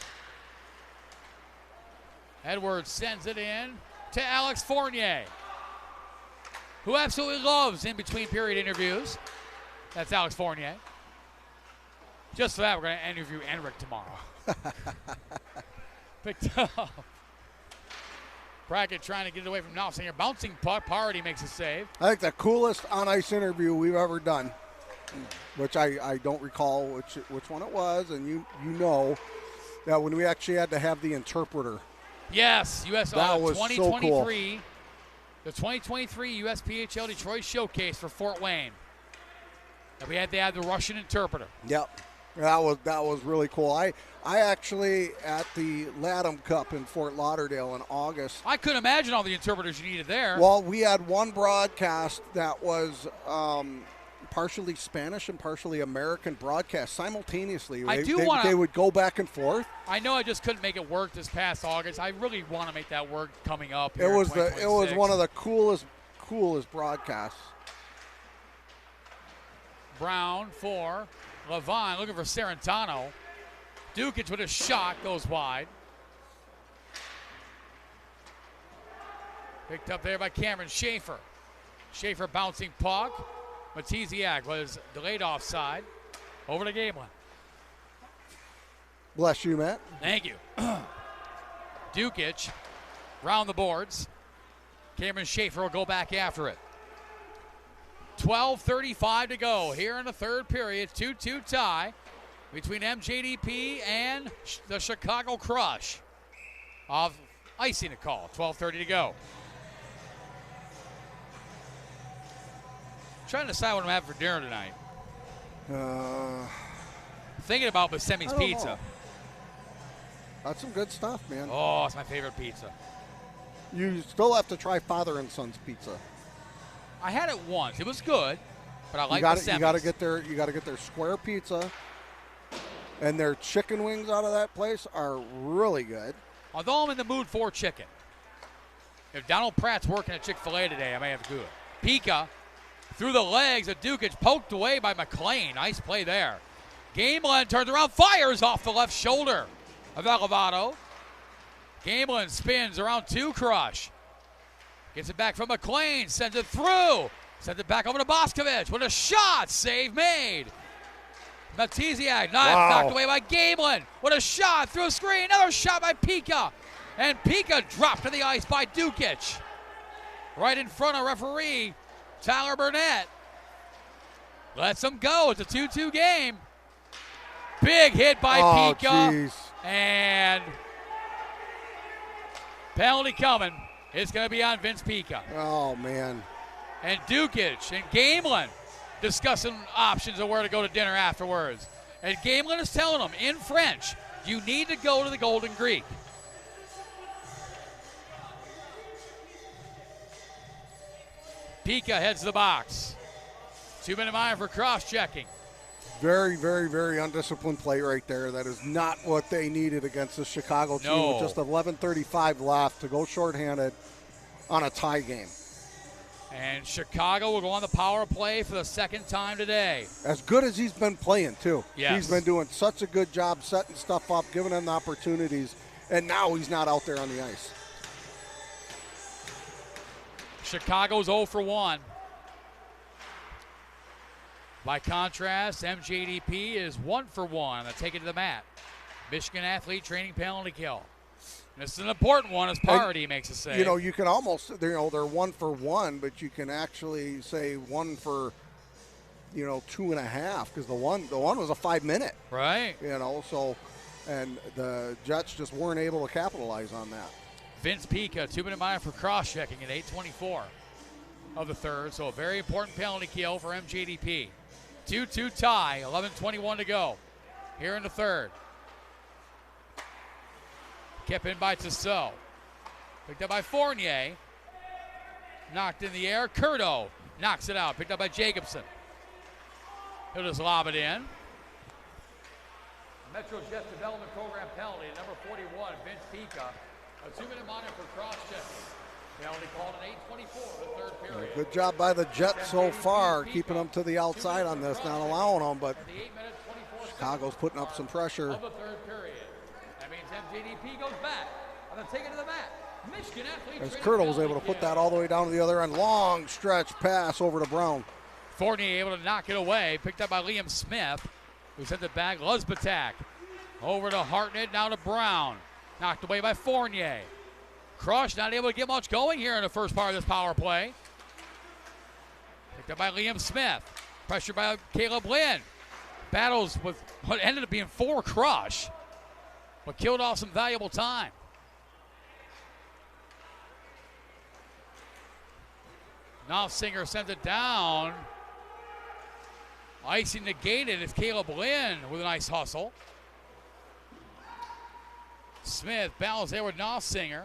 Edwards sends it in to Alex Fournier, who absolutely loves in-between period interviews. That's Alex Fournier. Just for that, we're going to interview Enric tomorrow. Picked up. Brackett trying to get it away from Knopfsinger. Bouncing puck. Parody makes a save. I think the coolest on-ice interview we've ever done, which I don't recall which one it was, and you know that when we actually had to have the interpreter. Yes, US That was 2023. so cool. The 2023 USPHL Detroit Showcase for Fort Wayne. And we had to have the Russian interpreter. Yep. That was really cool. I actually, at the Latham Cup in Fort Lauderdale in August. I couldn't imagine all the interpreters you needed there. Well, we had one broadcast that was partially Spanish and partially American broadcast simultaneously. They would go back and forth. I know I just couldn't make it work this past August. I really want to make that work coming up. It was one of the coolest broadcasts. Brown for Levine, looking for Serrentano. Dukic with a shot, goes wide. Picked up there by Cameron Schaefer. Schaefer bouncing puck. Matiziak was delayed offside. Over to Gamelin. Bless you, Matt. Thank you. Dukic round the boards. Cameron Schaefer will go back after it. 12:35 to go here in the third period. 2-2 tie between MJDP and the Chicago Crush. Of icing a call. 12:30 to go. Trying to decide what I'm having for dinner tonight. Thinking about Buscemi's pizza. Know. That's some good stuff, man. Oh, it's my favorite pizza. You still have to try Father and Son's pizza. I had it once. It was good, but I like Buscemi's. the You got to get their square pizza, and their chicken wings out of that place are really good. Although I'm in the mood for chicken. If Donald Pratt's working at Chick-fil-A today, I may have to do it. Pika through the legs of Dukic, poked away by McLean. Nice play there. Gamelin turns around, fires off the left shoulder of Elevado. Gamelin spins around two, Crush. Gets it back from McLean, sends it through. Sends it back over to Boscovich with a shot. Save made. Matiziak, knocked away by Gamelin. With a shot through a screen. Another shot by Pika. And Pika dropped to the ice by Dukic. Right in front of referee Tyler Burnett. Lets him go. It's a 2-2 game. Big hit by Pika. Geez. And penalty coming. It's going to be on Vince Pika. Oh, man. And Dukic and Gamelin discussing options of where to go to dinner afterwards. And Gamelin is telling them in French, you need to go to the Golden Greek. Pika heads to the box. 2-minute minor for cross-checking. Very, very, very undisciplined play right there. That is not what they needed against the Chicago team with just 11:35 left to go shorthanded on a tie game. And Chicago will go on the power play for the second time today. As good as he's been playing, too. Yes. He's been doing such a good job setting stuff up, giving them the opportunities, and now he's not out there on the ice. Chicago's 0 for 1. By contrast, MJDP is 1 for 1. They'll take it to the mat. Michigan athlete training penalty kill. And this is an important one as Parody makes a save. You know, you can almost, they're 1 for 1, but you can actually say 1 for, 2.5 because the one was a 5-minute. Right. So, and the Jets just weren't able to capitalize on that. Vince Pika, 2-minute minor for cross-checking at 8:24 of the third. So a very important penalty kill for MJDP. 2-2 tie, 11:21 to go here in the third. Kept in by Tissot. Picked up by Fournier. Knocked in the air. Curto knocks it out. Picked up by Jacobson. He'll just lob it in. Metro Jets Development Program penalty, number 41, Vince Pika. A 2-minute minor for cross-checking. Penalty called at 8:24 of the third period. Good job by the Jets so far, keeping them to the outside on this, not allowing them, but Chicago's putting up some pressure. Of the third period. That means MJDP goes back. And then take it to the mat. Michigan athlete. As Curto was able to put that all the way down to the other end. Long stretch pass over to Brown. Fournier able to knock it away. Picked up by Liam Smith, who sent it back. Luzbatak over to Hartnett, now to Brown. Knocked away by Fournier. Crush not able to get much going here in the first part of this power play. Picked up by Liam Smith. Pressure by Caleb Lynn. Battles with what ended up being 4 Crush, but killed off some valuable time. Knopfsinger sends it down. Icing negated is Caleb Lynn with a nice hustle. Smith battles there with Knopfsinger.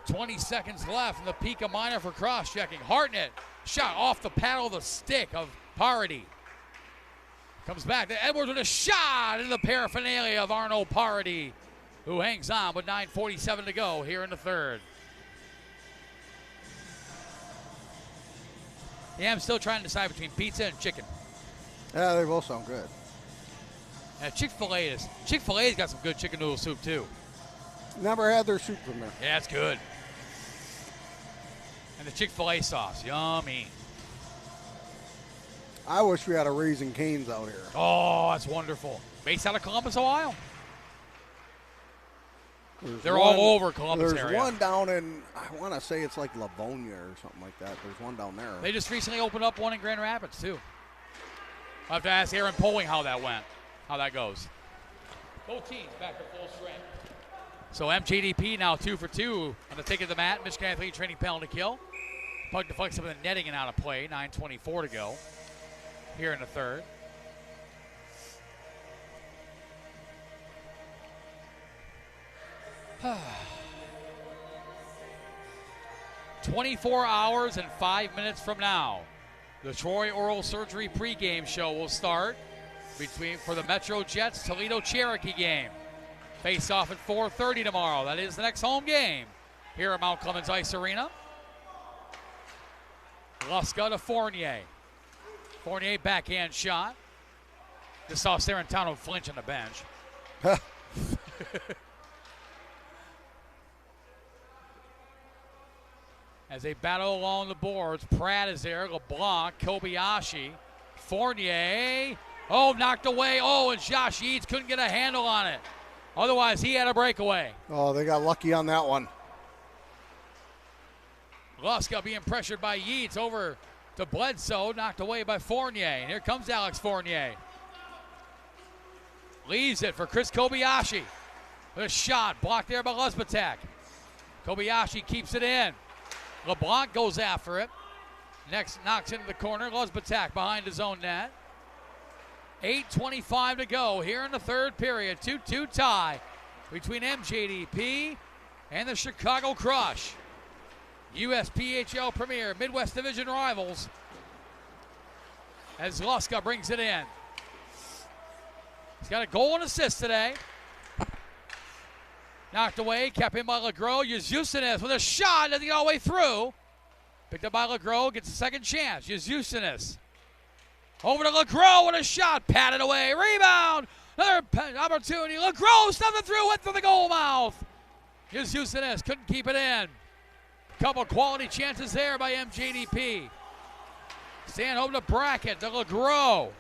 20 seconds left in the Pika minor for cross-checking. Hartnett shot off the paddle of the stick of Parody. Comes back to Edwards with a shot in the paraphernalia of Arnold Parody, who hangs on with 9:47 to go here in the third. Yeah, I'm still trying to decide between pizza and chicken. Yeah, they both sound good. Chick-fil-A's got some good chicken noodle soup too. Never had their soup from there. Yeah, it's good. And the Chick-fil-A sauce, yummy. I wish we had a Raising Cane's out here. Oh, that's wonderful. Based out of Columbus, Ohio. They're one- all over Columbus There's area. one down in, I want to say it's like Livonia or something like that. There's one down there. They just recently opened up one in Grand Rapids, too. I'll have to ask Aaron Poling how that went, how that goes. Both teams back to full strength. So MJDP now 2 for 2 on the ticket to the mat. Michigan Athlete training penalty kill. Puck deflects up in the netting and out of play. 9:24 to go here in the third. "24 hours and 5 minutes from now, the Troy Oral Surgery pregame show will start for the Metro Jets Toledo Cherokee game. Face off at 4:30 tomorrow. That is the next home game here at Mount Clemens Ice Arena. Luska to Fournier. Fournier backhand shot. Just saw Serentano flinch on the bench. As they battle along the boards, Pratt is there, LeBlanc, Kobayashi, Fournier. Oh, knocked away. Oh, and Josh Yeats couldn't get a handle on it. Otherwise, he had a breakaway. Oh, they got lucky on that one. Luska being pressured by Yeats over to Bledsoe, knocked away by Fournier. And here comes Alex Fournier. Leaves it for Chris Kobayashi. With a shot, blocked there by Lesbatek. Kobayashi keeps it in. LeBlanc goes after it. Next knocks into the corner. Lesbatek behind his own net. 8:25 to go here in the third period. 2-2 tie between MJDP and the Chicago Crush. USPHL Premier Midwest Division rivals. As Luska brings it in. He's got a goal and assist today. Knocked away, kept in by LeGros. Yuzusines with a shot, doesn't get all the way through. Picked up by LeGros, gets a second chance. Yuzusines. Over to LeGros with a shot, patted away. Rebound, another opportunity. LeGros stuffed it through, went through the goal mouth. Yuzusines couldn't keep it in. Couple quality chances there by MJDP. Stanhope to Brackett, to LeGros.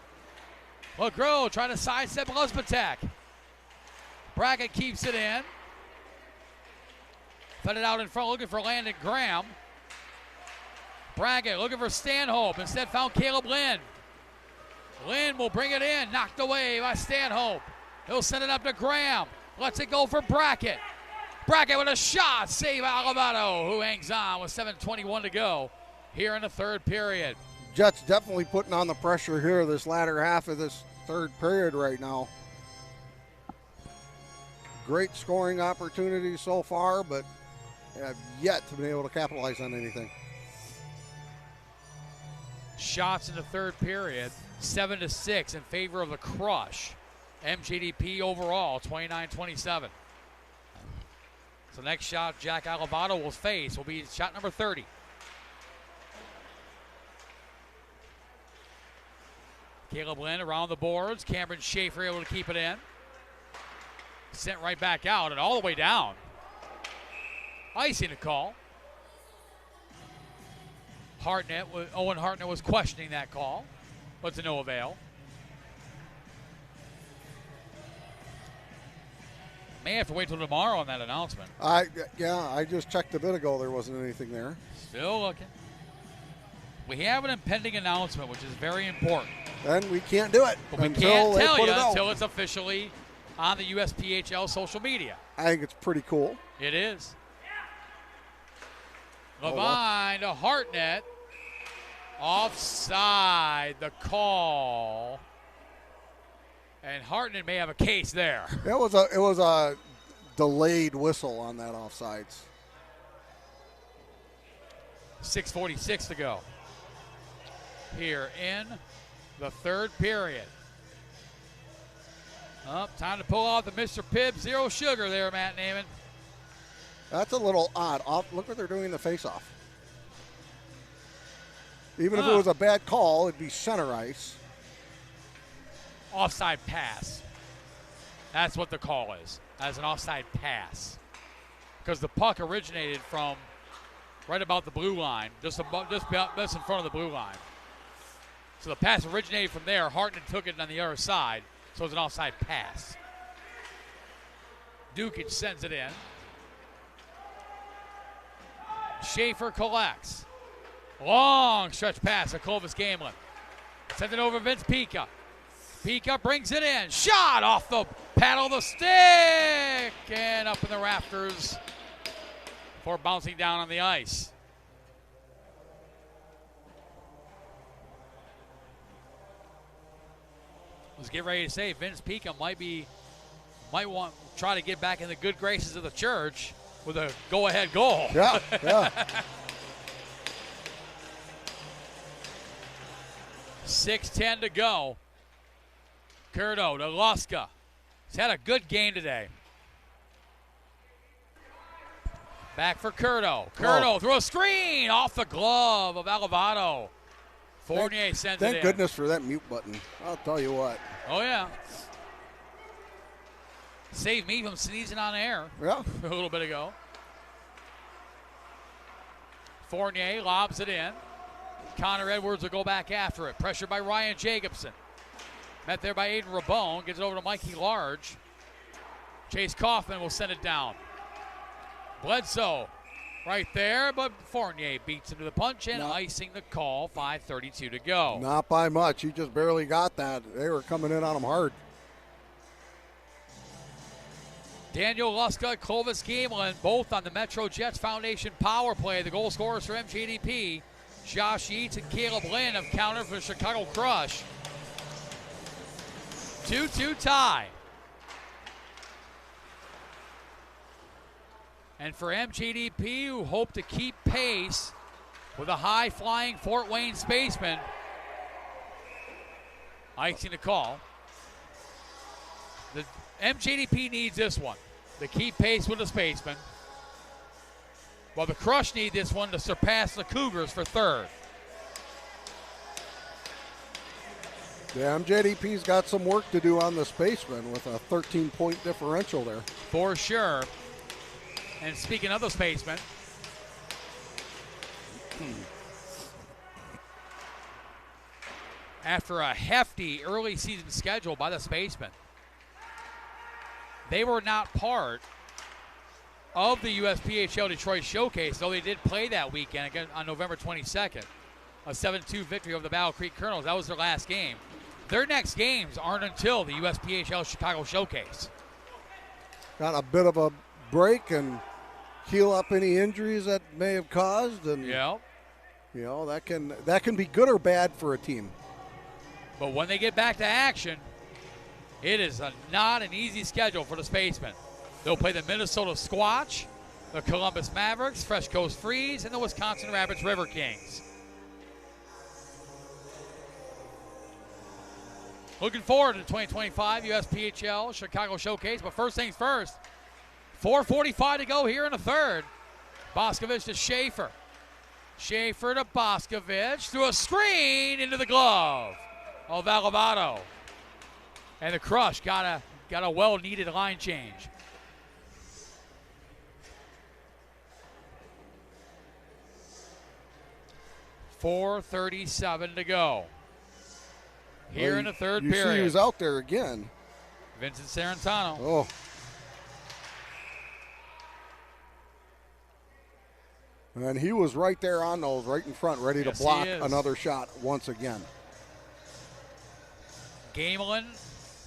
LeGros trying to sidestep Lesbatek. Brackett keeps it in. Fed it out in front, looking for Landon Graham. Brackett looking for Stanhope. Instead found Caleb Lynn. Lynn will bring it in. Knocked away by Stanhope. He'll send it up to Graham. Lets it go for Brackett. Brackett with a shot. Save Alavato, who hangs on with 7:21 to go here in the third period. Jets definitely putting on the pressure here this latter half of this third period right now. Great scoring opportunities so far, but have yet to be able to capitalize on anything. Shots in the third period, 7-6 in favor of the Crush. MJDP overall, 29-27. So next shot Jack Alavato will face will be shot number 30. Caleb Lynn around the boards. Cameron Schaefer able to keep it in. Sent right back out and all the way down. Icing a call. Owen Hartnett was questioning that call, but to no avail. May have to wait till tomorrow on that announcement. I just checked a bit ago. There wasn't anything there. Still looking. We have an impending announcement, which is very important. And we can't do it But we until can't they tell put you it out. until it's officially on the USPHL social media. I think it's pretty cool. It is. Oh, Levine to Hartnett. Offside, the call. And Hartnett may have a case there. It was a delayed whistle on that offsides. 6:46 to go here in the third period. Time to pull out the Mr. Pibb Zero Sugar there, Matt Naiman. That's a little odd. Look what they're doing in the faceoff. Even if it was a bad call, it'd be center ice. Offside pass. That's what the call is, as an offside pass. Because the puck originated from right about the blue line, just in front of the blue line. So the pass originated from there. Hartnett took it on the other side, so it's an offside pass. Dukic sends it in. Schaefer collects. Long stretch pass to Clovis Gamelin. Sends it over Vince Pica. Pica brings it in. Shot off the paddle of the stick. And up in the rafters before bouncing down on the ice. Let's get ready to say Vince Pica might try to get back in the good graces of the church with a go-ahead goal. Yeah, yeah. 6:10 to go. Curto to Luska. He's had a good game today. Back for Curto. Curto through a screen off the glove of Alvarado. Fournier sends it in. Thank goodness for that mute button. I'll tell you what. Oh, yeah. Saved me from sneezing on air Yeah. a little bit ago. Fournier lobs it in. Connor Edwards will go back after it. Pressure by Ryan Jacobson. Met there by Aiden Rabone. Gives it over to Mikey Large. Chase Kaufman will send it down. Bledsoe right there, but Fournier beats him to the punch and icing the call. 5:32 to go. Not by much. He just barely got that. They were coming in on him hard. Daniel Luska, Clovis Gamelin, both on the Metro Jets Foundation power play. The goal scorers for MJDP. Josh Yeats and Caleb Lynn have countered for the Chicago Crush. 2-2 tie. And for MJDP, who hope to keep pace with a high-flying Fort Wayne spaceman, icing the call. The MJDP needs this one to keep pace with the spaceman, while the Crush need this one to surpass the Cougars for third. Yeah, MJDP's got some work to do on the spaceman with a 13-point differential there. For sure. And speaking of the spaceman, after a hefty early season schedule by the spaceman, they were not part of the USPHL Detroit Showcase, though they did play that weekend again on November 22nd. A 7-2 victory over the Battle Creek Colonels. That was their last game. Their next games aren't until the USPHL Chicago Showcase. Got a bit of a break and heal up any injuries that may have caused, and Yeah. you know that can be good or bad for a team. But when they get back to action, it is not an easy schedule for the Spacemen. They'll play the Minnesota Squatch, the Columbus Mavericks, Fresh Coast Freeze, and the Wisconsin Rapids River Kings. Looking forward to the 2025 USPHL Chicago Showcase, but first things first, 4:45 to go here in the third. Boscovich to Schaefer. Schaefer to Boscovich through a screen into the glove of Alvarado. And the Crush got a well-needed line change. .437 to go. Here in the third period. You see who's out there again. Vincent Sarantano. Oh. And he was right there on those, right in front, ready to block another shot once again. Gamelin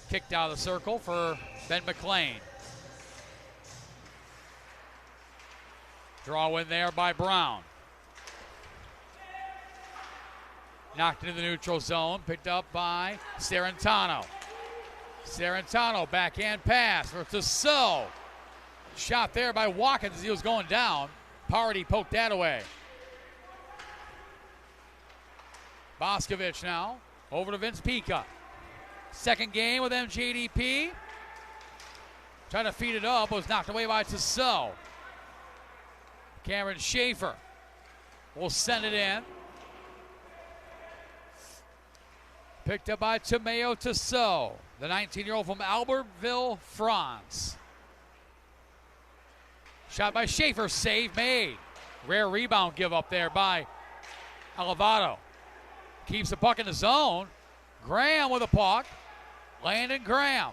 kicked out of the circle for Ben McLean. Draw in there by Brown. Knocked into the neutral zone, picked up by Sarantano. Sarantano, backhand pass for Tassau. Shot there by Watkins as he was going down. Party poked that away. Boscovich now, over to Vince Pica. Second game with MJDP. Trying to feed it up, was knocked away by Tassau. Cameron Schaefer will send it in. Picked up by Tomeo Tassau, the 19-year-old from Albertville, France. Shot by Schaefer, save made. Rare rebound give up there by Alvarado. keeps the puck in the zone. Graham with the puck. Landon Graham.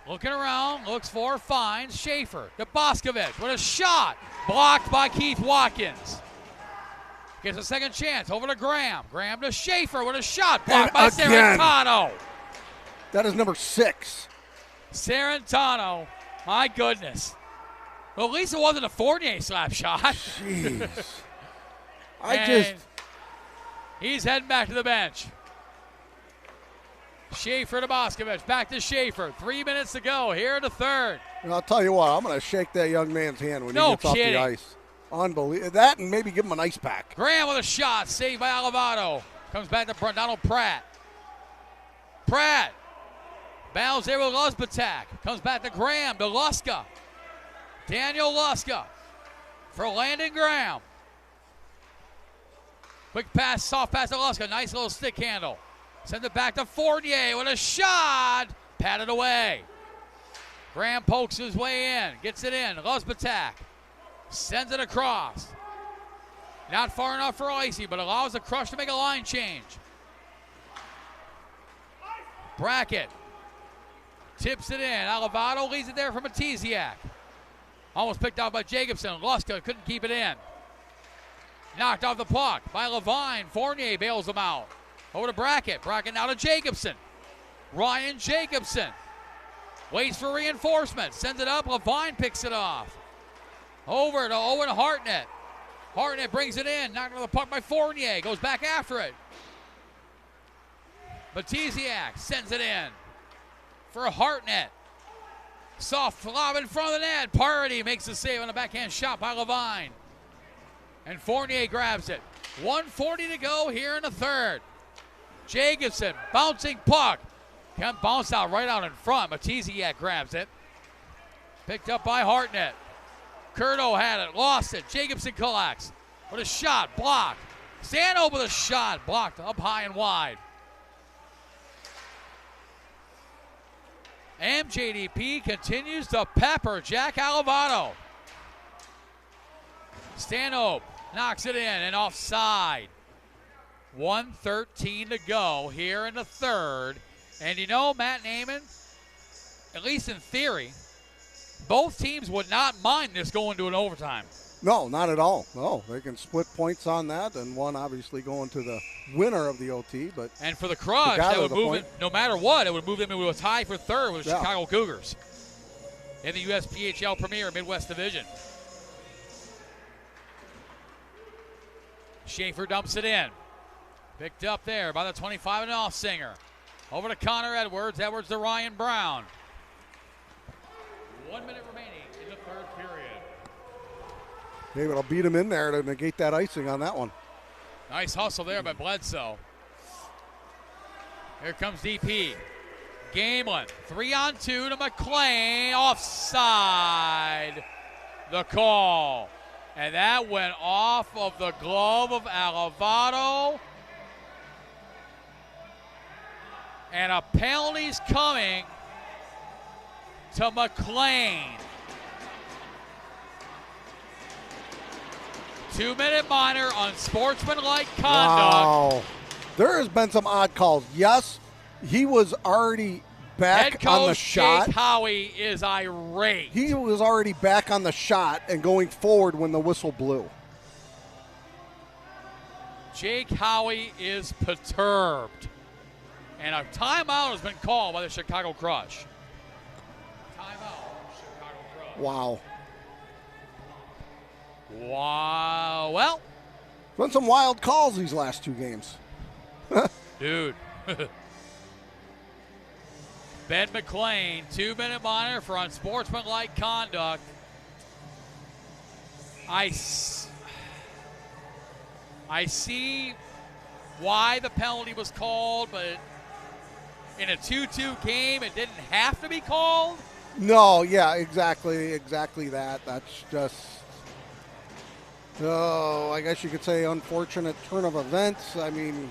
Looking around, looks for, finds Schaefer to Boscovich with a shot. Blocked by Keith Watkins. Gets a second chance over to Graham. Graham to Schaefer with a shot. Blocked by Sarantano. That is number 6. Sarantano, my goodness. Well, at least it wasn't a Fournier slap shot. Jeez. He's heading back to the bench. Schaefer to Boscovich. Back to Schaefer. 3 minutes to go here in the third. And I'll tell you what, I'm going to shake that young man's hand when he gets off the ice. Unbelievable. That and maybe give him an ice pack. Graham with a shot. Saved by Alivado. Comes back to Donald Pratt. Pratt. Battles there with Luzbatak. Comes back to Graham. To Luska. Daniel Luska. For Landon Graham. Quick pass. Soft pass to Luska. Nice little stick handle. Sends it back to Fournier with a shot. Patted away. Graham pokes his way in. Gets it in. Luzbatak. Sends it across. Not far enough for Icy, but allows the Crush to make a line change. Brackett tips it in. Alivado leads it there for Matiziak. Almost picked out by Jacobson. Luska couldn't keep it in. Knocked off the puck by Levine. Fournier bails him out. Over to Brackett. Brackett now to Jacobson. Ryan Jacobson waits for reinforcement. Sends it up. Levine picks it off. Over to Owen Hartnett. Hartnett brings it in. Knocked on the puck by Fournier. Goes back after it. Matiziak sends it in for Hartnett. Soft lob in front of the net. Parody makes the save on a backhand shot by Levine. And Fournier grabs it. 1:40 to go here in the third. Jacobson, bouncing puck. Can't bounce out right out in front. Matiziak grabs it. Picked up by Hartnett. Curto had it, lost it. Jacobson collects with a shot, blocked. Sano with a shot, blocked up high and wide. MJDP continues to pepper Jack Alivado. Stanhope knocks it in and offside. 1:13 to go here in the third. And you know, Matt Naiman, at least in theory, both teams would not mind this going to an overtime. No, not at all. No, they can split points on that, and one obviously going to the winner of the OT. And for the Crush, that would move it, no matter what, it would move them into a tie for third with the Chicago Cougars in the USPHL Premier Midwest Division. Schaefer dumps it in. Picked up there by the 25 and off Singer. Over to Connor Edwards. Edwards to Ryan Brown. 1 minute remaining in the third period. Maybe it'll beat him in there to negate that icing on that one. Nice hustle there by Bledsoe. Here comes DP. Gamelin, 3-on-2 to McLean. Offside. The call. And that went off of the glove of Alivado. And a penalty's coming to McLean. 2-minute minor, unsportsmanlike conduct. Wow. There has been some odd calls. Yes, he was already back on the shot. Jake Howie is irate. He was already back on the shot and going forward when the whistle blew. Jake Howie is perturbed. And a timeout has been called by the Chicago Crush. Timeout, Chicago Crush. Wow. Wow. Well. Been some wild calls these last two games. Dude. Ben McLean, 2-minute minor for unsportsmanlike conduct. I see why the penalty was called, but in a 2-2 game, it didn't have to be called. No, yeah, exactly that. That's just, I guess you could say unfortunate turn of events. I mean,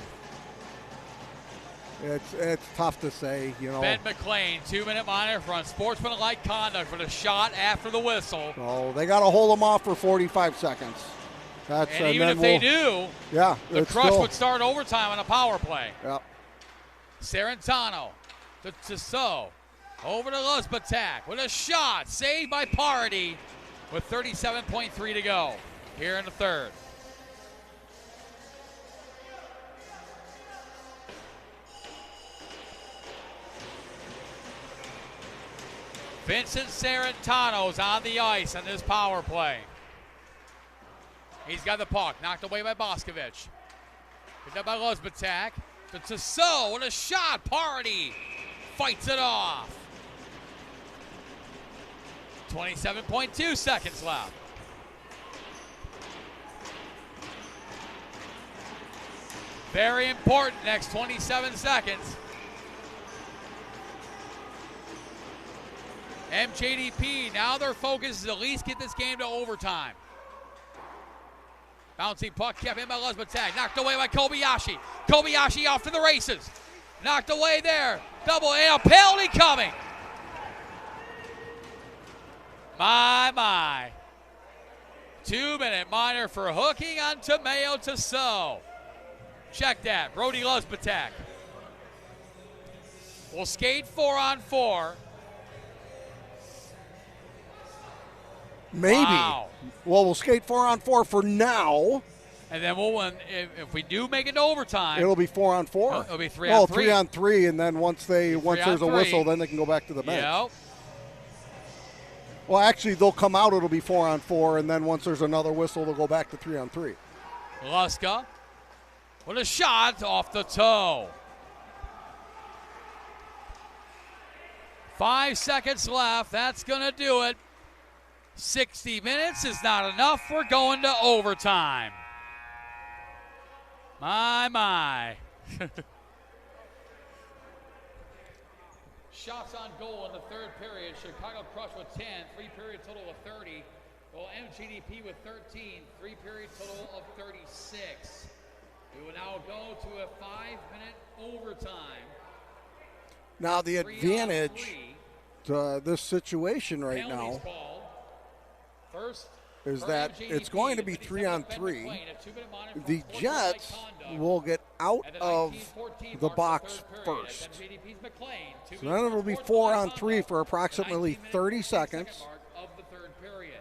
it's tough to say, you know. Ben McLean, 2-minute minor for unsportsmanlike conduct for the shot after the whistle. So they got to hold him off for 45 seconds. That's And even if they do, yeah, the it's Crush still, would start overtime on a power play. Yeah. Serentano to So. Over to Luzbatak with a shot. Saved by Party with 37.3 to go here in the third. Vincent Serentano's on the ice on this power play. He's got the puck. Knocked away by Boscovich. Picked up by Luzbatak. To So with a shot. Party fights it off. 27.2 seconds left. Very important next 27 seconds. MJDP, now their focus is at least get this game to overtime. Bouncing puck kept in by Luzbatak. Knocked away by Kobayashi. Kobayashi off to the races. Knocked away there. Double and a penalty coming. My. 2-minute minor for hooking on Tomeo to So. Check that. Brody Luzbatak will skate 4-on-4. Maybe. Wow. Well, we'll skate 4-on-4 for now. And then we'll win. If we do make it to overtime, It'll be 4-on-4. It'll be 3-on-3. Well, 3-on-3, and then once there's a 3-on-3. whistle, then they can go back to the bench. Yep. Well, actually, they'll come out. It'll be 4-on-4, and then once there's another whistle, they'll go back to 3-on-3. Luska with a shot off the toe. 5 seconds left. That's going to do it. 60 minutes is not enough. We're going to overtime. My. Shots on goal in the third period. Chicago Crush with 10, 3-period total of 30. Well, MJDP with 13, 3-period total of 36. We will now go to a 5-minute overtime. Now, the 3-on-3. advantage to this situation right Penalties now called. First is for that MJDP, it's going to be 57 3-on-3. McLean, a 2-minute monitor for The sportsmanlike Jets conduct. will get out At the of 19:14 the mark box of the third period, first. as MJDP's McLean, So then it'll be 4-on-3 for approximately 30 seconds. of the third period.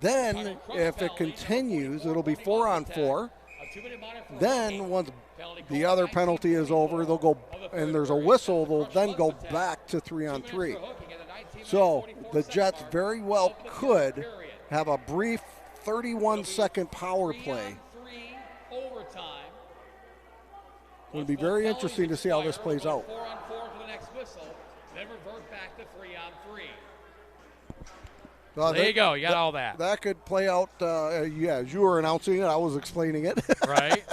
Then, if it continues, it'll be 4-on-4. A 2-minute monitor for Then, hooking. once Penalty the called other at penalty is over, they'll go, 19:44 of the and third there's a period. whistle, they'll Crush then go Luzbatak. back to 2 minutes 3-on-3. for hooking at the 19-minute So 44 the second Jets mark very well of the third could period. have a brief 31-second power play. 3-on-3 overtime. It would be very interesting to see how this plays out. 4-on-4 for the next whistle, then revert back to 3-on-3. So There you go. You got all that. That could play out, yeah, as you were announcing it, I was explaining it. Right.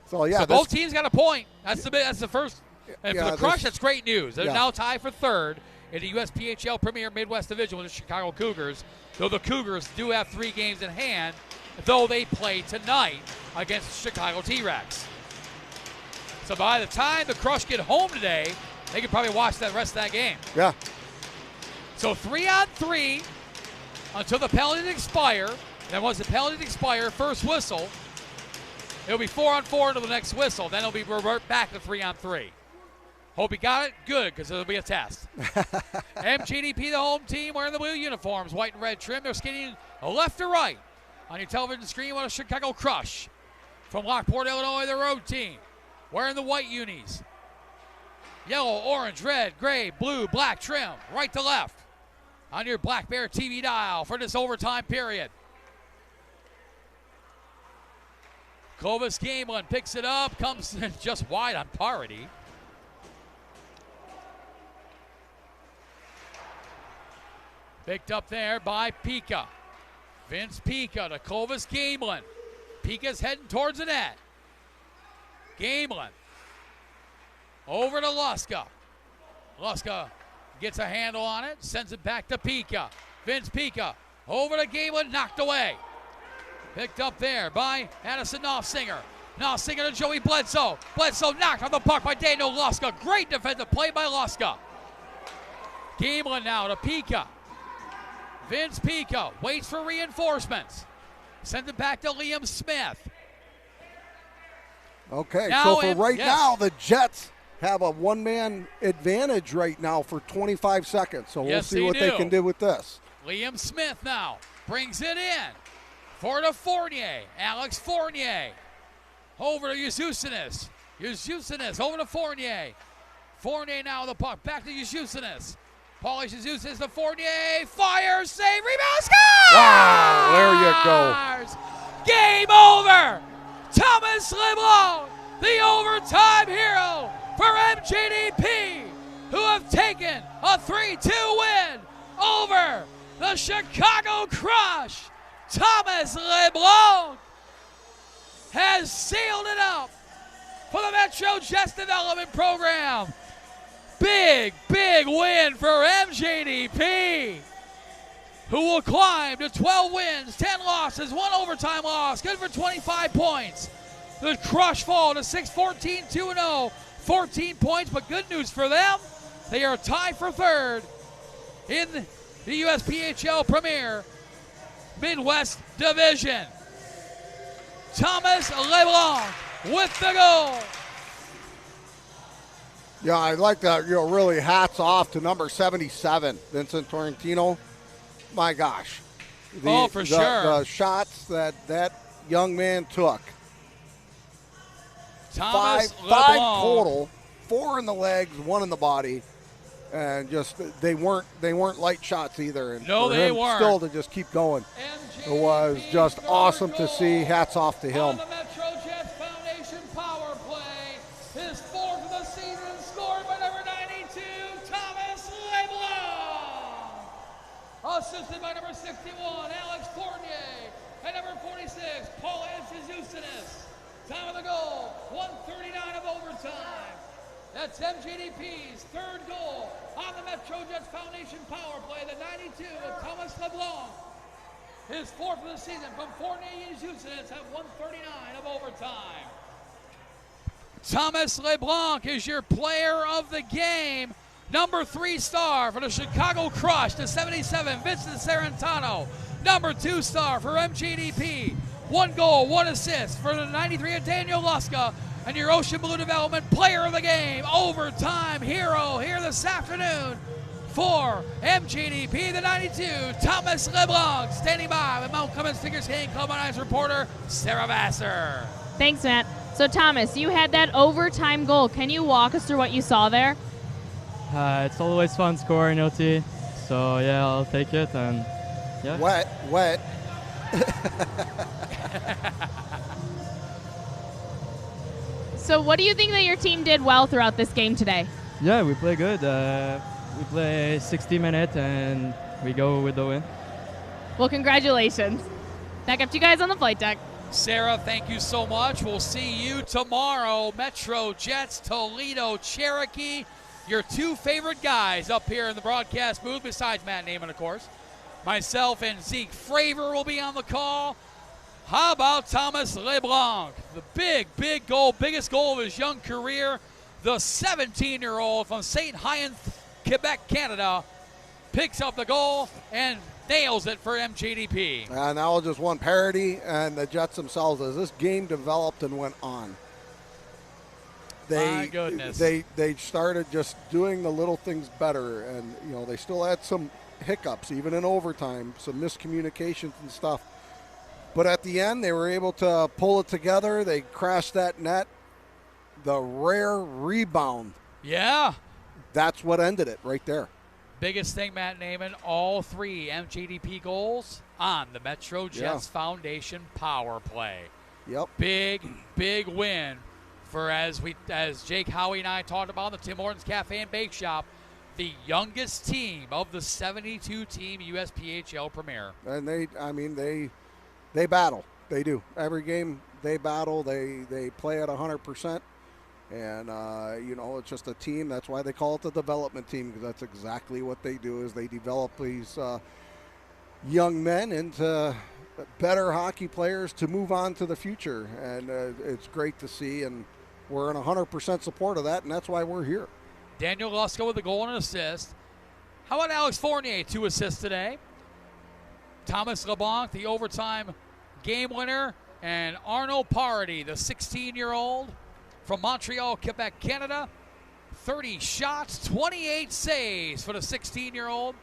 So, yeah. So both teams got a point. That's the first. And Yeah, for the Crush, this- that's great news. They're yeah. now tied for third in the USPHL Premier Midwest Division with the Chicago Cougars. Though the Cougars do have 3 games in hand, though they play tonight against Chicago T-Rex. So by the time the Crush get home today, they could probably watch the rest of that game. Yeah. So 3-on-3 until the penalties expire. Then once the penalties expire, first whistle, it'll be 4-on-4 until the next whistle. Then it'll be revert back to 3-on-3. Hope you got it. Good, because it'll be a test. MJDP, the home team, wearing the blue uniforms, white and red trim. They're skating left to right on your television screen with a Chicago Crush. From Lockport, Illinois, the road team, wearing the white unis. Yellow, orange, red, gray, blue, black trim, right to left on your Black Bear TV dial for this overtime period. Clovis Gamelin picks it up, comes just wide on Parity. Picked up there by Pika. Vince Pika to Clovis Gamelin. Pika's heading towards the net. Gamelin over to Luska. Luska gets a handle on it, sends it back to Pika. Vince Pika over to Gamelin, knocked away. Picked up there by Addison Knopfsinger. Knopfsinger to Joey Bledsoe. Bledsoe knocked on the puck by Daniel Luska. Great defensive play by Luska. Gamelin now to Pika. Vince Pika waits for reinforcements. Send it back to Liam Smith. Okay, Now so for right yes. now, the Jets have a one-man advantage right now for 25 seconds. So we'll Yes, see they what they do. can do with this. Liam Smith now brings it in for the Fournier. Alex Fournier over to Yusufsinis. Yusufsinis over to Fournier. Fournier now with the puck. Back to Yusufsinis. Paulie Yusufsinis to Fournier. Fire, save, rebound, scores! Wow, there you go. Game over. Thomas LeBlanc, the overtime hero for MJDP, who have taken a 3-2 win over the Chicago Crush. Thomas LeBlanc has sealed it up for the Metro Jets Development Program. Big, big win for MJDP, who will climb to 12 wins, 10 losses, 1 overtime loss, good for 25 points. The Crush fall to 6-14, 2-0, 14 points, but good news for them, they are tied for third in the USPHL Premier Midwest Division. Thomas LeBlanc with the goal. Yeah, I'd like to, really hats off to number 77, Vincent Torrentino. My gosh. For sure. The shots that young man took. Thomas Five LeBlanc. total, 4 in the legs, 1 in the body. And just they weren't light shots either. And No, for they him weren't. Still to just keep going. It was just awesome to see. Hats off to him. On the Metro Jets Foundation power play, his 4th of the season, scored by number 92, Thomas LeBlanc. Assisted by number 61, Alex Fournier, and number 46, Paul Yusufsinis. Time of the goal, 1:39 of overtime. That's MJDP's 3rd goal on the Metro Jets Foundation power play. The 92 of Thomas LeBlanc. His 4th of the season from Fournier and Yusufsinis at 1:39 of overtime. Thomas LeBlanc is your player of the game. Number 3 star for the Chicago Crush, the 77, Vincent Serrentano. Number 2 star for MJDP. 1 goal, 1 assist for the 93 of Daniel Luska. And your Ocean Blue Development player of the game, overtime hero here this afternoon for MJDP, the 92, Thomas LeBlanc. Standing by with Mount Clemens Figure Skating Club on Ice reporter, Sarah Vassar. Thanks, Matt. So, Thomas, you had that overtime goal. Can you walk us through what you saw there? It's always fun scoring OT. So, yeah, I'll take it. And yeah. Wet. So what do you think that your team did well throughout this game today? Yeah, we play good. We play 60 minutes and we go with the win. Well, congratulations. Back up to you guys on the flight deck. Sarah, thank you so much. We'll see you tomorrow. Metro Jets, Toledo, Cherokee. Your 2 favorite guys up here in the broadcast booth, besides Matt Naiman, of course. Myself and Zeke Fravor will be on the call. How about Thomas LeBlanc? The big goal, biggest goal of his young career. The 17-year-old from St. Hyacinthe, Quebec, Canada, picks up the goal and nails it for MJDP. And that was just one parody, and the Jets themselves, as this game developed and went on, My goodness. They started just doing the little things better, and they still had some hiccups, even in overtime, some miscommunications and stuff. But at the end, they were able to pull it together. They crashed that net. The rare rebound. Yeah. That's what ended it right there. Biggest thing, Matt Naiman, all 3 MJDP goals on the Metro Jets Foundation power play. Yep. Big win for, as Jake Howie and I talked about, the Tim Hortons Cafe and Bake Shop, the youngest team of the 72-team USPHL Premier. And they battle. They do. Every game they battle. They play at 100%. And, it's just a team. That's why they call it the development team, because that's exactly what they do, is they develop these young men into better hockey players to move on to the future. And it's great to see, and we're in 100% support of that, and that's why we're here. Daniel Luska with a goal and an assist. How about Alex Fournier, 2 assists today? Thomas LeBlanc, the overtime game winner, and Arnaud Parody, the 16-year-old from Montreal, Quebec, Canada. 30 shots, 28 saves for the 16-year-old.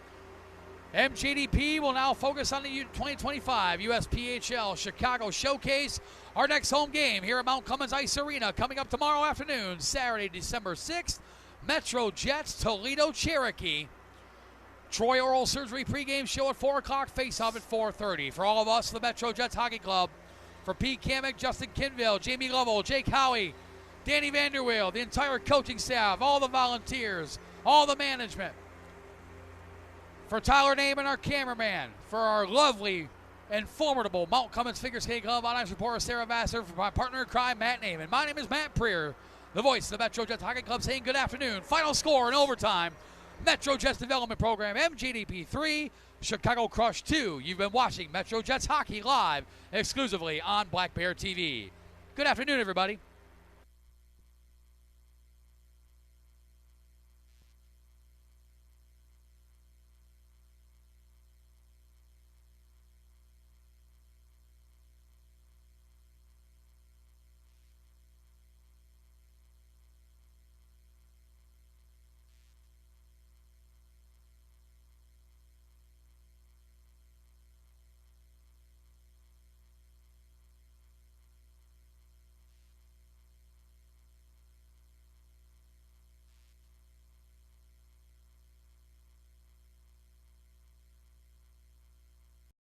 MJDP will now focus on the 2025 USPHL Chicago Showcase. Our next home game here at Mount Clemens Ice Arena coming up tomorrow afternoon, Saturday, December 6th. Metro Jets, Toledo, Cherokee. Troy Oral Surgery pregame show at 4 o'clock, face-off at 4:30. For all of us, the Metro Jets Hockey Club, for Pete Kamick, Justin Kinville, Jamie Lovell, Jake Howie, Danny Vanderweel, the entire coaching staff, all the volunteers, all the management. For Tyler Naiman, our cameraman, for our lovely and formidable Mount Clemens Figure Skating Club on-ice reporter Sarah Vassar, for my partner in crime, Matt Naiman. My name is Matt Preer, the voice of the Metro Jets Hockey Club, saying good afternoon. Final score in overtime, Metro Jets Development Program, MJDP 3, Chicago Crush 2. You've been watching Metro Jets Hockey live exclusively on Black Bear TV. Good afternoon, everybody.